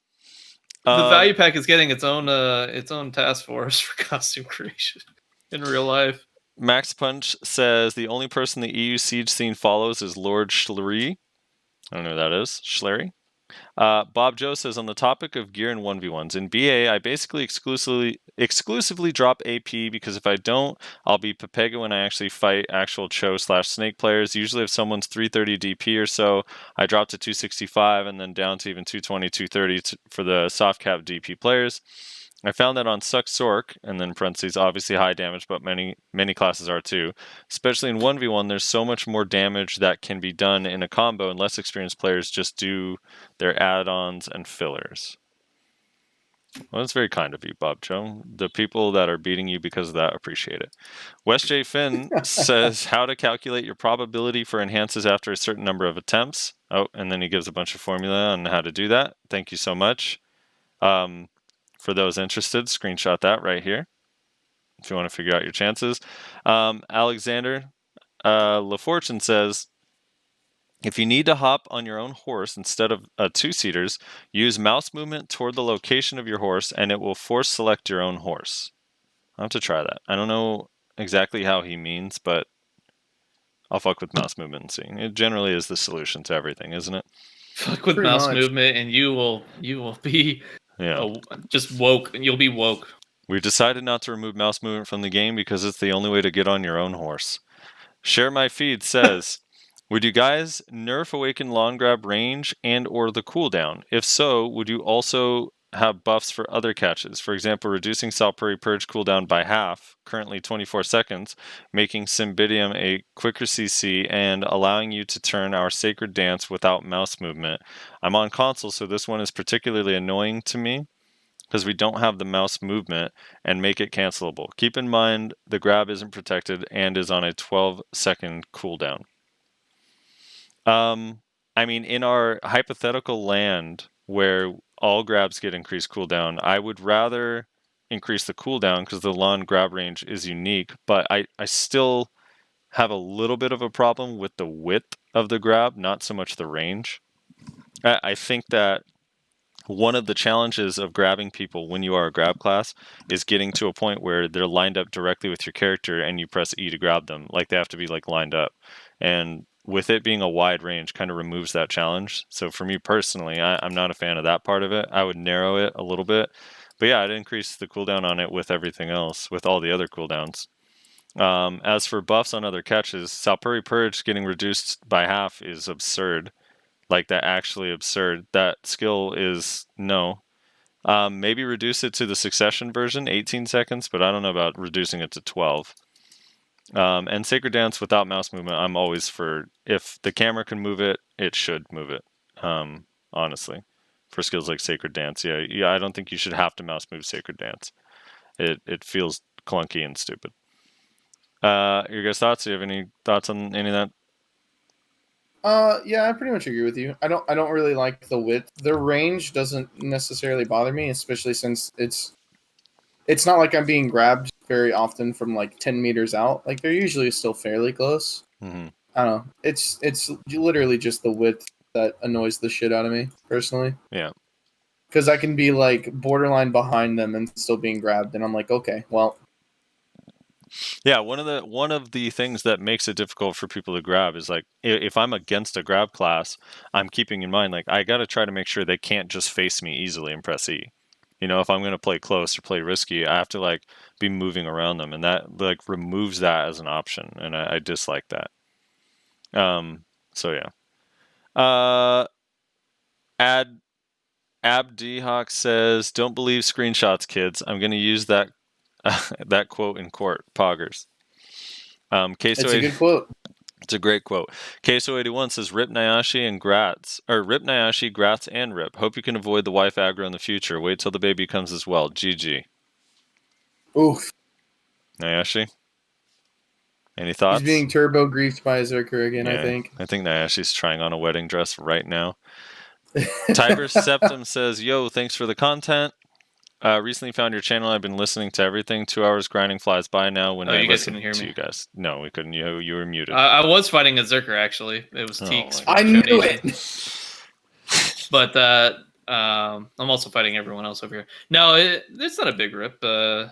The value pack is getting its own task force for costume creation in real life. Max Punch says the only person the EU siege scene follows is Lord Schlery. I don't know who that is. Schlery. Bob Joe says, on the topic of gear and 1v1s, in BA, I basically exclusively drop AP because if I don't, I'll be Pepega when I actually fight actual Cho/Snake players. Usually if someone's 330 DP or so, I drop to 265 and then down to even 220, 230 for the soft cap DP players. I found that on Suck Sork, and then parentheses, obviously high damage, but many classes are too. Especially in 1v1, there's so much more damage that can be done in a combo, and less experienced players just do their add-ons and fillers. Well, that's very kind of you, Bob Joe. The people that are beating you because of that appreciate it. West J. Finn says how to calculate your probability for enhances after a certain number of attempts. Oh, and then he gives a bunch of formula on how to do that. Thank you so much. For those interested, screenshot that right here if you want to figure out your chances. Alexander LaFortune says, if you need to hop on your own horse instead of two-seaters, use mouse movement toward the location of your horse and it will force select your own horse. I'll have to try that. I don't know exactly how he means, but I'll fuck with mouse movement and see. It generally is the solution to everything, isn't it? Fuck with Pretty mouse much. movement, and you will be just woke. You'll be woke. We decided not to remove mouse movement from the game because it's the only way to get on your own horse. Share My Feed says, would you guys nerf Awaken long grab range and or the cooldown? If so, would you also have buffs for other catches? For example, reducing Salpuri Purge cooldown by half, currently 24 seconds, making Cymbidium a quicker CC, and allowing you to turn our Sacred Dance without mouse movement. I'm on console, so this one is particularly annoying to me because we don't have the mouse movement and make it cancelable. Keep in mind the grab isn't protected and is on a 12-second cooldown. I mean, in our hypothetical land where all grabs get increased cooldown, I would rather increase the cooldown because the long grab range is unique, but I still have a little bit of a problem with the width of the grab, not so much the range. I think that one of the challenges of grabbing people when you are a grab class is getting to a point where they're lined up directly with your character and you press E to grab them. Like they have to be like lined up. And with it being a wide range kind of removes that challenge. So for me personally, I'm not a fan of that part of it. I would narrow it a little bit. But yeah, I'd increase the cooldown on it with everything else, with all the other cooldowns. As for buffs on other catches, Salpuri Purge getting reduced by half is absurd. Like that actually absurd. That skill is no. Maybe reduce it to the Succession version, 18 seconds, but I don't know about reducing it to 12. And Sacred Dance without mouse movement, I'm always for, if the camera can move it, it should move it, honestly. For skills like Sacred Dance, yeah, I don't think you should have to mouse move Sacred Dance. It feels clunky and stupid. Your guys' thoughts? Do you have any thoughts on any of that? Yeah, I pretty much agree with you. I don't really like the width. The range doesn't necessarily bother me, especially since it's not like I'm being grabbed very often from like 10 meters out. Like they're usually still fairly close. Mm-hmm. I don't know. It's literally just the width that annoys the shit out of me personally. Yeah. because I can be like borderline behind them and still being grabbed, and I'm like, okay, well, Yeah, one of the things that makes it difficult for people to grab is like if I'm against a grab class, I'm keeping in mind like I got to try to make sure they can't just face me easily and press E. You know, if I'm going to play close or play risky, I have to like be moving around them, and that like removes that as an option, and I dislike that. So yeah. Abdhawk says, "Don't believe screenshots, kids. I'm going to use that that quote in court." Poggers. it's a good quote. It's a great quote. Queso81 says, "Rip Nayashe and Gratz, or Rip Nayashe, Gratz, and Rip. Hope you can avoid the wife aggro in the future. Wait till the baby comes as well. GG." Oof. Nayashe, any thoughts? He's being turbo griefed by Zerker again, I think. I think Nayashe's trying on a wedding dress right now. Tiber Septum says, "Yo, thanks for the content. Recently found your channel. I've been listening to everything. 2 hours grinding flies by now when I you guys listen couldn't hear to me? you guys." No, we couldn't. You were muted. I was fighting a Zerker, actually. It was Oh, Teeks. my I from knew Shonen. it. But I'm also fighting everyone else over here. No, it's not a big rip. You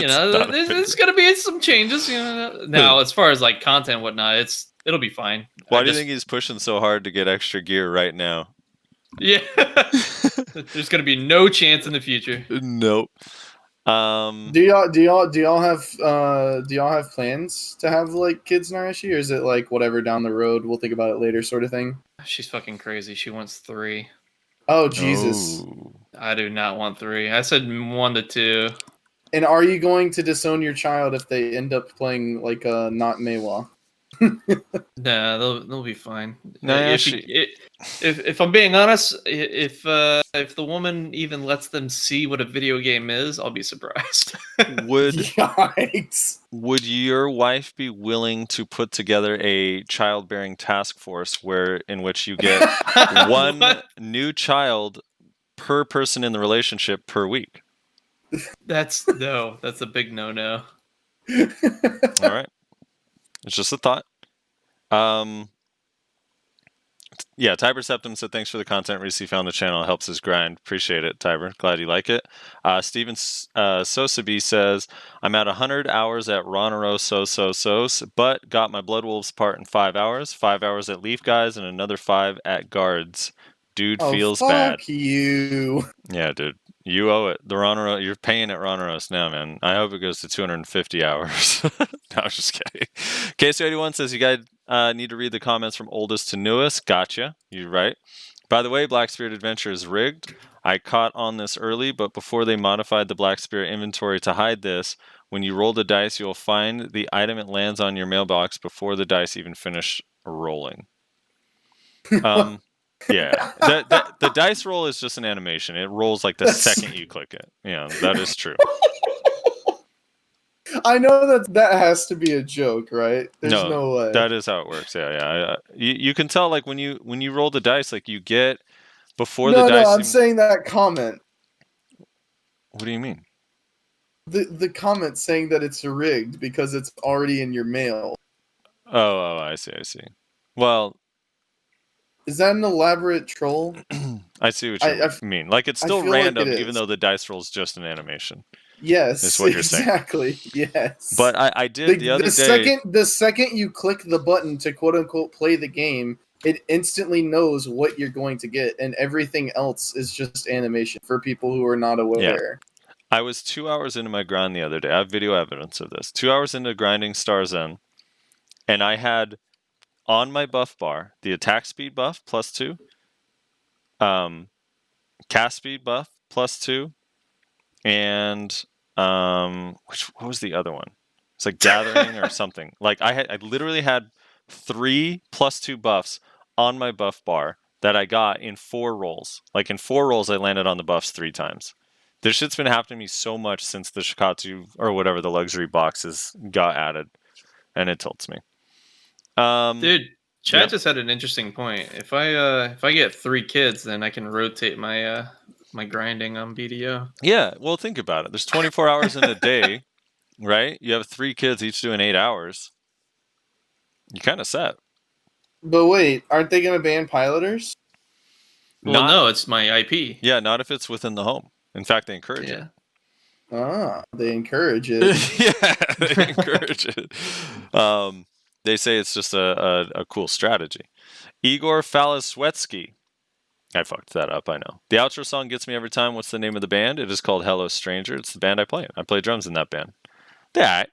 know, there's going to be some changes. You know, now as far as like content and whatnot, it'll be fine. Why do you think he's pushing so hard to get extra gear right now? Yeah, there's going to be no chance in the future. Nope. Do y'all have plans to have like kids, Nayashe, or is it like whatever down the road, we'll think about it later sort of thing? She's fucking crazy. She wants 3. Oh Jesus! Oh. I do not want 3. I said 1 to 2. And are you going to disown your child if they end up playing like not Meiwa? Nah, they'll be fine. Nayashe. If I'm being honest, if the woman even lets them see what a video game is, I'll be surprised. Yikes! Would your wife be willing to put together a childbearing task force in which you get one What? new child per person in the relationship per week? That's a big no. All right. It's just a thought. Yeah, Tiber Septum said, "Thanks for the content. Recently found the channel. It helps his grind. Appreciate it, Tiber. Glad you like it." Steven Sosabi says, "I'm at 100 hours at Ronoro Sos, but got my Blood Wolves part in 5 hours. 5 hours at Leaf Guys and another 5 at Guards. Dude feels bad." Fuck you. Yeah, dude. You owe it. The Ronoro, you're paying at Ronoros now, man. I hope it goes to 250 hours. No, I'm just kidding. KC81 says, "You guys need to read the comments from oldest to newest." Gotcha. You're right. "By the way, Black Spirit Adventure is rigged. I caught on this early, but before they modified the Black Spirit inventory to hide this, when you roll the dice, you'll find the item it lands on your mailbox before the dice even finish rolling." Yeah, the dice roll is just an animation. It rolls like the second you click it. Yeah, that is true. I know that has to be a joke, right? There's no way. That is how it works. Yeah. You can tell like when you roll the dice, like you get before the dice. No, I'm saying that comment. What do you mean? The comment saying that it's rigged because it's already in your mail. Oh, I see. Well, is that an elaborate troll? I see what you mean. Like it's still random, even though the dice roll is just an animation. Yes, is what you're exactly. Saying. Yes. But I did the other day. The second you click the button to quote unquote play the game, it instantly knows what you're going to get, and everything else is just animation for people who are not aware. Yeah. I was 2 hours into my grind the other day. I have video evidence of this. 2 hours into grinding Star Zen, and I had on my buff bar the attack speed buff +2, cast speed buff +2, and what was the other one? It's like gathering or something. Like I literally had 3 +2 buffs on my buff bar that I got in 4 rolls. Like in 4 rolls, I landed on the buffs 3 times. This shit's been happening to me so much since the Shikatsu or whatever the luxury boxes got added, and it tilts me. Dude, Chad just had an interesting point. If I get 3 kids, then I can rotate my my grinding on BDO. Yeah, well, think about it. There's 24 hours in a day, right? You have 3 kids, each doing 8 hours. You're kind of set. But wait, aren't they going to ban piloters? Well, no, it's my IP. Yeah, not if it's within the home. In fact, they encourage it. They encourage it. Yeah, they encourage it. They say it's just a cool strategy. Igor Falaswetsky. I fucked that up, I know. The outro song gets me every time. What's the name of the band? It is called Hello Stranger. It's the band I play in. I play drums in that band. Yeah.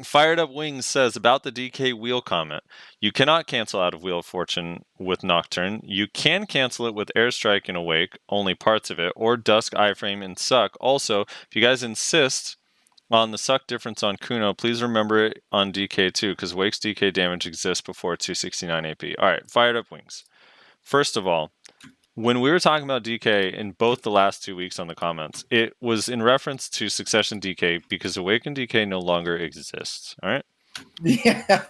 Fired Up Wings says about the DK wheel comment. You cannot cancel out of Wheel of Fortune with Nocturne. You can cancel it with Airstrike and Awake, only parts of it, or Dusk, Iframe, and Suck. Also, if you guys insist on the Suck difference on Kuno, please remember it on DK too, because Awake's DK damage exists before 269 AP. Alright, Fired Up Wings. First of all, when we were talking about DK in both the last 2 weeks on the comments, it was in reference to Succession DK because Awaken DK no longer exists. All right. Yeah.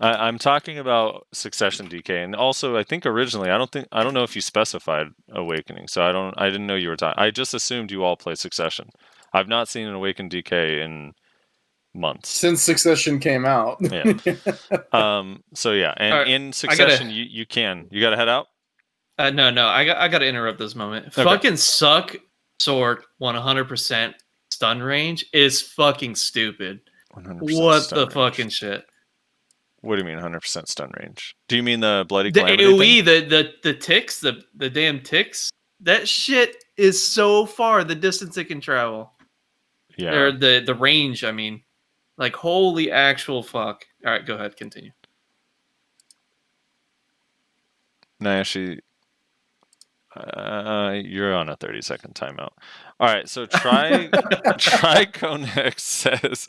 I'm talking about Succession DK, and also I think originally I don't know if you specified Awakening, so I didn't know you were talking. I just assumed you all play Succession. I've not seen an Awaken DK in months since Succession came out. Yeah. So yeah, and right, in Succession you got to head out. No, I got to interrupt this moment. Okay. Fucking Suck Sword 100% stun range is fucking stupid. What the fucking shit? What do you mean 100% stun range? Do you mean the bloody the calamity AoE, the ticks, the damn ticks? That shit is so far the distance it can travel. Yeah. Or the range, I mean. Like, holy actual fuck. All right, go ahead, continue. Nayashe, you're on a 30-second timeout. All right, so Triconex says,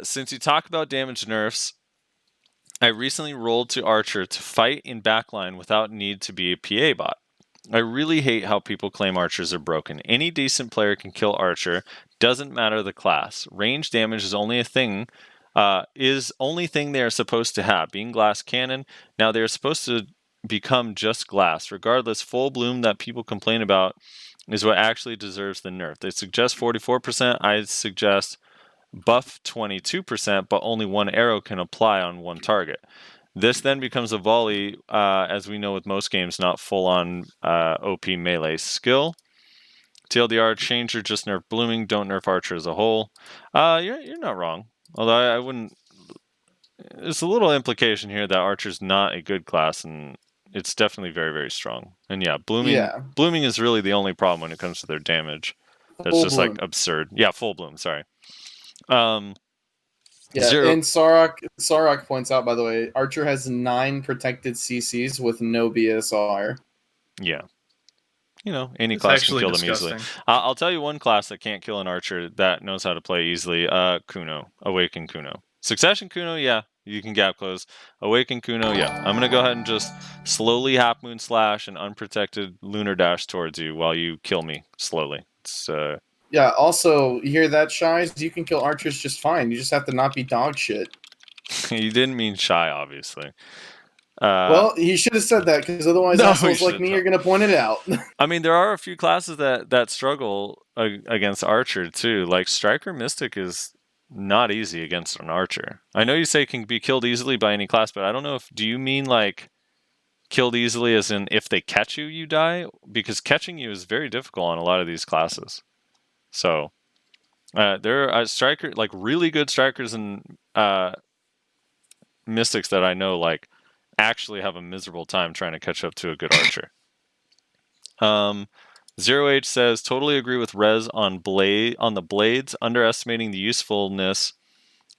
since you talk about damage nerfs, I recently rolled to Archer to fight in backline without need to be a PA bot. I really hate how people claim archers are broken. Any decent player can kill Archer, doesn't matter the class. Range damage is only thing they are supposed to have. Being glass cannon, now they are supposed to become just glass. Regardless, full bloom that people complain about is what actually deserves the nerf. They suggest 44%. I suggest buff 22%, but only one arrow can apply on one target. This then becomes a volley, as we know with most games, not full-on OP melee skill. TLDR, change or just nerf blooming. Don't nerf Archer as a whole. You're not wrong. Although I wouldn't... There's a little implication here that Archer's not a good class, and it's definitely very, very strong. And yeah, blooming is really the only problem when it comes to their damage. That's Full just bloom. like absurd. Yeah, full bloom, sorry. Yeah, and Sarok points out, by the way, Archer has 9 protected CCs with no BSR. Yeah. You know, any class can kill them easily. I'll tell you one class that can't kill an Archer that knows how to play easily. Kuno. Awaken Kuno. Succession Kuno, yeah, you can gap close. Awaken Kuno, yeah. I'm going to go ahead and just slowly Half Moon Slash and unprotected Lunar Dash towards you while you kill me slowly. It's... Yeah, also, you hear that, Shies? You can kill Archers just fine. You just have to not be dog shit. You didn't mean Shy, obviously. Well, he should have said that, because otherwise assholes like me are going to point it out. I mean, there are a few classes that struggle against Archer, too. Like, Striker Mystic is not easy against an Archer. I know you say it can be killed easily by any class, but I don't know if... Do you mean, like, killed easily as in if they catch you, you die? Because catching you is very difficult on a lot of these classes. So, there are like really good strikers and mystics that I know like actually have a miserable time trying to catch up to a good Archer. Zero H says totally agree with Rez on the blades, underestimating the usefulness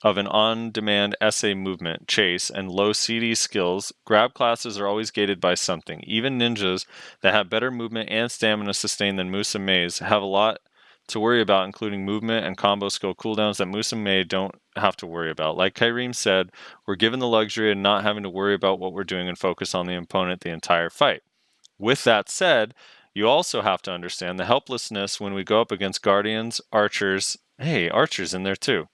of an on-demand SA movement, chase, and low CD skills. Grab classes are always gated by something. Even ninjas that have better movement and stamina sustain than Moose and Maze have a lot to worry about, including movement and combo skill cooldowns that Moose and May don't have to worry about. Like Kyriem said, we're given the luxury of not having to worry about what we're doing and focus on the opponent the entire fight. With that said, you also have to understand the helplessness when we go up against Guardians, Archers, hey, Archer's in there too,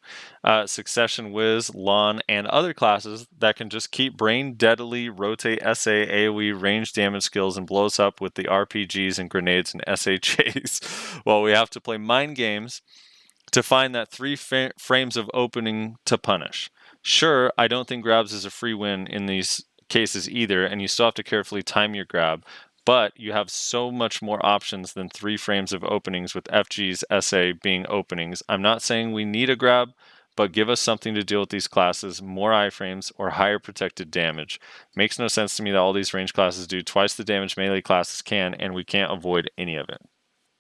Succession Wiz, Lon, and other classes that can just keep brain deadly, rotate SA, AoE, range damage skills, and blow us up with the RPGs and grenades and SHAs, while we have to play mind games to find that 3 frames of opening to punish. Sure, I don't think grabs is a free win in these cases either, and you still have to carefully time your grab. But you have so much more options than 3 frames of openings, with FG's SA being openings. I'm not saying we need a grab, but give us something to deal with these classes, more iframes or higher protected damage. Makes no sense to me that all these range classes do twice the damage melee classes can, and we can't avoid any of it.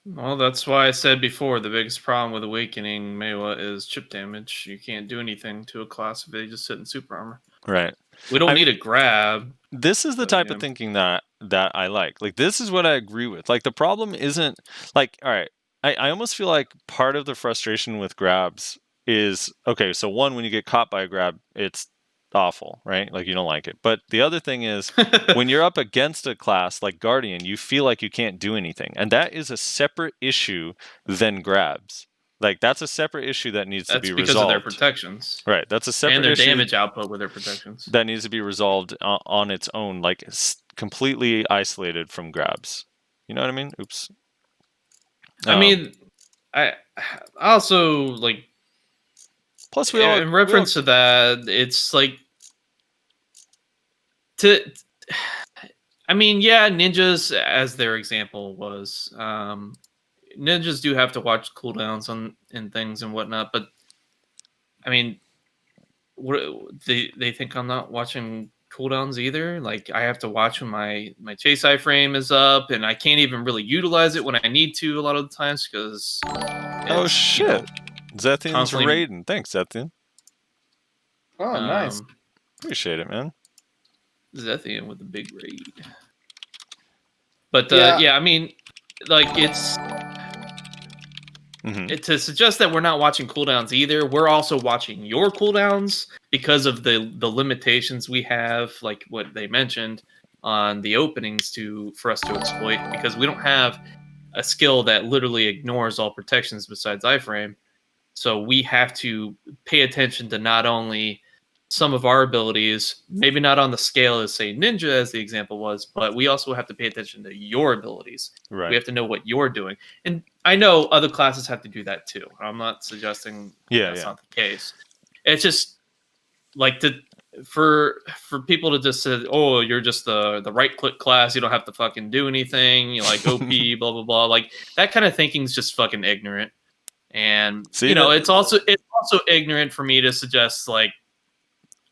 Well, that's why I said before, the biggest problem with Awakening Mewa is chip damage. You can't do anything to a class if they just sit in super armor. Right. We don't need a grab. This is the type of thinking that I like. Like, this is what I agree with. Like, the problem isn't, like, all right, I almost feel like part of the frustration with grabs is, okay, so one, when you get caught by a grab, it's awful, right? Like, you don't like it. But the other thing is, when you're up against a class like Guardian, you feel like you can't do anything. And that is a separate issue than grabs. Like, that's a separate issue that needs to be resolved. That's because of their protections. Right. That's a separate issue. And their damage output with their protections. That needs to be resolved on its own, like, completely isolated from grabs. You know what I mean? Oops. I mean, I also, like... Plus, in reference to that, it's like... I mean, yeah, ninjas, as their example was... ninjas do have to watch cooldowns and things and whatnot, but I mean, they think I'm not watching cooldowns either. Like, I have to watch when my chase iframe is up, and I can't even really utilize it when I need to a lot of the times because. Oh shit! Zethian's constantly... raiding. Thanks, Zethian. Oh, nice. Appreciate it, man. Zethian with the big raid. But yeah, I mean, like, it's. To suggest that we're not watching cooldowns either, we're also watching your cooldowns because of the limitations we have, like what they mentioned on the openings for us to exploit, because we don't have a skill that literally ignores all protections besides iframe. So we have to pay attention to not only some of our abilities, maybe not on the scale as, say, Ninja, as the example was, but we also have to pay attention to your abilities. Right. We have to know what you're doing. And I know other classes have to do that too. I'm not suggesting that's not the case. It's just like for people to just say, oh, you're just the right click class, you don't have to fucking do anything, you're like OP, blah blah blah. Like, that kind of thinking is just fucking ignorant. And it's also ignorant for me to suggest, like,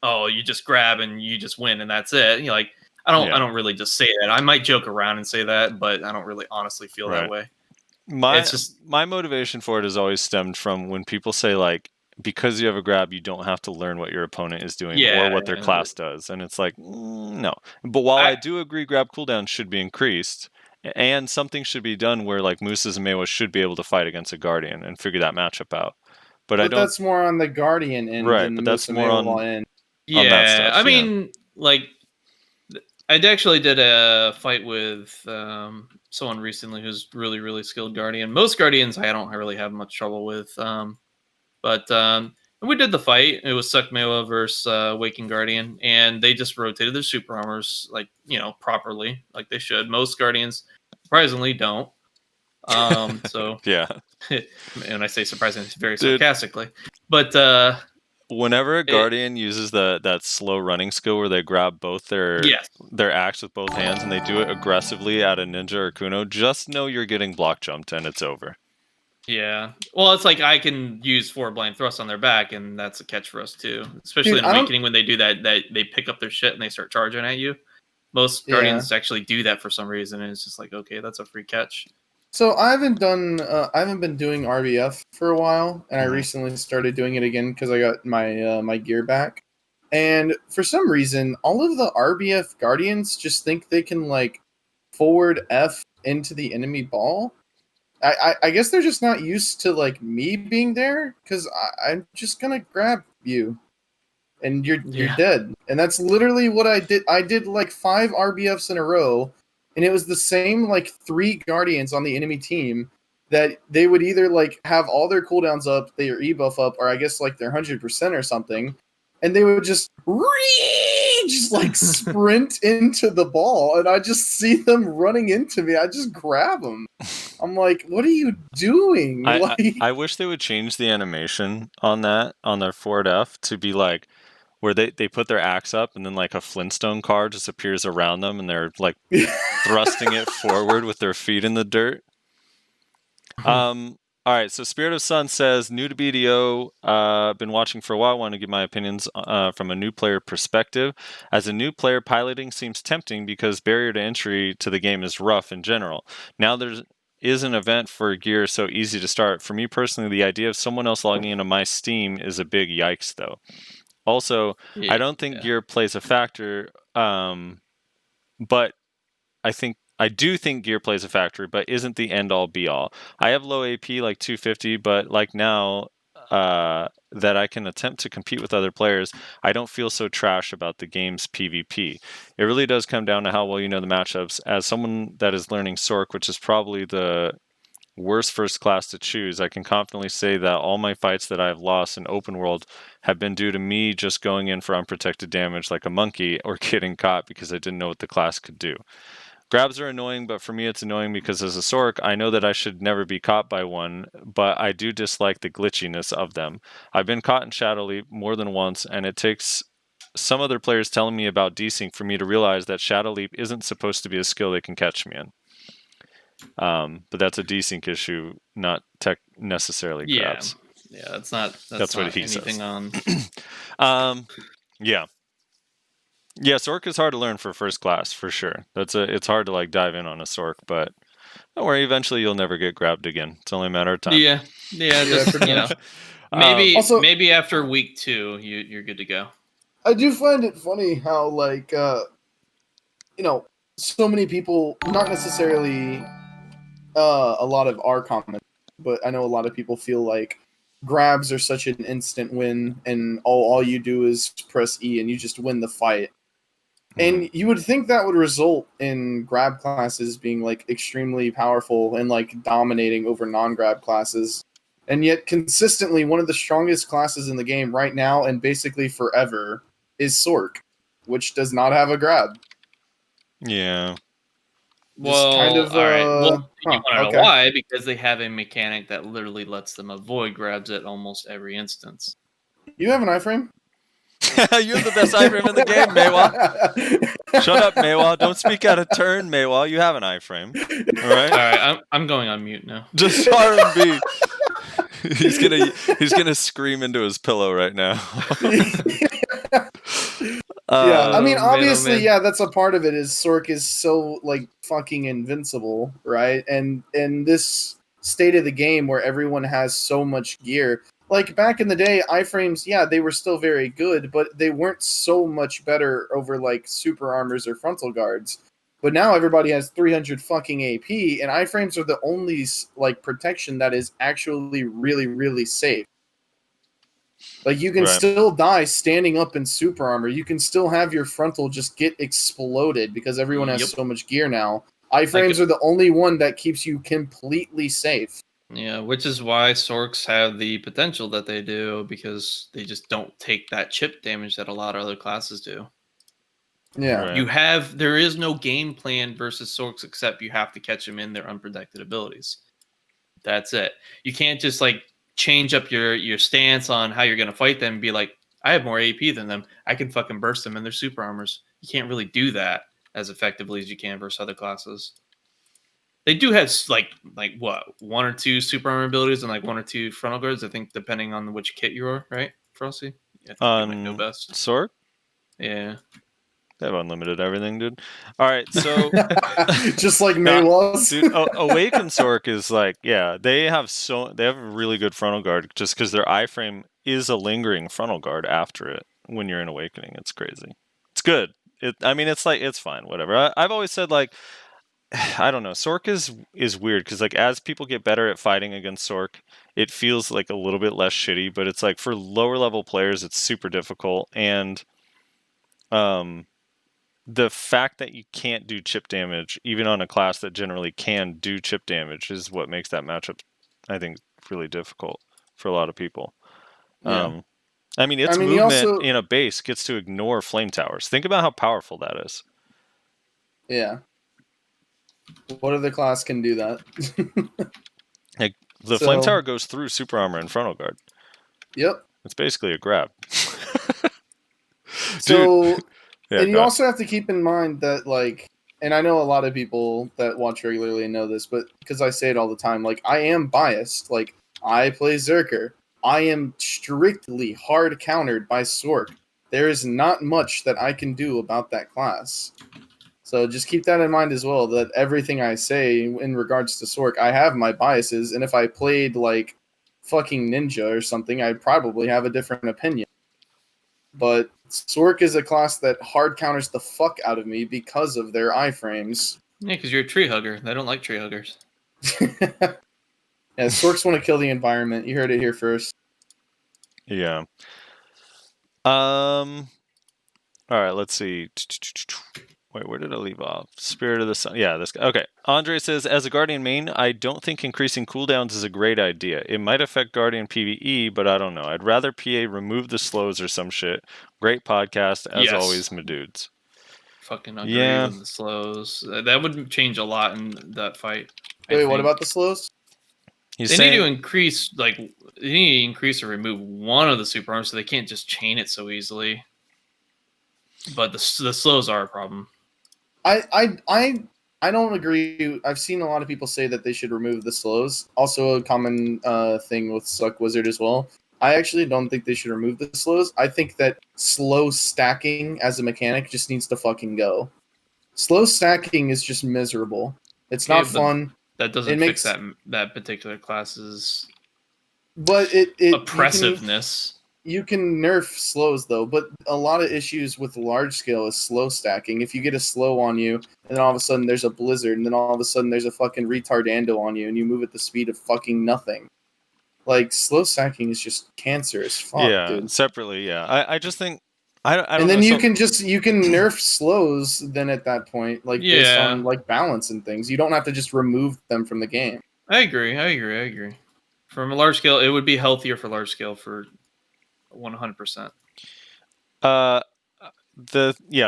oh, you just grab and you just win and that's it. Like, I don't really just say that. I might joke around and say that, but I don't really honestly feel that way. My motivation for it has always stemmed from when people say, like, because you have a grab, you don't have to learn what your opponent is doing or what their class does. And it's like, no. But while I do agree grab cooldown should be increased, and something should be done where, like, Mooses and Mewa should be able to fight against a Guardian and figure that matchup out. But I don't. That's more on the Guardian end, right? But that's more on end. Yeah, on that stuff, I mean, like, I actually did a fight with someone recently who's really, really skilled Guardian. Most Guardians I don't really have much trouble with, but we did the fight. It was Suck Mewa versus Waking Guardian, and they just rotated their super armors, like, properly, like they should. Most Guardians, surprisingly, don't. So yeah, and I say surprisingly very sarcastically, but whenever a Guardian uses that slow running skill where they grab both their axe with both hands and they do it aggressively at a Ninja or Kuno, just know you're getting block jumped and it's over. Yeah. Well, it's like I can use 4 blind thrusts on their back, and that's a catch for us too. Especially in Awakening when they do that they pick up their shit and they start charging at you. Most Guardians actually do that for some reason, and it's just like, okay, that's a free catch. So I haven't been doing RBF for a while, and I recently started doing it again because I got my gear back. And for some reason, all of the RBF Guardians just think they can, like, forward F into the enemy ball. I guess they're just not used to, like, me being there, because I'm just gonna grab you, and you're dead. And that's literally what I did. I did like 5 RBFs in a row, and it was the same, like, 3 Guardians on the enemy team that they would either, like, have all their cooldowns up, their E-buff up, or I guess, like, their 100% or something, and they would just like sprint into the ball, and I just see them running into me. I just grab them. I'm like, what are you doing? I wish they would change the animation on that, on their forward F, to be like, where they put their axe up and then like a Flintstone car just appears around them and they're like thrusting it forward with their feet in the dirt. All right, so Spirit of Sun says, new to BDO, been watching for a while, want to give my opinions from a new player perspective. As a new player, piloting seems tempting because barrier to entry to the game is rough in general. Now there is an event for gear so easy to start. For me personally, the idea of someone else logging into my Steam is a big yikes, though. Also, I don't think gear plays a factor, but I do think gear plays a factor, but isn't the end-all be-all. I have low AP, like 250, but like now that I can attempt to compete with other players, I don't feel so trash about the game's PvP. It really does come down to how well you know the matchups. As someone that is learning Sorc, which is probably the worst first class to choose, I can confidently say that all my fights that I've lost in open world have been due to me just going in for unprotected damage like a monkey or getting caught because I didn't know what the class could do. Grabs are annoying, but for me it's annoying because as a Sorc, I know that I should never be caught by one, but I do dislike the glitchiness of them. I've been caught in Shadow Leap more than once, and it takes some other players telling me about desync for me to realize that Shadow Leap isn't supposed to be a skill they can catch me in. But that's a desync issue, not necessarily grabs. Yeah, that's not what he anything says. on. Yeah, Sorc is hard to learn for first class for sure. It's hard to like dive in on a Sorc, but don't worry, eventually you'll never get grabbed again. It's only a matter of time. Yeah, just, you know, maybe after week 2, you're good to go. I do find it funny how like so many people, not necessarily a lot of our comments, but I know a lot of people feel like grabs are such an instant win and all you do is press E and you just win the fight. And you would think that would result in grab classes being like extremely powerful and like dominating over non-grab classes. And yet consistently one of the strongest classes in the game right now and basically forever is Sorc, which does not have a grab. Yeah. Well, kind of, all right. Well, you want to know okay. why? Because they have a mechanic that literally lets them avoid grabs at almost every instance. You have an iframe? You're the best iframe in the game, Maywa. Shut up, Maywa. Don't speak out of turn, Maywa. You have an iframe. All right. All right. I'm going on mute now. Just R&B. He's gonna scream into his pillow right now. Yeah, I mean, obviously, man. yeah, that's a part of it. Is Sorc is so like fucking invincible, right? And in this state of the game where everyone has so much gear, like back in the day, iframes, yeah, they were still very good, but they weren't so much better over like super armors or frontal guards. But now everybody has 300 fucking AP, and iframes are the only like protection that is actually really, really safe. Like, you can still die standing up in super armor. You can still have your frontal just get exploded because everyone has so much gear now. Iframes are the only one that keeps you completely safe. Yeah, which is why Sorcs have the potential that they do, because they just don't take that chip damage that a lot of other classes do. Yeah. Right. There is no game plan versus Sorcs except you have to catch them in their unprotected abilities. That's it. You can't just like change up your stance on how you're going to fight them and be like, I have more AP than them. I can fucking burst them in their super armors. You can't really do that as effectively as you can versus other classes. They do have like what, 1 or 2 super armor abilities and like 1 or 2 frontal guards, I think, depending on which kit you're, right, Frosty? I think you might know best. Sorc? Yeah. They have unlimited everything, dude. All right, so just like May was. Dude, Awaken Sorc is like, yeah, they have a really good frontal guard just because their iframe is a lingering frontal guard after it when you're in Awakening. It's crazy. It's good. It's fine, whatever. I've always said like, I don't know, Sorc is weird because like as people get better at fighting against Sorc, it feels like a little bit less shitty, but it's like for lower level players, it's super difficult. And the fact that you can't do chip damage, even on a class that generally can do chip damage, is what makes that matchup, I think, really difficult for a lot of people. Yeah. Its movement in a base gets to ignore flame towers. Think about how powerful that is. Yeah. What other class can do that? Like, the flame tower goes through super armor and frontal guard. Yep. It's basically a grab. So, Yeah, and you go also have to keep in mind that, like, and I know a lot of people that watch regularly know this, but because I say it all the time, like, I am biased. Like, I play Zerker. I am strictly hard countered by Sork. There is not much that I can do about that class. So just keep that in mind as well, that everything I say in regards to Sork, I have my biases, and if I played, like, fucking Ninja or something, I'd probably have a different opinion. But Sork is a class that hard counters the fuck out of me because of their iframes. Yeah, because you're a tree hugger. They don't like tree huggers. Yeah, Sorks want to kill the environment. You heard it here first. Yeah. All right, let's see. Wait, where did I leave off? Spirit of the Sun. Yeah, this guy. Okay. Andre says, as a Guardian main, I don't think increasing cooldowns is a great idea. It might affect Guardian PvE, but I don't know. I'd rather PA remove the slows or some shit. Great podcast, as Yes. always, my dudes. Fucking agree Yeah. with the slows. That would change a lot in that fight. I Wait, what think. about the slows? He's They saying, need to increase, like, they need to increase or remove one of the super arms so they can't just chain it so easily. But the slows are a problem. I don't agree. I've seen a lot of people say that they should remove the slows. Also, a common thing with Suck Wizard as well. I actually don't think they should remove the slows. I think that slow stacking as a mechanic just needs to fucking go. Slow stacking is just miserable. It's Okay, not but fun. That doesn't It fix makes- that particular class's But oppressiveness. You can nerf slows though, but a lot of issues with large scale is slow stacking. If you get a slow on you, and then all of a sudden there's a blizzard, and then all of a sudden there's a fucking retardando on you, and you move at the speed of fucking nothing. Like, slow stacking is just cancer as fuck, yeah, dude. separately, yeah. I just think, I don't And then know, you can nerf slows then at that point, like, based Yeah. on, like, balance and things. You don't have to just remove them from the game. I agree. From a large scale, it would be healthier for large scale for 100%.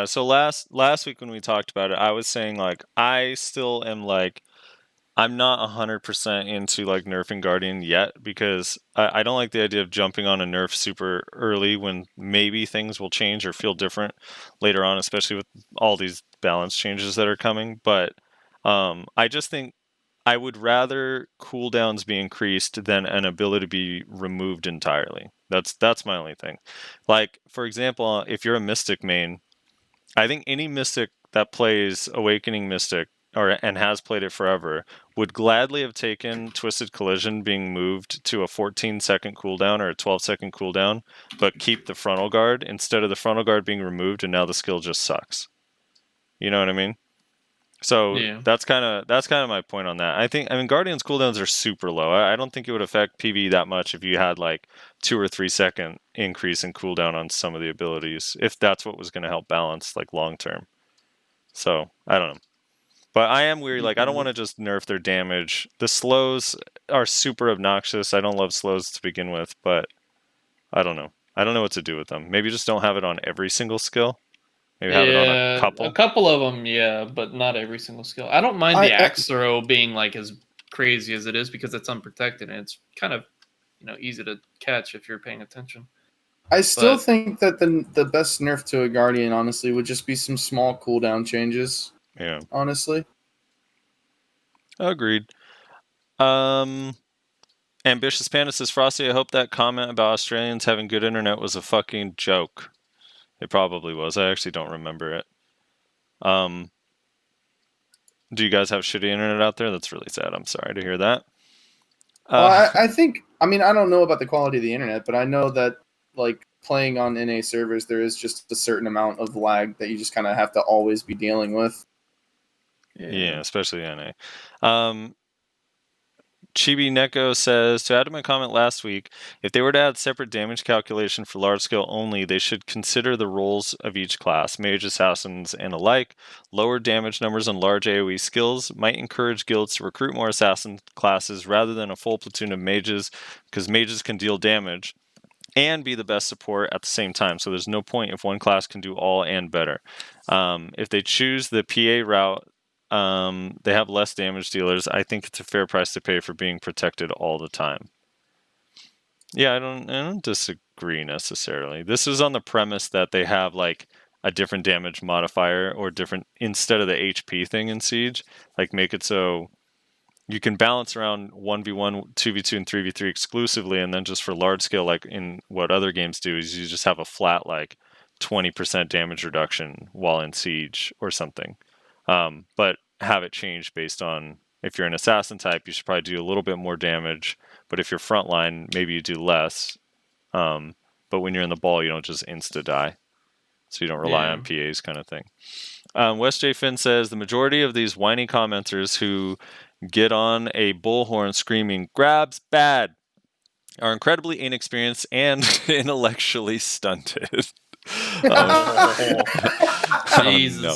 So last week when we talked about it, I was saying, like, I still am, like, I'm not 100% into, like, nerfing Guardian yet, because I don't like the idea of jumping on a nerf super early when maybe things will change or feel different later on, especially with all these balance changes that are coming. But I just think I would rather cooldowns be increased than an ability to be removed entirely. That's my only thing. Like, for example, if you're a Mystic main, I think any Mystic that plays Awakening Mystic and has played it forever would gladly have taken Twisted Collision being moved to a 14-second cooldown or a 12-second cooldown, but keep the frontal guard instead of the frontal guard being removed, and now the skill just sucks. You know what I mean? So Yeah. that's kind of my point on that. I mean, Guardian's cooldowns are super low. I don't think it would affect PvE that much if you had, like, 2 or 3 second increase in cooldown on some of the abilities, if that's what was going to help balance, like, long term. So I don't know. But I am weary. Like, I don't want to just nerf their damage. The slows are super obnoxious. I don't love slows to begin with, but I don't know. I don't know what to do with them. Maybe just don't have it on every single skill. Maybe have it on a couple. A couple of them, yeah, but not every single skill. I don't mind the axe throw being, like, as crazy as it is because it's unprotected and it's kind of, easy to catch if you're paying attention. I still think that the best nerf to a Guardian, honestly, would just be some small cooldown changes. Yeah. Honestly. Agreed. Ambitious Panda says, Frosty, I hope that comment about Australians having good internet was a fucking joke. It probably was. I actually don't remember it. Do you guys have shitty internet out there? That's really sad. I'm sorry to hear that. Well, I think, I don't know about the quality of the internet, but I know that, like, playing on NA servers, there is just a certain amount of lag that you just kind of have to always be dealing with. Yeah, especially NA. Chibi Neko says, to add to my comment last week, if they were to add separate damage calculation for large scale only, they should consider the roles of each class, mage, assassins, and alike. Lower damage numbers on large AoE skills might encourage guilds to recruit more assassin classes rather than a full platoon of mages, because mages can deal damage and be the best support at the same time. So there's no point if one class can do all and better. If they choose the PA route, they have less damage dealers. I think it's a fair price to pay for being protected all the time. Yeah, I don't disagree necessarily. This is on the premise that they have like a different damage modifier or different instead of the HP thing in Siege, like make it so you can balance around 1v1, 2v2, and 3v3 exclusively, and then just for large scale, like in what other games do, is you just have a flat like 20% damage reduction while in Siege or something. But have it change based on if you're an assassin type, you should probably do a little bit more damage. But if you're frontline, maybe you do less. But when you're in the ball, you don't just insta die. So you don't rely on PAs kind of thing. West J. Finn says, the majority of these whiny commenters who get on a bullhorn screaming, grabs bad, are incredibly inexperienced and intellectually stunted. Jesus. No.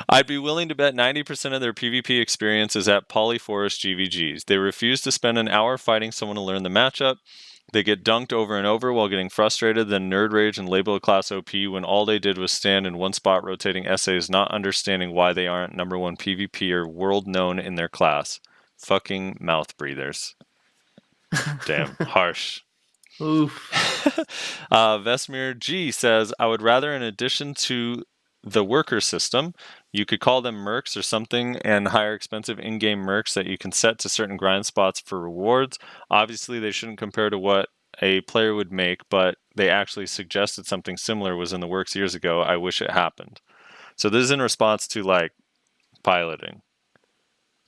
I'd be willing to bet 90% of their PvP experience is at Polyforest GVGs. They refuse to spend an hour fighting someone to learn the matchup. They get dunked over and over while getting frustrated, then nerd rage and label a class OP when all they did was stand in one spot rotating essays, not understanding why they aren't number one PvP or world known in their class. Fucking mouth breathers. Damn, harsh. Oof. Vesmir G says, I would rather, in addition to the worker system, you could call them mercs or something and hire expensive in-game mercs that you can set to certain grind spots for rewards. Obviously, they shouldn't compare to what a player would make, but they actually suggested something similar was in the works years ago. I wish it happened. So this is in response to like piloting.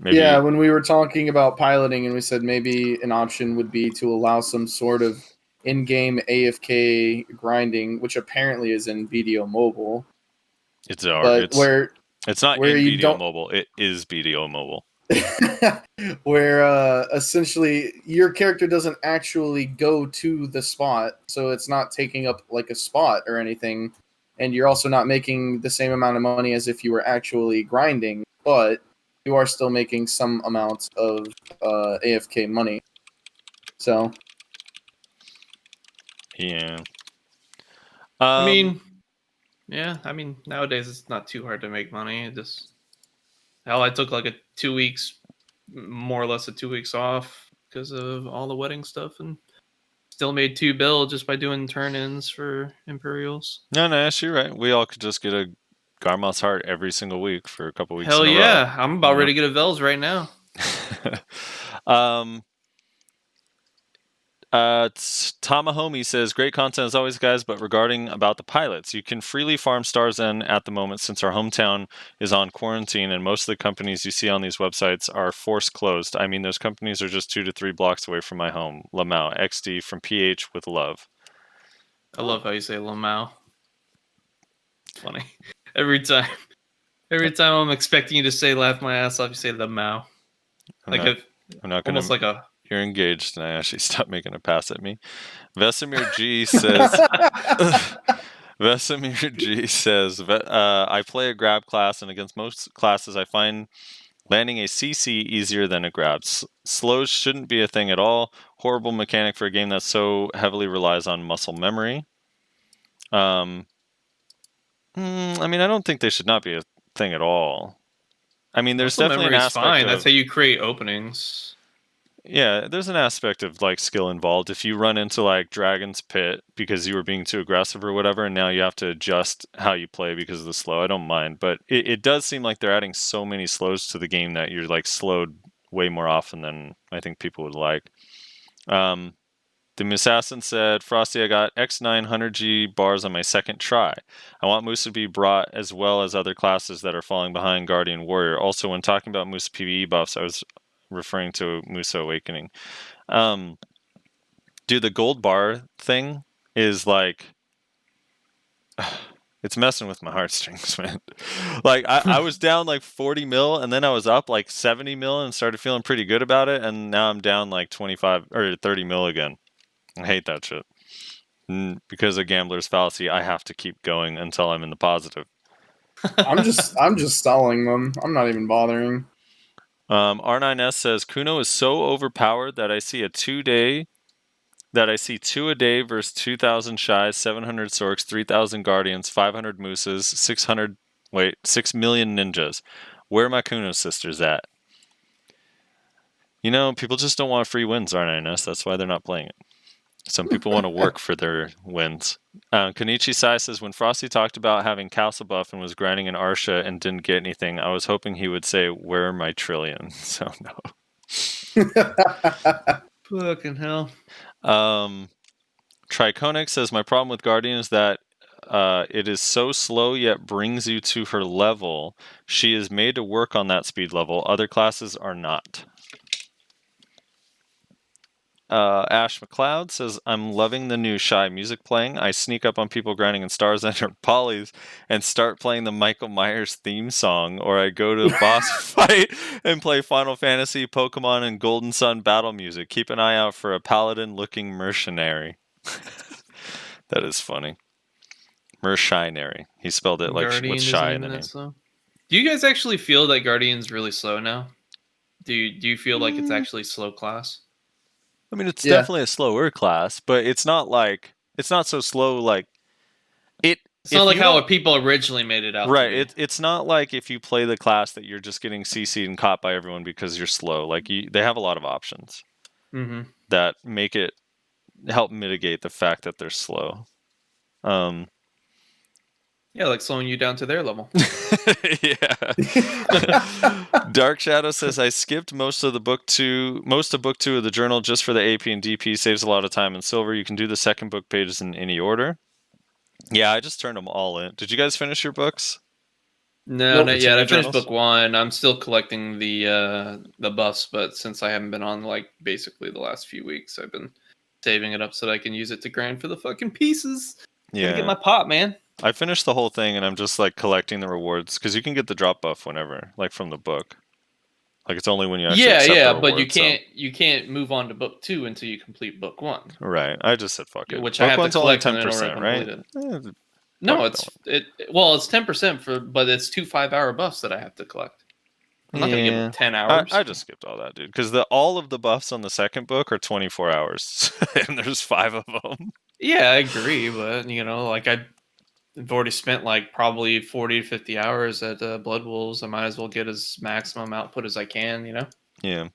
Maybe. Yeah, when we were talking about piloting and we said maybe an option would be to allow some sort of in-game AFK grinding, which apparently is in BDO Mobile. It's not in BDO Mobile. It is BDO Mobile. Where essentially your character doesn't actually go to the spot, so it's not taking up like a spot or anything, and you're also not making the same amount of money as if you were actually grinding, but you are still making some amounts of AFK money. So, yeah. I mean, nowadays it's not too hard to make money. I took like 2 weeks, more or less 2 weeks off because of all the wedding stuff, and still made $2 bill just by doing turn-ins for Imperials. No, you're right. We all could just get a Garmoth's Heart every single week for a couple weeks. Hell yeah. I'm about ready to get a Vels right now. Tamahomie says, great content as always, guys, but regarding about the pilots, you can freely farm Stars End at the moment since our hometown is on quarantine and most of the companies you see on these websites are forced closed. I mean, those companies are just 2 to 3 blocks away from my home. Lamau, XD from PH with love. I love how you say Lamau. It's funny. Every time I'm expecting you to say laugh my ass off, you say Lamau. Almost like a... You're engaged, and I actually stopped making a pass at me. Vesemir G says... Vesemir G says, I play a grab class, and against most classes, I find landing a CC easier than a grab. Slows shouldn't be a thing at all. Horrible mechanic for a game that so heavily relies on muscle memory. I don't think they should not be a thing at all. I mean, there's definitely an aspect fine. That's how you create openings. Yeah, there's an aspect of like skill involved. If you run into like Dragon's Pit because you were being too aggressive or whatever, and now you have to adjust how you play because of the slow, I don't mind. But it does seem like they're adding so many slows to the game that you're like slowed way more often than I think people would like. The Assassin said, Frosty, I got X900G bars on my second try. I want Moose to be brought as well as other classes that are falling behind Guardian Warrior. Also, when talking about Moose PvE buffs, I was referring to Musa Awakening. Dude, the gold bar thing is like... It's messing with my heartstrings, man. Like, I was down like 40 mil, and then I was up like 70 mil and started feeling pretty good about it, and now I'm down like 25 or 30 mil again. I hate that shit. Because of Gambler's Fallacy, I have to keep going until I'm in the positive. I'm just stalling them. I'm not even bothering. R9S says, Kuno is so overpowered that I see 2 a day versus 2,000 Shies, 700 Sorks, 3,000 Guardians, 500 Mooses, 6 million Ninjas. Where are my Kuno sisters at? You know, people just don't want free wins, R9S. That's why they're not playing it. Some people want to work for their wins. Kenichi Sai says, when Frosty talked about having castle buff and was grinding an Arsha and didn't get anything, I was hoping he would say, where are my trillion? So no. Fucking hell. Triconic says, my problem with Guardian is that it is so slow yet brings you to her level. She is made to work on that speed level. Other classes are not. Ash McLeod says, I'm loving the new Shy music playing. I sneak up on people grinding in Stars Enter Polys and start playing the Michael Myers theme song, or I go to a boss fight and play Final Fantasy, Pokemon, and Golden Sun battle music. Keep an eye out for a paladin-looking mercenary. That is funny. Mercenary. He spelled it like Guardian with isn't shy in even the that name. slow. Do you guys actually feel that Guardian's really slow now? Do you feel like it's actually slow class? I mean, it's Yeah. definitely a slower class, but it's not so slow like it. It's not like how people originally made it out. Right. To be. It's not like if you play the class that you're just getting CC'd and caught by everyone because you're slow. Like they have a lot of options that make it help mitigate the fact that they're slow. Yeah, like slowing you down to their level. Yeah. Dark Shadow says, I skipped most of book 2 of the journal just for the AP and DP. Saves a lot of time in silver. You can do the second book pages in any order. Yeah, I just turned them all in. Did you guys finish your books? No, Nope, not it's yet. in I your finished journals? book 1. I'm still collecting the buffs, but since I haven't been on like basically the last few weeks, I've been saving it up so that I can use it to grind for the fucking pieces. Gotta get my pop, man. I finished the whole thing and I'm just like collecting the rewards because you can get the drop buff whenever, like from the book. Like it's only when you actually accept the but reward, you can't move on to book 2 until you complete book 1. Right. I just said fuck it. Which book I have one's to only collect in order to 10%, right? complete it. Eh, No, fuck it's 10% but it's 2 5-hour buffs that I have to collect. I'm not gonna give them 10 hours. I just skipped all that, dude, because all of the buffs on the second book are 24 hours, and there's 5 of them. Yeah, I agree, but like I've already spent like probably 40 to 50 hours at Blood Wolves. I might as well get as maximum output as I can. Yeah.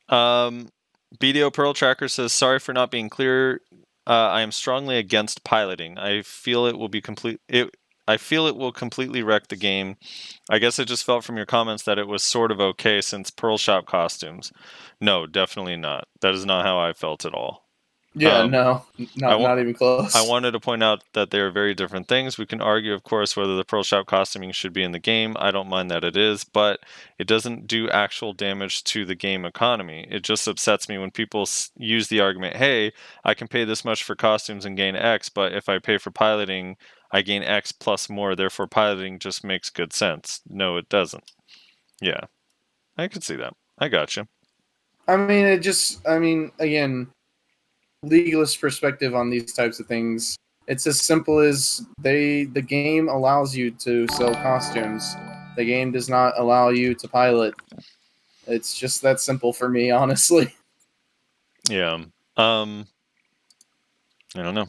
BDO Pearl Tracker says, sorry for not being clear. I am strongly against piloting. I feel it will completely wreck the game. I guess I just felt from your comments that it was sort of okay since Pearl Shop costumes. No, definitely not. That is not how I felt at all. Yeah, no, not even close. I wanted to point out that they are very different things. We can argue, of course, whether the Pearl Shop costuming should be in the game. I don't mind that it is, but it doesn't do actual damage to the game economy. It just upsets me when people use the argument, hey, I can pay this much for costumes and gain X, but if I pay for piloting, I gain X plus more, therefore piloting just makes good sense. No, it doesn't. Yeah, I could see that. I gotcha. Again, legalist perspective on these types of things. It's as simple as the game allows you to sell costumes. The game does not allow you to pilot. It's just that simple for me, honestly. Yeah. I don't know.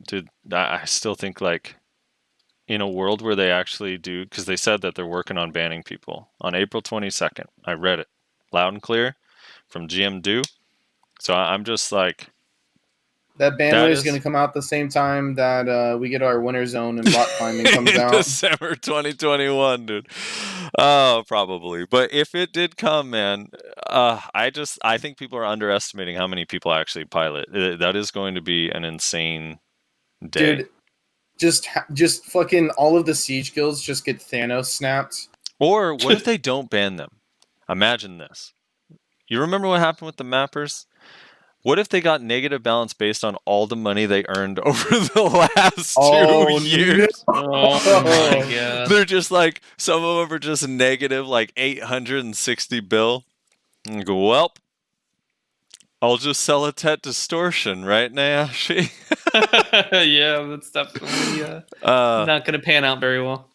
Dude, I still think like in a world where they actually do, because they said that they're working on banning people on April 22nd. I read it loud and clear from GM Do. So I'm just like, that ban is going to come out the same time that we get our winter zone and bot climbing comes out. December 2021, dude. Oh, probably. But if it did come, man, I think people are underestimating how many people actually pilot. That is going to be an insane day. Dude, just fucking all of the siege guilds just get Thanos snapped. Or what if they don't ban them? Imagine this. You remember what happened with the mappers? What if they got negative balance based on all the money they earned over the last 2 years? No. Oh my god. They're just like, some of them are just negative like 860 bill. And go, well, I'll just sell a Tet Distortion, right, Nayashe? Yeah, that's definitely not going to pan out very well.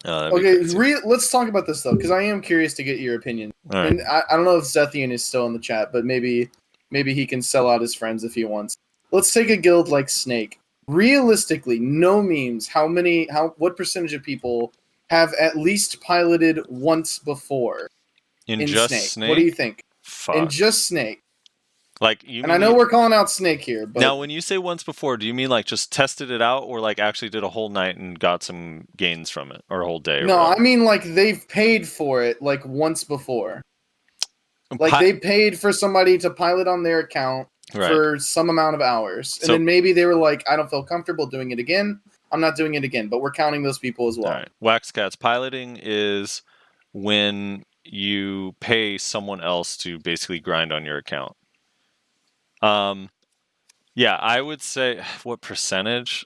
Okay, let's talk about this though, because I am curious to get your opinion. Right. And I don't know if Zethian is still in the chat, but maybe he can sell out his friends if he wants. Let's take a guild like Snake. Realistically, no memes. What percentage of people have at least piloted once before in just Snake? Snake? What do you think? Fuck. In just Snake. Like you And I know we're calling out Snake here, but now when you say once before, do you mean like just tested it out, or like actually did a whole night and got some gains from it, or a whole day? Or no, whatever? I mean like they've paid for it like once before. Like they paid for somebody to pilot on their account for some amount of hours, and then maybe they were like, "I don't feel comfortable doing it again. I'm not doing it again." But we're counting those people as well. All right. Wax Cats, piloting is when you pay someone else to basically grind on your account. Yeah, I would say what percentage?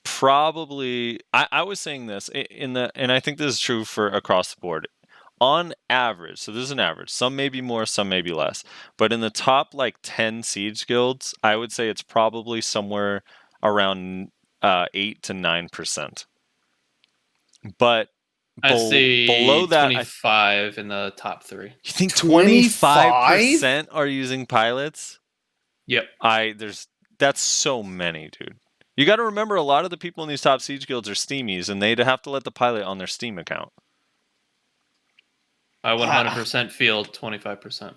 Probably. I was saying this and I think this is true for across the board. On average, so this is an average. Some may be more, some may be less. But in the top like 10 siege guilds, I would say it's probably somewhere around 8 to 9%. But I see below that, 25 in the top 3. You think 25% are using pilots? Yep. That's so many, dude. You got to remember, a lot of the people in these top siege guilds are Steamies, and they'd have to let the pilot on their Steam account. I 100% feel 25%.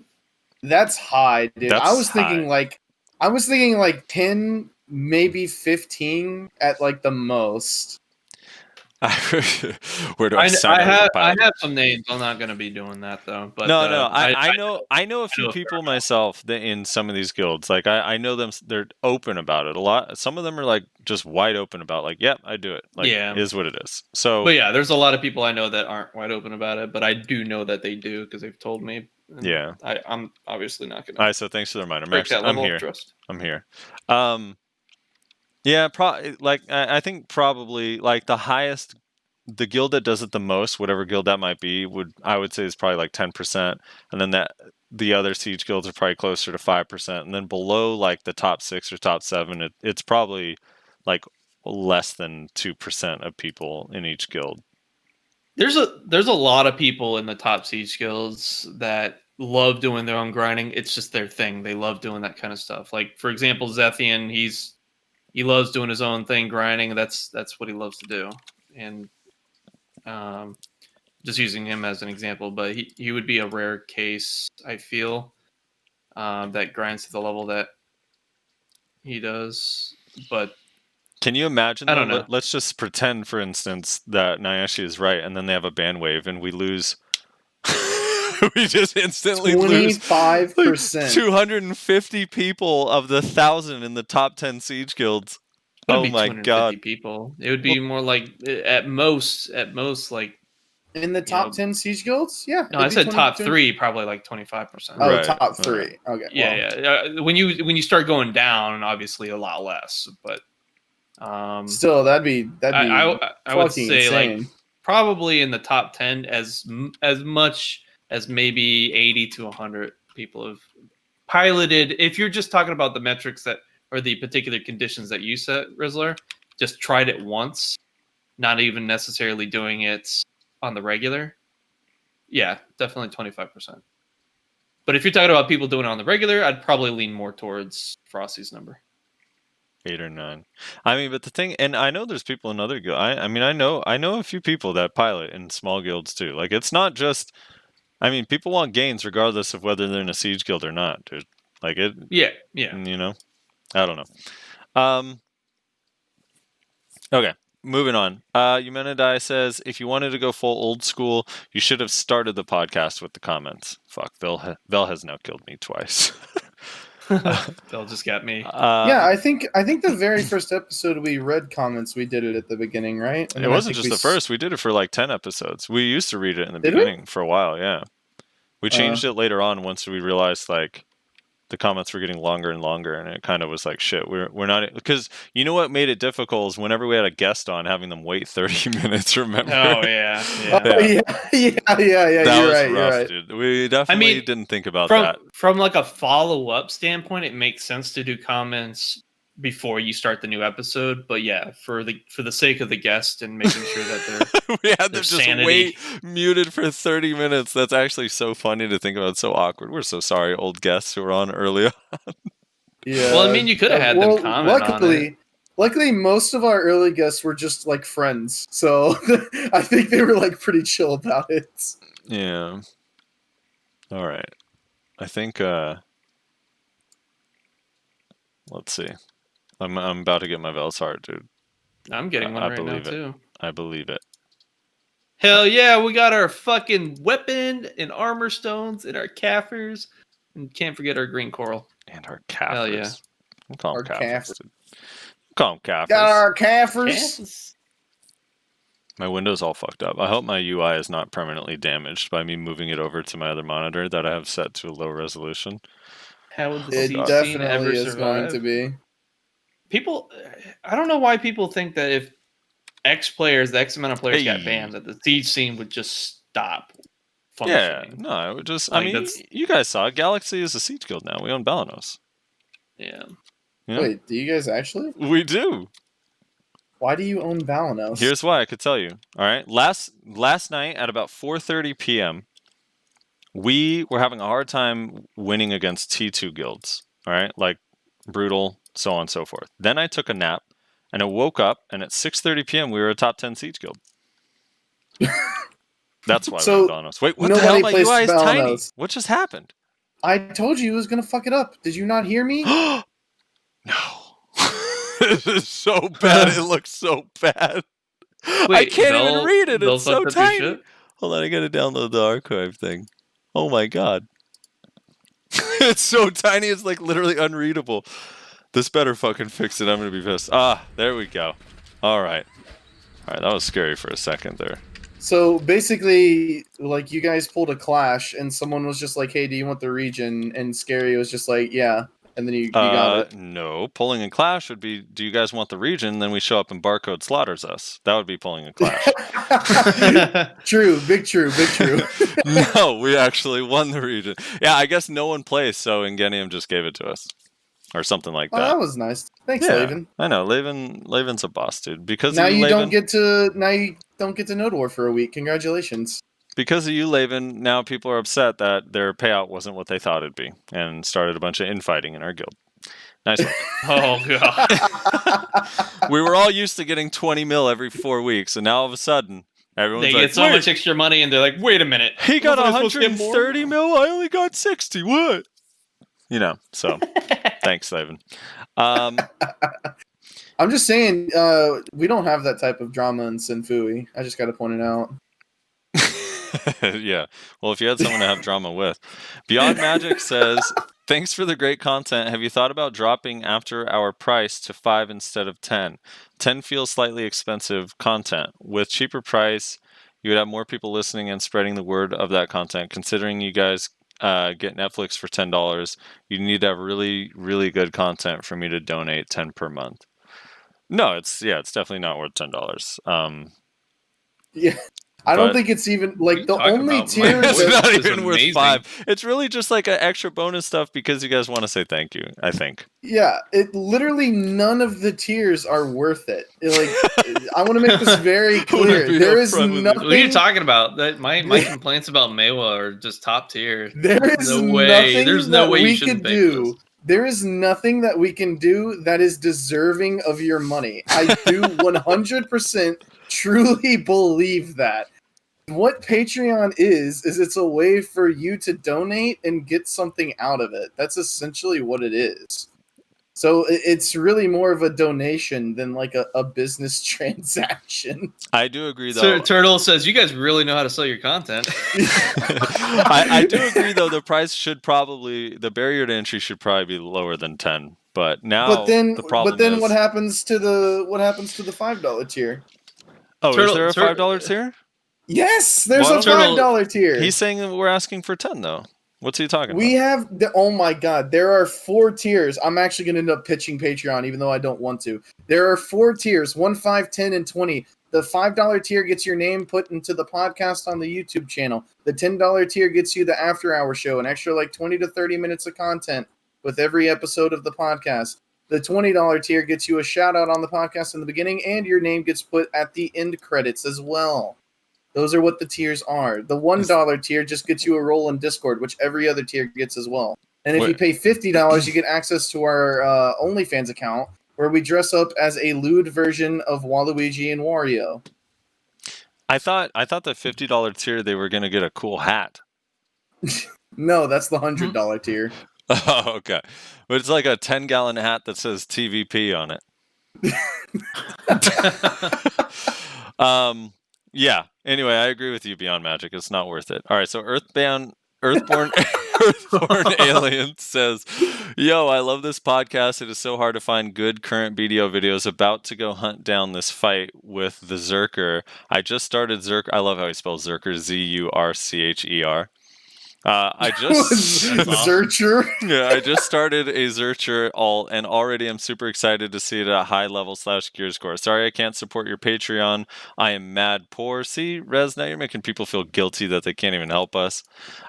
That's high, dude. That's I was high. thinking like 10, maybe 15 at like the most. Where do I sound? I have some names. I'm not going to be doing that though. But I know a few people myself that in some of these guilds. Like I know them. They're open about it a lot. Some of them are like just wide open about like, yep, I do it. Like, yeah, it is what it is. So, but yeah, there's a lot of people I know that aren't wide open about it, but I do know that they do because they've told me. Yeah, I'm obviously not going to. All right, so thanks for the reminder. Break that level of trust. I'm here. Yeah, I think probably like the highest. The guild that does it the most, whatever guild that might be, I would say is probably like 10%, and then the other siege guilds are probably closer to 5%, and then below like the top 6 or top 7, it's probably like less than 2% of people in each guild. There's a lot of people in the top siege guilds that love doing their own grinding. It's just their thing. They love doing that kind of stuff. Like for example, Zethian, he loves doing his own thing, grinding. That's what he loves to do, and just using him as an example, but he would be a rare case, I feel, that grinds to the level that he does. But can you imagine? I don't know. Let's just pretend, for instance, that Nayashe is right, and then they have a ban wave, and we lose. We just instantly 25%. lose 250 people of the 1,000 in the top 10 siege guilds. Oh my god! People. It would be more like at most like in the top 10 siege guilds. Yeah. No, I said top 3, probably like 25%. Oh, right. Top 3. Okay. Yeah. When you start going down, obviously a lot less, but still that'd be I would say insane. like probably in the top 10 as much as maybe 80 to 100 people have piloted. If you're just talking about the metrics that or the particular conditions that you set, Rizzler, just tried it once, not even necessarily doing it on the regular. Yeah, definitely 25%. But if you're talking about people doing it on the regular, I'd probably lean more towards Frosty's number. 8 or 9. I mean, but the thing, and I know there's people in other guilds. I mean, I know a few people that pilot in small guilds too. Like, it's not just. I mean, people want gains regardless of whether they're in a siege guild or not, dude. Like it. Yeah. You know. I don't know. Okay, moving on. Eumenidai says, if you wanted to go full old school, you should have started the podcast with the comments. Fuck, Vel has now killed me twice. Vel just got me. Yeah, I think the very first episode we read comments, we did it at the beginning, right? It wasn't just the first. We did it for like 10 episodes. We used to read it in the beginning for a while, yeah. We changed it later on once we realized like the comments were getting longer and longer, and it kind of was like, shit, we're not, because you know what made it difficult is whenever we had a guest on, having them wait 30 minutes, remember? Oh, yeah. Yeah, you're right. Dude. We definitely didn't think about that. From like a follow-up standpoint, it makes sense to do comments before you start the new episode, but yeah, for the sake of the guest and making sure that they're we had them just wait muted for 30 minutes. That's actually so funny to think about. It's so awkward. We're so sorry, old guests who were on earlier. Yeah. Well, I mean, you could have had them comment on it. Luckily, most of our early guests were just like friends, so I think they were like pretty chill about it. Yeah. All right. I think Let's see. I'm about to get my Velasar, dude. I'm getting one I right now believe it. too. I believe it. Hell yeah, we got our fucking weapon and armor stones and our Kafirs. And can't forget our green coral. And our Kafirs. Hell yeah. We'll call Our them Kafirs. Kafirs. Dude. Call them Kafirs. Got our Kafirs. Kafirs. My window's all fucked up. I hope my UI is not permanently damaged by me moving it over to my other monitor that I have set to a low resolution. How would the It siege scene ever definitely is going survive? to be. People, I don't know why people think that if the X amount of players got Hey. banned, that the siege scene would just stop Yeah, functioning. no, it would just. Like, I mean, that's- you guys saw it. Galaxy is a siege guild now. We own Balanos. Yeah. You know? Wait, do you guys actually? We do. Why do you own Valanos? Here's why I could tell you. All right, last night at about 4:30 p.m., we were having a hard time winning against T2 guilds. All right, like brutal, so on and so forth. Then I took a nap, and I woke up, and at 6:30 p.m. we were a top 10 siege guild. That's why So, we own Balanos. Wait, what the nobody hell? My plays UI is tiny. Balanos. What just happened? I told you it was gonna fuck it up. Did you not hear me? No. This is so bad. It looks so bad. I Wait, can't even they'll- read it. they'll It's so fuck up your tiny. shit? Hold on, I gotta download the archive thing. Oh my god. It's so tiny, it's like literally unreadable. This better fucking fix it. I'm gonna be pissed. Ah, there we go. Alright. Alright, that was scary for a second there. So basically, like you guys pulled a clash, and someone was just like, "Hey, do you want the region?" And Scary was just like, "Yeah." And then you got it. No, pulling a clash would be, do you guys want the region? Then we show up and Barcode slaughters us. That would be pulling a clash. True, big true, big true. No, we actually won the region. Yeah, I guess no one plays, so Ingenium just gave it to us. Or something like Oh, that. that was nice. Thanks, Yeah, Laven. I know. Laven's a boss, dude. Because Now of you Laven, don't get to Node War for a week. Congratulations. because of you, Laven, now people are upset that their payout wasn't what they thought it'd be, and started a bunch of infighting in our guild. Nice one. Oh god. We were all used to getting 20 mil every 4 weeks, and now all of a sudden, everyone's They like, get so "Wait, much extra money and they're like, wait a minute. he got Wasn't I supposed to get more?" 130 mil, I only got 60, what? You know, so, thanks, Laven. I'm just saying, we don't have that type of drama in Senfui. I just got to point it out. Yeah. Well, if you had someone to have drama with. Beyond Magic says, thanks for the great content. Have you thought about dropping after our price to 5 instead of 10? 10 feels slightly expensive content. With cheaper price, you would have more people listening and spreading the word of that content. Considering you guys get Netflix for $10, you need to have really, really good content for me to donate 10 per month. No, it's definitely not worth $10. Yeah. I don't But- think it's even What are like you the talking only about, tier. Mike? It's This not is even worth amazing. 5. It's really just like an extra bonus stuff because you guys want to say thank you, I think. Yeah, it literally none of the tiers are worth it. Like, I want to make this very clear. be There is upfront with you. nothing. What are you talking about? That my complaints about Mewa are just top tier. There is No way. nothing There's no that way you we shouldn't could pay for do. this. There is nothing that we can do that is deserving of your money. I do 100% truly believe that. What Patreon is it's a way for you to donate and get something out of it. That's essentially what it is. So it's really more of a donation than like a business transaction. I do agree, though. So Turtle says, you guys really know how to sell your content. I do agree, though. The price should probably, the barrier to entry should probably be lower than 10. But now But then, the problem is, what happens to the $5 tier? oh, Turtle- is there a Tur- $5 tier? Yes, there's Well, a Turtle- $5 tier. He's saying that we're asking for 10, though. What's he talking We about? have oh my god, there are 4 tiers. I'm actually going to end up pitching Patreon even though I don't want to. There are 4 tiers, 1, 5, 10, and 20. The $5 tier gets your name put into the podcast on the YouTube channel. The $10 tier gets you the after hour show, an extra like 20 to 30 minutes of content with every episode of the podcast. The $20 tier gets you a shout out on the podcast in the beginning, and your name gets put at the end credits as well. Those are what the tiers are. The $1 tier just gets you a role in Discord, which every other tier gets as well. And if you pay $50, you get access to our OnlyFans account, where we dress up as a lewd version of Waluigi and Wario. I thought the $50 tier, they were going to get a cool hat. No, that's the $100 tier. Oh, okay. But it's like a 10-gallon hat that says TVP on it. Yeah. Anyway, I agree with you, Beyond Magic. It's not worth it. All right, so Earthborn Alien says, "Yo, I love this podcast. It is so hard to find good current BDO videos. About to go hunt down this fight with the Zerker. I just started Zerker. I love how he spells Zerker, Zurcher. I just Zercher. Yeah, I just started a Zercher alt and already am super excited to see it at high level / gear score. Sorry I can't support your Patreon. I am mad poor. See, Rez, now you're making people feel guilty that they can't even help us.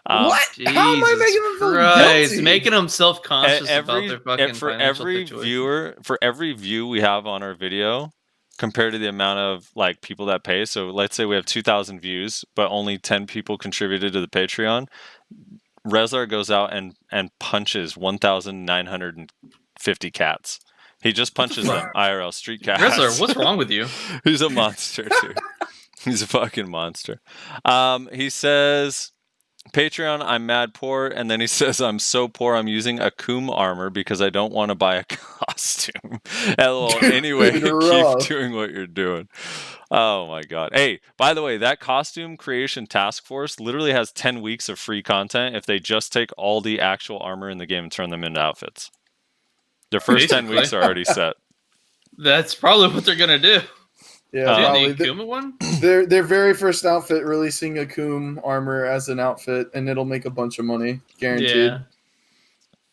What? How am I making them feel guilty? Making them self-conscious about their fucking for financial every situation. for every view we have on our video, compared to the amount of like people that pay. So let's say we have 2,000 views, but only 10 people contributed to the Patreon. Rezar goes out and punches 1,950 cats. He just punches them, IRL street cats. Rezar, what's wrong with you? He's a monster, dude. He's a fucking monster. He says, Patreon, I'm mad poor, and then he says, I'm so poor I'm using a Coom armor because I don't want to buy a costume. LOL. Anyway, keep doing what you're doing. Oh my god. Hey, by the way, that costume creation task force literally has 10 weeks of free content if they just take all the actual armor in the game and turn them into outfits. Their first 10 weeks are already set. That's probably what they're gonna do. Yeah, the Akuma one? Their very first outfit releasing a Coom armor as an outfit, and it'll make a bunch of money, guaranteed. Yeah,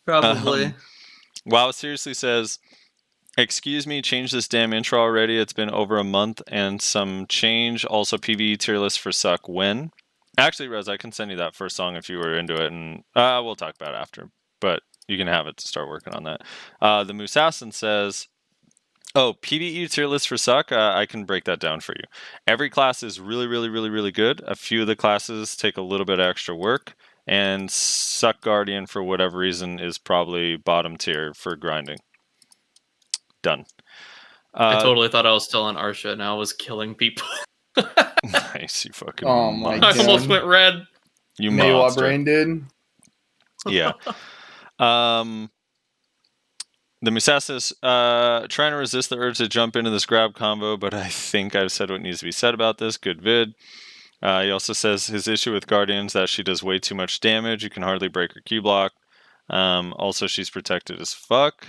probably. WoW seriously says, excuse me, change this damn intro already. It's been over a month and some change. Also, PvE tier list for suck when. Actually, Rez, I can send you that first song if you were into it, and we'll talk about it after. But you can have it to start working on that. The Musassin says, oh, PvE tier list for suck. I can break that down for you. Every class is really, really, really, really good. A few of the classes take a little bit of extra work. And Suck Guardian, for whatever reason, is probably bottom tier for grinding. Done. I totally thought I was still on Arsha and I was killing people. Nice, you fucking my I almost went red. You Maywa brain did. Yeah. The Musasa is trying to resist the urge to jump into this grab combo, but I think I've said what needs to be said about this. Good vid. He also says his issue with Guardians that she does way too much damage. You can hardly break her Q block. Also, she's protected as fuck.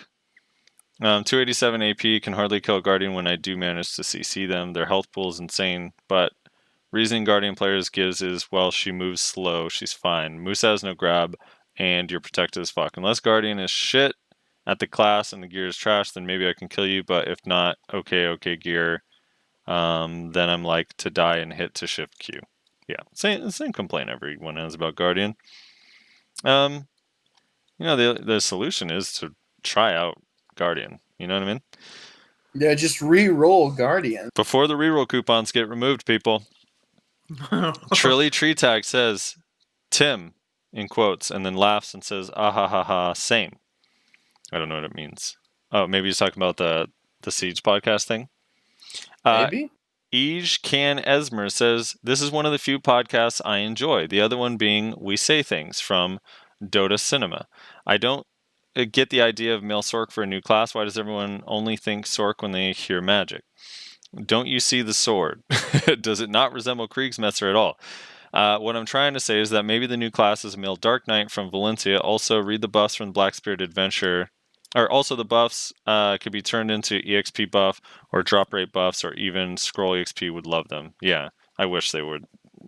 287 AP, can hardly kill a Guardian when I do manage to CC them. Their health pool is insane, but reasoning Guardian players gives is, well, she moves slow, she's fine. Musa has no grab, and you're protected as fuck. Unless Guardian is shit at the class and the gear is trash, then maybe I can kill you, but if not, okay gear, then I'm like to die and hit to shift Q. Yeah, same complaint everyone has about Guardian. The solution is to try out Guardian. You know what I mean? Yeah, just re-roll Guardian. Before the reroll coupons get removed, people. Trilly Tree Tag says, Tim, in quotes, and then laughs and says, ah ha ha ha, same. I don't know what it means. Oh, maybe he's talking about the Siege podcast thing? Maybe? Ij Can Esmer says, this is one of the few podcasts I enjoy. The other one being We Say Things from Dota Cinema. I don't get the idea of male Sork for a new class. Why does everyone only think Sork when they hear magic? Don't you see the sword? Does it not resemble Kriegsmetzer at all? What I'm trying to say is that maybe the new class is a male Dark Knight from Valencia. Also, read the buffs from the Black Spirit Adventure. Or also the buffs could be turned into EXP buff or drop rate buffs or even scroll EXP. Would love them. Yeah, I wish they would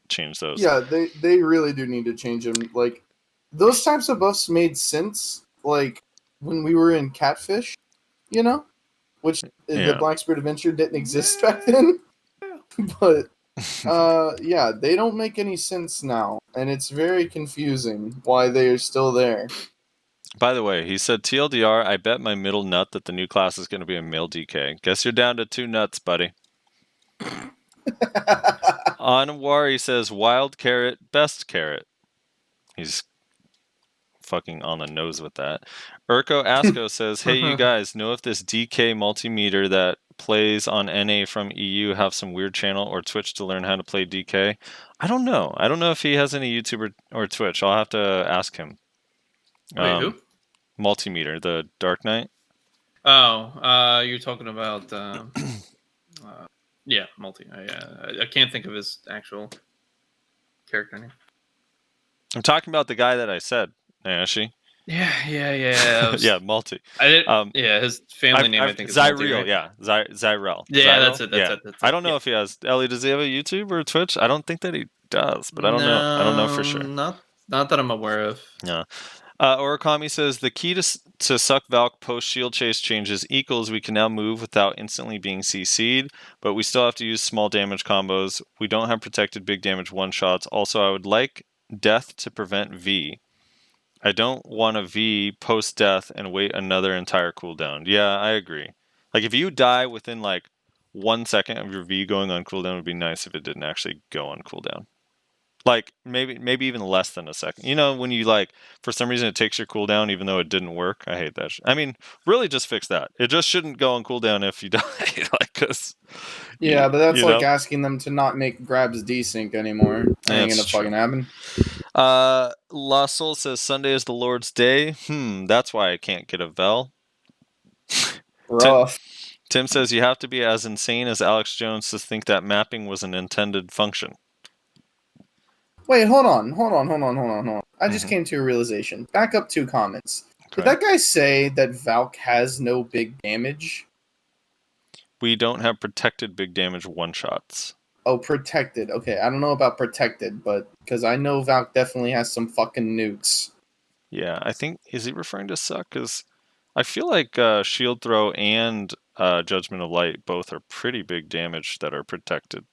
change those. Yeah, they really do need to change them. Like, those types of buffs made sense, like, when we were in Catfish, which the Black Spirit Adventure didn't exist back then. But, yeah, they don't make any sense now, and it's very confusing why they are still there. By the way, he said, TLDR, I bet my middle nut that the new class is going to be a male DK. Guess you're down to 2 nuts, buddy. Anwar, he says, wild carrot, best carrot. He's fucking on the nose with that. Urko Asko says, hey, you guys, know if this DK multimeter that plays on NA from EU have some weird channel or Twitch to learn how to play DK? I don't know. I don't know if he has any YouTube or Twitch. I'll have to ask him. Wait, who? Multimeter, the Dark Knight. Oh, you're talking about yeah, multi. I can't think of his actual character name. I'm talking about the guy that I said, Nayashe. Yeah. Yeah, multi. I didn't. His family name I think is Multi, Zyreel. right? Yeah, Zyrell. Yeah, Zyrell? that's it. That's it. I don't know if he has. Ellie, does he have a YouTube or a Twitch? I don't think that he does, but I don't know. I don't know for sure. Not that I'm aware of. Yeah. Origami says the key to suck Valk post shield chase changes equals we can now move without instantly being CC'd, but we still have to use small damage combos. We don't have protected big damage one shots. Also, I would like death to prevent V. I don't want a V post death and wait another entire cooldown. Yeah, I agree. Like if you die within like 1 second of your V going on cooldown, it would be nice if it didn't actually go on cooldown. Like maybe even less than a second. You know, when you like for some reason it takes your cooldown even though it didn't work. I hate that. I mean, really just fix that. It just shouldn't go on cooldown if you die. Like cuz yeah, but that's like asking them to not make grabs desync anymore. That ain't gonna fucking happen. La Soul says Sunday is the Lord's day. That's why I can't get a Vel. Rough. Tim says you have to be as insane as Alex Jones to think that mapping was an intended function. Wait, hold on. I just came to a realization. Back up 2 comments. Okay. Did that guy say that Valk has no big damage? We don't have protected big damage one-shots. Oh, protected. Okay, I don't know about protected, but because I know Valk definitely has some fucking nukes. Yeah, I think, is he referring to suck? Because I feel like Shield Throw and Judgment of Light both are pretty big damage that are protected.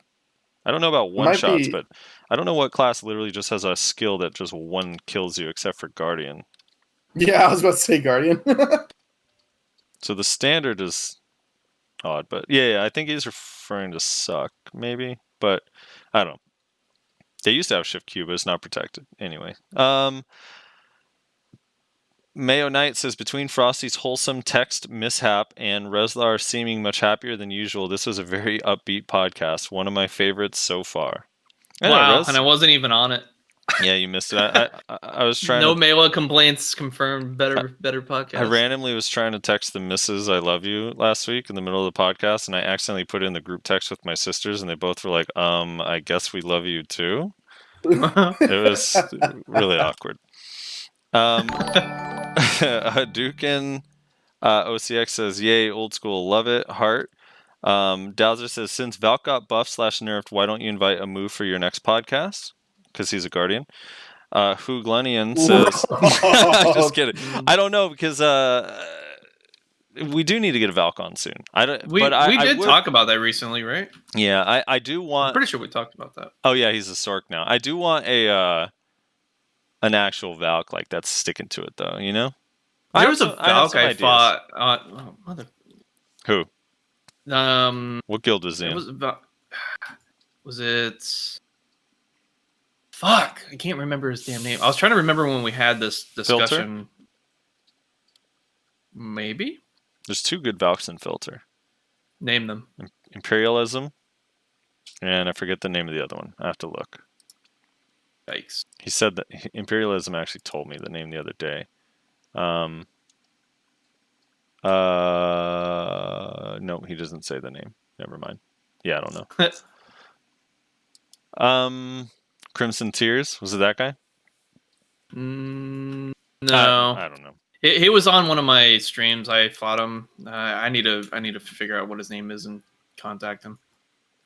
I don't know about one-shots, but I don't know what class literally just has a skill that just one kills you except for Guardian. Yeah, I was about to say Guardian. So the standard is odd, but yeah, I think he's referring to suck, maybe, but I don't know. They used to have Shift Q, but it's not protected. Anyway. Mayo Knight says, between Frosty's wholesome text mishap and Reslar seeming much happier than usual, this was a very upbeat podcast. One of my favorites so far. Wow, and I wasn't even on it. Yeah, you missed it. I was trying No Mewa complaints confirmed. Better podcast. I randomly was trying to text the missus I love you last week in the middle of the podcast, and I accidentally put in the group text with my sisters, and they both were like, I guess we love you too. It was really awkward. Hadouken OCX says, yay, old school, love it, heart. Dowser says, since Valk got buffed / nerfed, why don't you invite a move for your next podcast? Because he's a Guardian. Hooglunian says, just kidding. I don't know, because we do need to get a Valk on soon. We did talk about that recently, right? Yeah, I do want... I'm pretty sure we talked about that. Oh yeah, he's a Sork now. I do want an actual Valk like that's sticking to it though, you know? There was a Valk I fought Who? What guild was he in? Was it... Fuck, I can't remember his damn name. I was trying to remember when we had this discussion. Filter? Maybe? There's 2 good Valks in Filter. Name them. Imperialism, and I forget the name of the other one. I have to look. Yikes. He said that Imperialism actually told me the name the other day. No, he doesn't say the name. Never mind. Yeah, I don't know. Crimson Tears, was it that guy? No, I don't know. He was on one of my streams. I fought him. I need to figure out what his name is and contact him.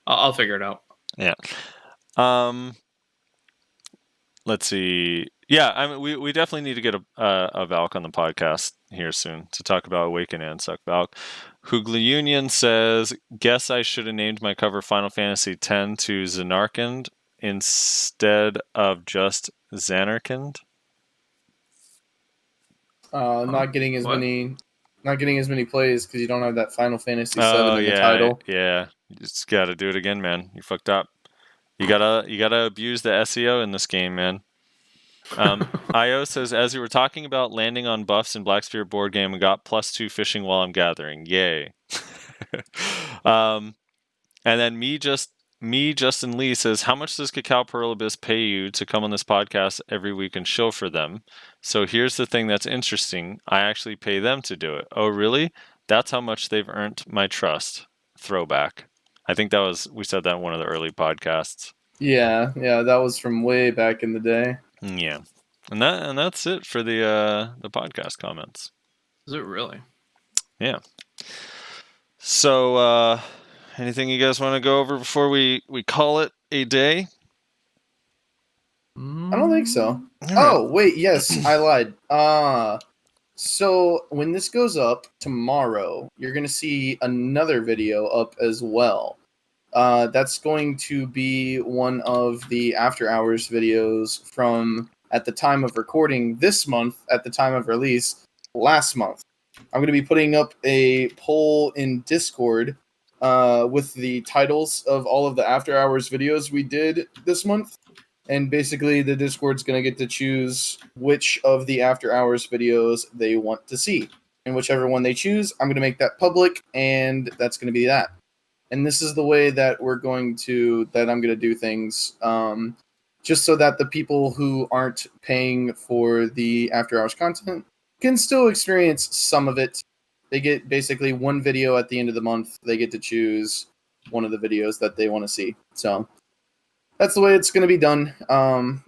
I'll figure it out. Yeah. Let's see. Yeah, I mean, we definitely need to get a Valk on the podcast here soon to talk about Awaken and Suck Valk. Hoogly Union says, guess I should have named my cover Final Fantasy X to Zanarkand instead of just Zanarkand. Not getting as many plays because you don't have that Final Fantasy VII in the title. Yeah, you just gotta do it again, man. You fucked up. You gotta abuse the SEO in this game, man. IO says, as you were talking about landing on buffs in Black Spirit board game, I got +2 fishing while I'm gathering. Yay. And then me just Me, Justin Lee says, how much does Cacao Pearl Abyss pay you to come on this podcast every week and show for them? So here's the thing that's interesting. I actually pay them to do it. Oh, really? That's how much they've earned my trust. Throwback. I think we said that in one of the early podcasts. Yeah, that was from way back in the day. Yeah. And that's it for the podcast comments. Is it really? Yeah. So anything you guys want to go over before we call it a day? I don't think so. Oh, wait, yes, I lied. So when this goes up tomorrow, you're going to see another video up as well. That's going to be one of the after hours videos from at the time of recording this month, at the time of release last month. I'm going to be putting up a poll in Discord with the titles of all of the after hours videos we did this month. And basically, the Discord's going to get to choose which of the after hours videos they want to see. And whichever one they choose, I'm going to make that public, and that's going to be that. And this is the way that I'm going to do things, just so that the people who aren't paying for the after hours content can still experience some of it. They get basically one video at the end of the month. They get to choose one of the videos that they want to see. So that's the way it's going to be done.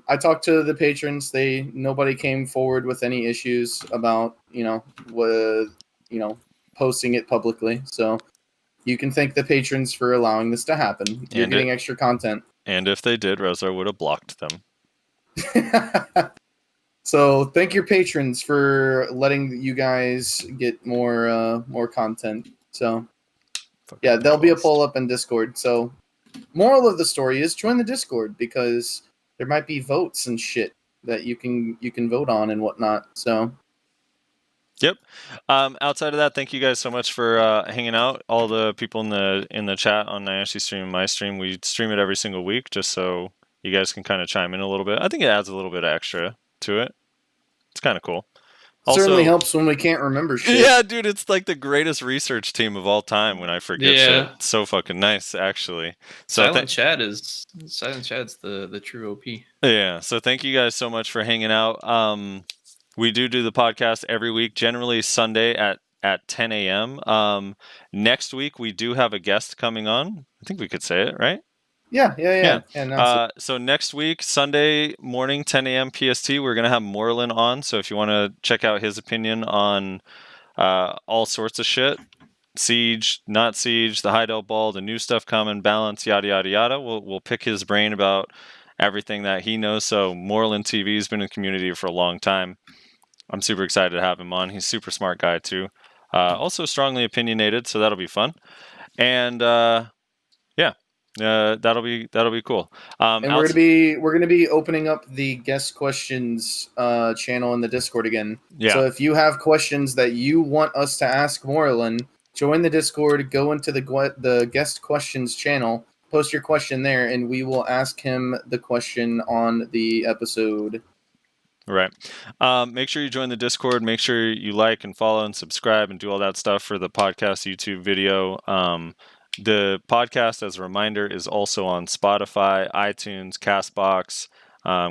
I talked to the patrons. Nobody came forward with any issues about, posting it publicly. So you can thank the patrons for allowing this to happen. You're getting extra content. And if they did, Rezar would have blocked them. So thank your patrons for letting you guys get more content. So yeah, there'll be a poll up in Discord. So moral of the story is join the Discord, because there might be votes and shit that you can vote on and whatnot. So yep. Outside of that, thank you guys so much for hanging out. All the people in the chat on Nayashe stream and my stream. We stream it every single week just so you guys can kind of chime in a little bit. I think it adds a little bit extra to it. It's kind of cool. Certainly helps when we can't remember shit. Yeah, dude, it's like the greatest research team of all time when I forget shit. It's so fucking nice, actually. So Silent Chat's the true OP. Yeah, so thank you guys so much for hanging out. We do the podcast every week, generally Sunday at 10 a.m. Next week, we do have a guest coming on. I think we could say it, right? Yeah. So next week, Sunday morning, 10 a.m. PST, we're going to have Moreland on. So if you want to check out his opinion on all sorts of shit, Siege, not Siege, the Heidel ball, the new stuff coming, balance, yada, yada, yada, we'll pick his brain about everything that he knows. So Moreland TV has been in the community for a long time. I'm super excited to have him on. He's a super smart guy, too. Also strongly opinionated, so that'll be fun. And that'll be cool. And we're gonna be opening up the guest questions channel in the Discord again. Yeah. So if you have questions that you want us to ask Moreland, join the Discord, go into the guest questions channel, post your question there, and we will ask him the question on the episode. Right. Make sure you join the Discord. Make sure you like and follow and subscribe and do all that stuff for the podcast YouTube video. The podcast, as a reminder, is also on Spotify, iTunes, CastBox,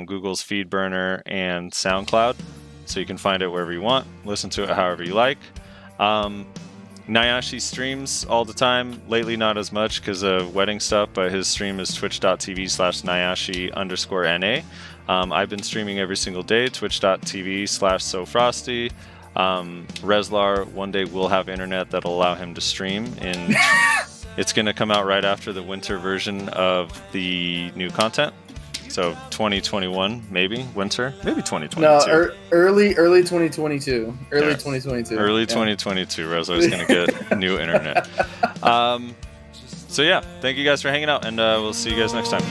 Google's FeedBurner, and SoundCloud. So you can find it wherever you want. Listen to it however you like. Nayashe streams all the time. Lately, not as much because of wedding stuff, but his stream is twitch.tv/Nayashe_NA. I've been streaming every single day, twitch.tv/SoFrosty. Reslar one day will have internet that'll allow him to stream in... It's going to come out right after the winter version of the new content. So 2021, maybe winter, maybe 2022. No, early 2022. Early 2022. Early 2022. Reslar's going to get new internet. So yeah, thank you guys for hanging out, and we'll see you guys next time.